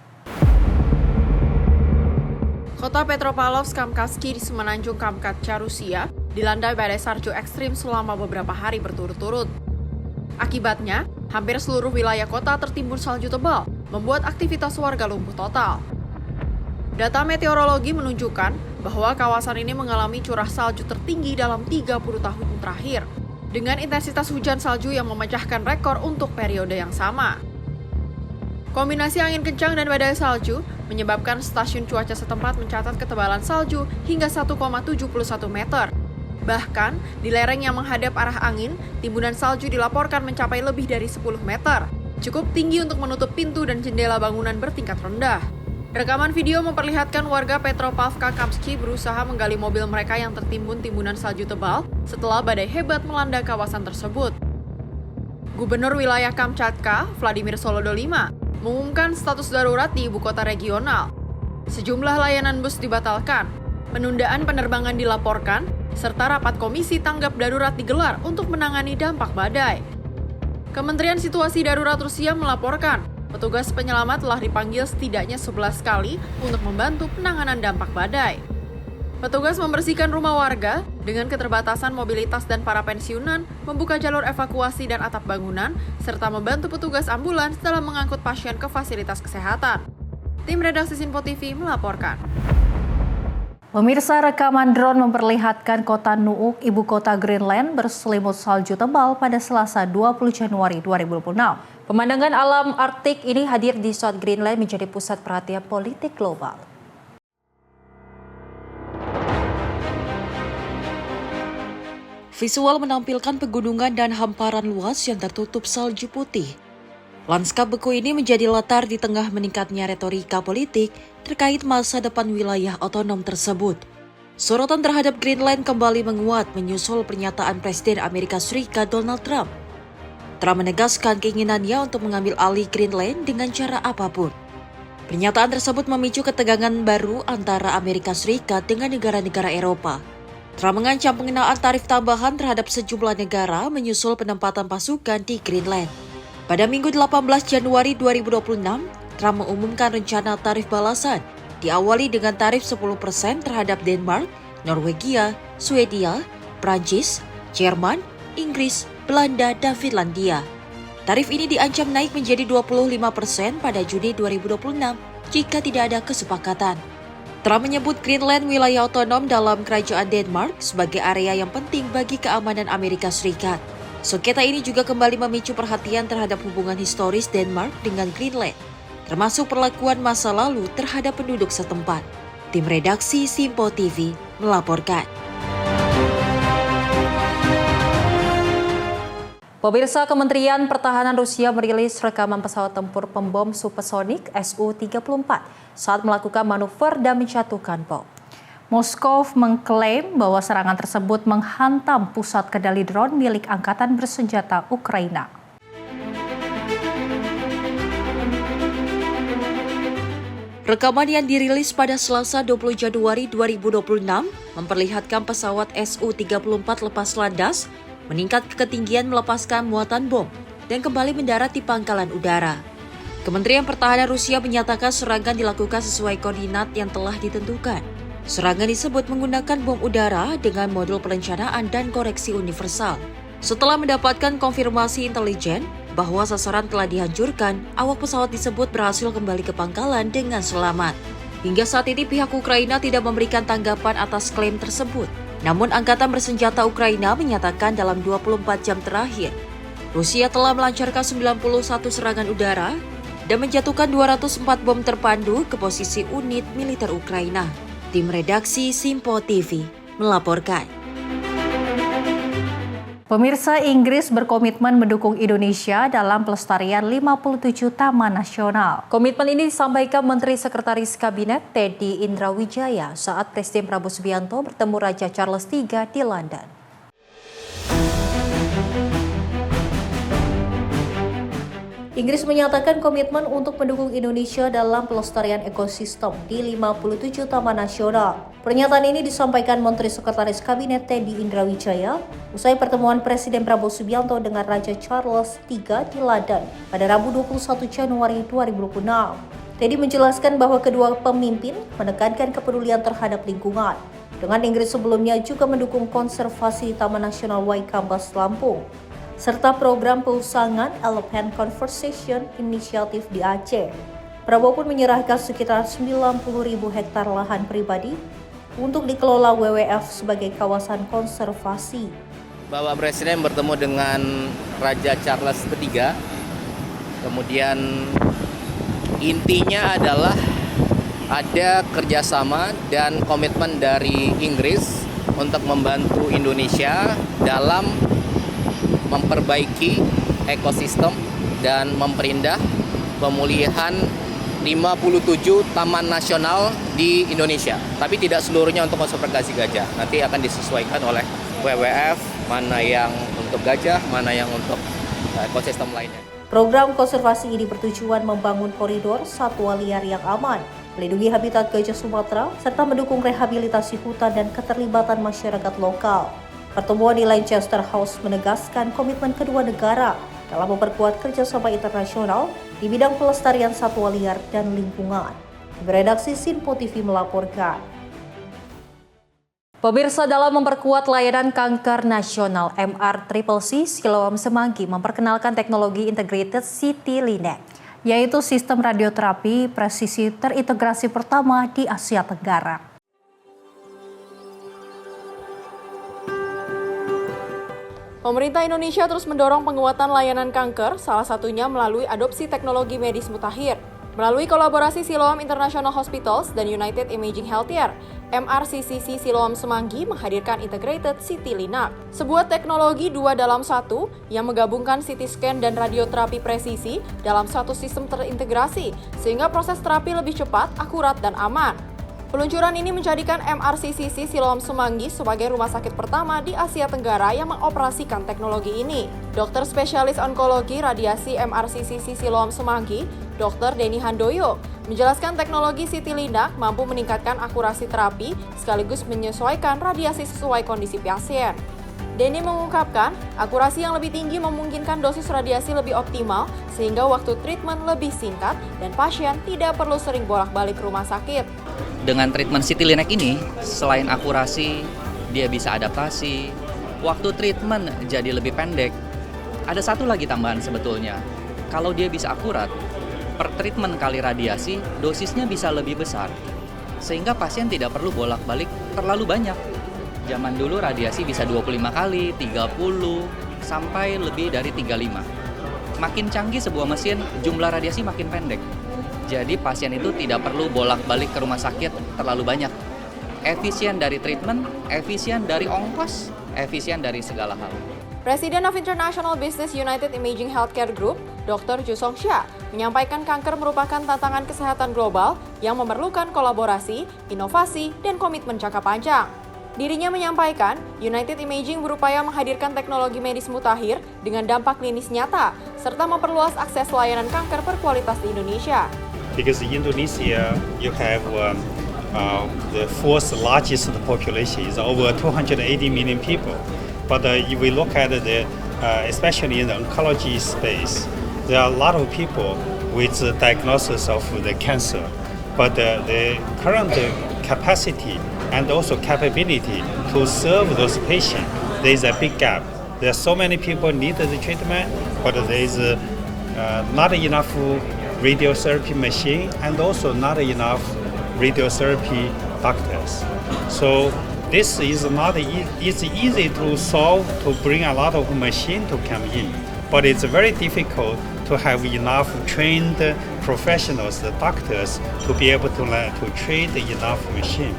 Kota Petropavlovsk-Kamchatsky di semenanjung Kamchatka, Rusia, dilanda badai salju ekstrim selama beberapa hari berturut-turut. Akibatnya, hampir seluruh wilayah kota tertimbun salju tebal, membuat aktivitas warga lumpuh total. Data meteorologi menunjukkan bahwa kawasan ini mengalami curah salju tertinggi dalam 30 tahun terakhir, dengan intensitas hujan salju yang memecahkan rekor untuk periode yang sama. Kombinasi angin kencang dan badai salju menyebabkan stasiun cuaca setempat mencatat ketebalan salju hingga 1,71 meter. Bahkan, di lereng yang menghadap arah angin, timbunan salju dilaporkan mencapai lebih dari 10 meter. Cukup tinggi untuk menutup pintu dan jendela bangunan bertingkat rendah. Rekaman video memperlihatkan warga Petropavlovsk-Kamchatsky berusaha menggali mobil mereka yang tertimbun timbunan salju tebal setelah badai hebat melanda kawasan tersebut. Gubernur wilayah Kamchatka, Vladimir Solodo V, mengumumkan status darurat di ibu kota regional. Sejumlah layanan bus dibatalkan, penundaan penerbangan dilaporkan, serta rapat komisi tanggap darurat digelar untuk menangani dampak badai. Kementerian Situasi Darurat Rusia melaporkan, petugas penyelamat telah dipanggil setidaknya 11 kali untuk membantu penanganan dampak badai. Petugas membersihkan rumah warga dengan keterbatasan mobilitas dan para pensiunan, membuka jalur evakuasi dan atap bangunan, serta membantu petugas ambulans dalam mengangkut pasien ke fasilitas kesehatan. Tim redaksi Simpo TV melaporkan. Pemirsa, rekaman drone memperlihatkan kota Nuuk, ibu kota Greenland, berselimut salju tebal pada Selasa 20 Januari 2026. Pemandangan alam Arktik ini hadir di saat Greenland menjadi pusat perhatian politik global. Visual menampilkan pegunungan dan hamparan luas yang tertutup salju putih. Lanskap beku ini menjadi latar di tengah meningkatnya retorika politik terkait masa depan wilayah otonom tersebut. Sorotan terhadap Greenland kembali menguat menyusul pernyataan Presiden Amerika Serikat Donald Trump. Trump menegaskan keinginannya untuk mengambil alih Greenland dengan cara apapun. Pernyataan tersebut memicu ketegangan baru antara Amerika Serikat dengan negara-negara Eropa. Trump mengancam pengenaan tarif tambahan terhadap sejumlah negara menyusul penempatan pasukan di Greenland. Pada Minggu 18 Januari 2026, Trump mengumumkan rencana tarif balasan diawali dengan tarif 10% terhadap Denmark, Norwegia, Swedia, Prancis, Jerman, Inggris, Belanda, dan Finlandia. Tarif ini diancam naik menjadi 25% pada Juni 2026 jika tidak ada kesepakatan. Trump menyebut Greenland wilayah otonom dalam kerajaan Denmark sebagai area yang penting bagi keamanan Amerika Serikat. Sengketa ini juga kembali memicu perhatian terhadap hubungan historis Denmark dengan Greenland, termasuk perlakuan masa lalu terhadap penduduk setempat. Tim redaksi Simpo TV melaporkan. Pemirsa, Kementerian Pertahanan Rusia merilis rekaman pesawat tempur pembom supersonik Su-34 saat melakukan manuver dan menjatuhkan bom. Moskow mengklaim bahwa serangan tersebut menghantam pusat kendali drone milik Angkatan Bersenjata Ukraina. Rekaman yang dirilis pada Selasa 20 Januari 2026 memperlihatkan pesawat Su-34 lepas landas meningkat ke ketinggian melepaskan muatan bom dan kembali mendarat di pangkalan udara. Kementerian Pertahanan Rusia menyatakan serangan dilakukan sesuai koordinat yang telah ditentukan. Serangan disebut menggunakan bom udara dengan modul perencanaan dan koreksi universal. Setelah mendapatkan konfirmasi intelijen bahwa sasaran telah dihancurkan, awak pesawat disebut berhasil kembali ke pangkalan dengan selamat. Hingga saat ini pihak Ukraina tidak memberikan tanggapan atas klaim tersebut. Namun Angkatan Bersenjata Ukraina menyatakan dalam 24 jam terakhir, Rusia telah melancarkan 91 serangan udara dan menjatuhkan 204 bom terpandu ke posisi unit militer Ukraina. Tim redaksi Simpo TV melaporkan. Pemirsa, Inggris berkomitmen mendukung Indonesia dalam pelestarian 57 taman nasional. Komitmen ini disampaikan Menteri Sekretaris Kabinet Teddy Indrawijaya saat Presiden Prabowo Subianto bertemu Raja Charles III di London. Inggris menyatakan komitmen untuk mendukung Indonesia dalam pelestarian ekosistem di 57 taman nasional. Pernyataan ini disampaikan Menteri Sekretaris Kabinet Teddy Indrawijaya usai pertemuan Presiden Prabowo Subianto dengan Raja Charles III di London pada Rabu 21 Januari 2026. Teddy menjelaskan bahwa kedua pemimpin menekankan kepedulian terhadap lingkungan. Dengan Inggris sebelumnya juga mendukung konservasi Taman Nasional Waikambas Lampung, serta program peusangan Elephant Conservation Initiative di Aceh. Prabowo pun menyerahkan sekitar 90.000 hektar lahan pribadi untuk dikelola WWF sebagai kawasan konservasi. Bapak Presiden bertemu dengan Raja Charles III, kemudian intinya adalah ada kerjasama dan komitmen dari Inggris untuk membantu Indonesia dalam memperbaiki ekosistem dan memperindah pemulihan 57 taman nasional di Indonesia. Tapi tidak seluruhnya untuk konservasi gajah. Nanti akan disesuaikan oleh WWF, mana yang untuk gajah, mana yang untuk ekosistem lainnya. Program konservasi ini bertujuan membangun koridor satwa liar yang aman, melindungi habitat gajah Sumatera, serta mendukung rehabilitasi hutan dan keterlibatan masyarakat lokal. Pertemuan di Lancaster House menegaskan komitmen kedua negara dalam memperkuat kerjasama internasional di bidang pelestarian satwa liar dan lingkungan. Redaksi Simpo TV melaporkan. Pemirsa, dalam memperkuat layanan kanker nasional, MR-CCC Siloam Semanggi memperkenalkan teknologi Integrated CT Linac, yaitu sistem radioterapi presisi terintegrasi pertama di Asia Tenggara. Pemerintah Indonesia terus mendorong penguatan layanan kanker, salah satunya melalui adopsi teknologi medis mutakhir. Melalui kolaborasi Siloam International Hospitals dan United Imaging Healthcare, MR-CCC Siloam Semanggi menghadirkan Integrated CT Linac, sebuah teknologi 2 dalam 1 yang menggabungkan CT scan dan radioterapi presisi dalam satu sistem terintegrasi, sehingga proses terapi lebih cepat, akurat, dan aman. Peluncuran ini menjadikan MR-CCC Siloam Semanggi sebagai rumah sakit pertama di Asia Tenggara yang mengoperasikan teknologi ini. Dokter spesialis onkologi radiasi MR-CCC Siloam Semanggi, Dr. Denny Handoyo, menjelaskan teknologi CT Linac mampu meningkatkan akurasi terapi sekaligus menyesuaikan radiasi sesuai kondisi pasien. Denny mengungkapkan, akurasi yang lebih tinggi memungkinkan dosis radiasi lebih optimal sehingga waktu treatment lebih singkat dan pasien tidak perlu sering bolak-balik ke rumah sakit. Dengan treatment Citylink ini, selain akurasi, dia bisa adaptasi, waktu treatment jadi lebih pendek. Ada satu lagi tambahan sebetulnya, kalau dia bisa akurat, per treatment kali radiasi, dosisnya bisa lebih besar, sehingga pasien tidak perlu bolak-balik terlalu banyak. Zaman dulu radiasi bisa 25 kali, 30, sampai lebih dari 35. Makin canggih sebuah mesin, jumlah radiasi makin pendek. Jadi pasien itu tidak perlu bolak-balik ke rumah sakit terlalu banyak. Efisien dari treatment, efisien dari ongkos, efisien dari segala hal. Presiden of International Business United Imaging Healthcare Group, Dr. Ju Song Sha, menyampaikan kanker merupakan tantangan kesehatan global yang memerlukan kolaborasi, inovasi, dan komitmen jangka panjang. Dirinya menyampaikan, United Imaging berupaya menghadirkan teknologi medis mutakhir dengan dampak klinis nyata, serta memperluas akses layanan kanker berkualitas di Indonesia. Because in Indonesia, you have the fourth largest population, is over 280 million people. But if we look at especially in the oncology space, there are a lot of people with the diagnosis of the cancer. But the current capacity and also capability to serve those patients, there is a big gap. There are so many people need the treatment, but there is not enough radiotherapy machine and also not enough radiotherapy doctors. So this is not it's easy to solve, to bring a lot of machine to come in, but it's very difficult to have enough trained professionals, the doctors, to be able to treat enough machine.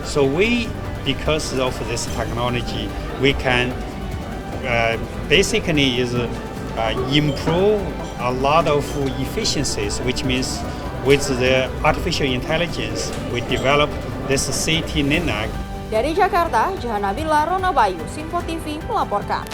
So we, because of this technology, we can basically improve a lot of efficiencies, which means with the artificial intelligence, we develop this Citylink. Dari Jakarta, Jahan Nabila, Rona Bayu, Simpo TV melaporkan.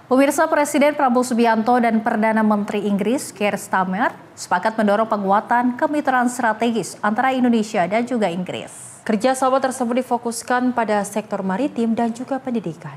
Pemirsa, Presiden Prabowo Subianto dan Perdana Menteri Inggris Keir Starmer sepakat mendorong penguatan kemitraan strategis antara Indonesia dan juga Inggris. Kerjasama tersebut difokuskan pada sektor maritim dan juga pendidikan.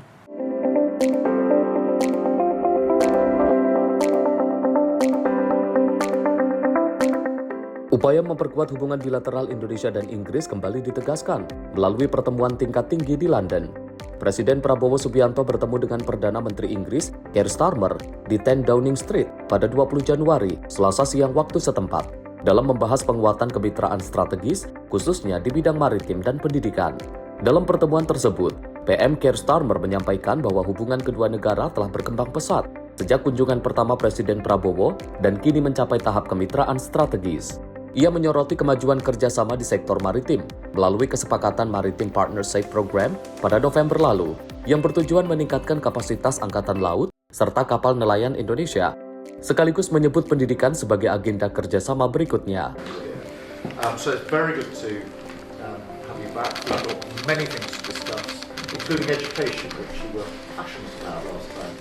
Upaya memperkuat hubungan bilateral Indonesia dan Inggris kembali ditegaskan melalui pertemuan tingkat tinggi di London. Presiden Prabowo Subianto bertemu dengan Perdana Menteri Inggris Keir Starmer di 10 Downing Street pada 20 Januari, Selasa siang waktu setempat, dalam membahas penguatan kemitraan strategis, khususnya di bidang maritim dan pendidikan. Dalam pertemuan tersebut, PM Keir Starmer menyampaikan bahwa hubungan kedua negara telah berkembang pesat sejak kunjungan pertama Presiden Prabowo dan kini mencapai tahap kemitraan strategis. Ia menyoroti kemajuan kerjasama di sektor maritim melalui kesepakatan Maritime Partnership Program pada November lalu yang bertujuan meningkatkan kapasitas Angkatan Laut serta kapal nelayan Indonesia, sekaligus menyebut pendidikan sebagai agenda kerjasama berikutnya. So it's very good to have you back. We've got many things to discuss, including education, which you were passionate about last time.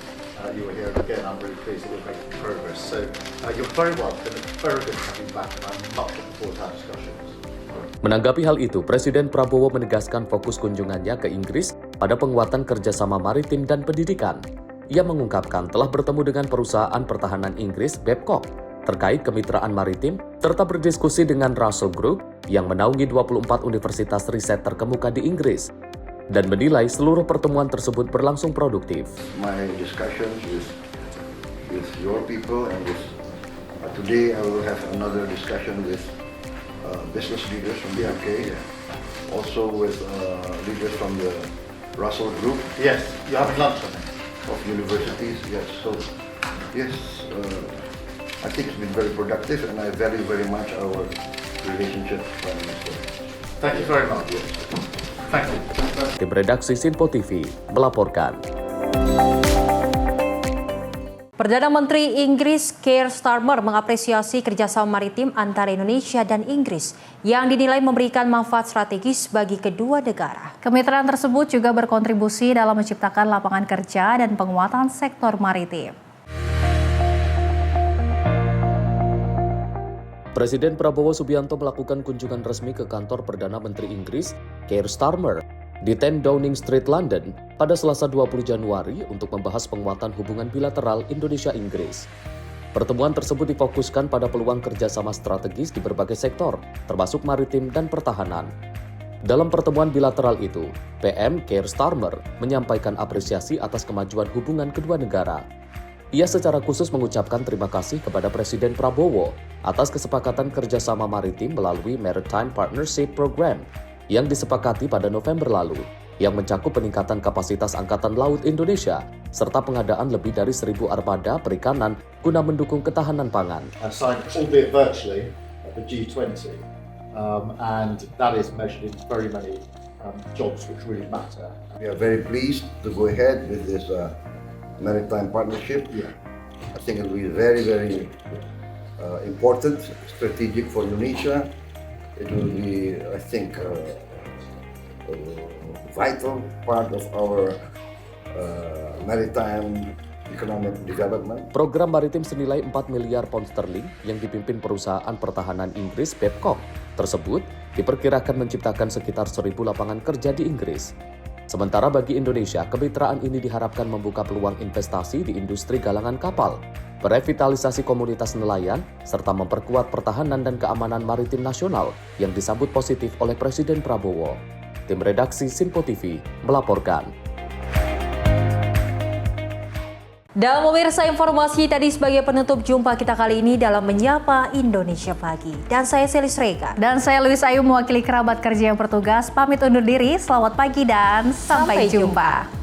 You were here again. I'm really pleased that we're making progress. So you're very welcome. It's very good to have you back, and I'm much looking forward to our discussions. Menanggapi hal itu, Presiden Prabowo menegaskan fokus kunjungannya ke Inggris pada penguatan kerjasama maritim dan pendidikan. Ia mengungkapkan telah bertemu dengan perusahaan pertahanan Inggris Babcock terkait kemitraan maritim, serta berdiskusi dengan Russell Group yang menaungi 24 universitas riset terkemuka di Inggris, dan menilai seluruh pertemuan tersebut berlangsung produktif. My discussions with your people and with today I will have another discussion with business leaders from the UK, also with leaders from the Russell Group. Yes, you have lunch on it. Of universities, yes. So yes, I think it's been very productive, and I value very much our relationship, Prime Minister. Thank you very much. Yes. Thank you. Tim redaksi Simpo TV melaporkan. Perdana Menteri Inggris Keir Starmer mengapresiasi kerjasama maritim antara Indonesia dan Inggris yang dinilai memberikan manfaat strategis bagi kedua negara. Kemitraan tersebut juga berkontribusi dalam menciptakan lapangan kerja dan penguatan sektor maritim. Presiden Prabowo Subianto melakukan kunjungan resmi ke kantor Perdana Menteri Inggris Keir Starmer di 10 Downing Street, London pada Selasa 20 Januari untuk membahas penguatan hubungan bilateral Indonesia-Inggris. Pertemuan tersebut difokuskan pada peluang kerjasama strategis di berbagai sektor, termasuk maritim dan pertahanan. Dalam pertemuan bilateral itu, PM Keir Starmer menyampaikan apresiasi atas kemajuan hubungan kedua negara. Ia secara khusus mengucapkan terima kasih kepada Presiden Prabowo atas kesepakatan kerjasama maritim melalui Maritime Partnership Program yang disepakati pada November lalu, yang mencakup peningkatan kapasitas Angkatan Laut Indonesia serta pengadaan lebih dari 1.000 armada perikanan guna mendukung ketahanan pangan. Signed, albeit virtually, at the G20, and that is measured in very many jobs which really matter. We are very pleased to go ahead with this maritime partnership. I think it will be very, very important, strategic for Indonesia. It will be, I think, a vital part of our maritime economic development. Program maritim senilai 4 miliar pound sterling yang dipimpin perusahaan pertahanan Inggris Babcock tersebut diperkirakan menciptakan sekitar 1.000 lapangan kerja di Inggris. Sementara bagi Indonesia, kemitraan ini diharapkan membuka peluang investasi di industri galangan kapal, merevitalisasi komunitas nelayan, serta memperkuat pertahanan dan keamanan maritim nasional yang disambut positif oleh Presiden Prabowo. Tim redaksi Sinpo TV melaporkan. Dan pemirsa, informasi tadi sebagai penutup jumpa kita kali ini dalam Menyapa Indonesia Pagi. Dan saya Selis Rega. Dan saya Louis Ayu mewakili kerabat kerja yang bertugas. Pamit undur diri, selamat pagi dan sampai jumpa.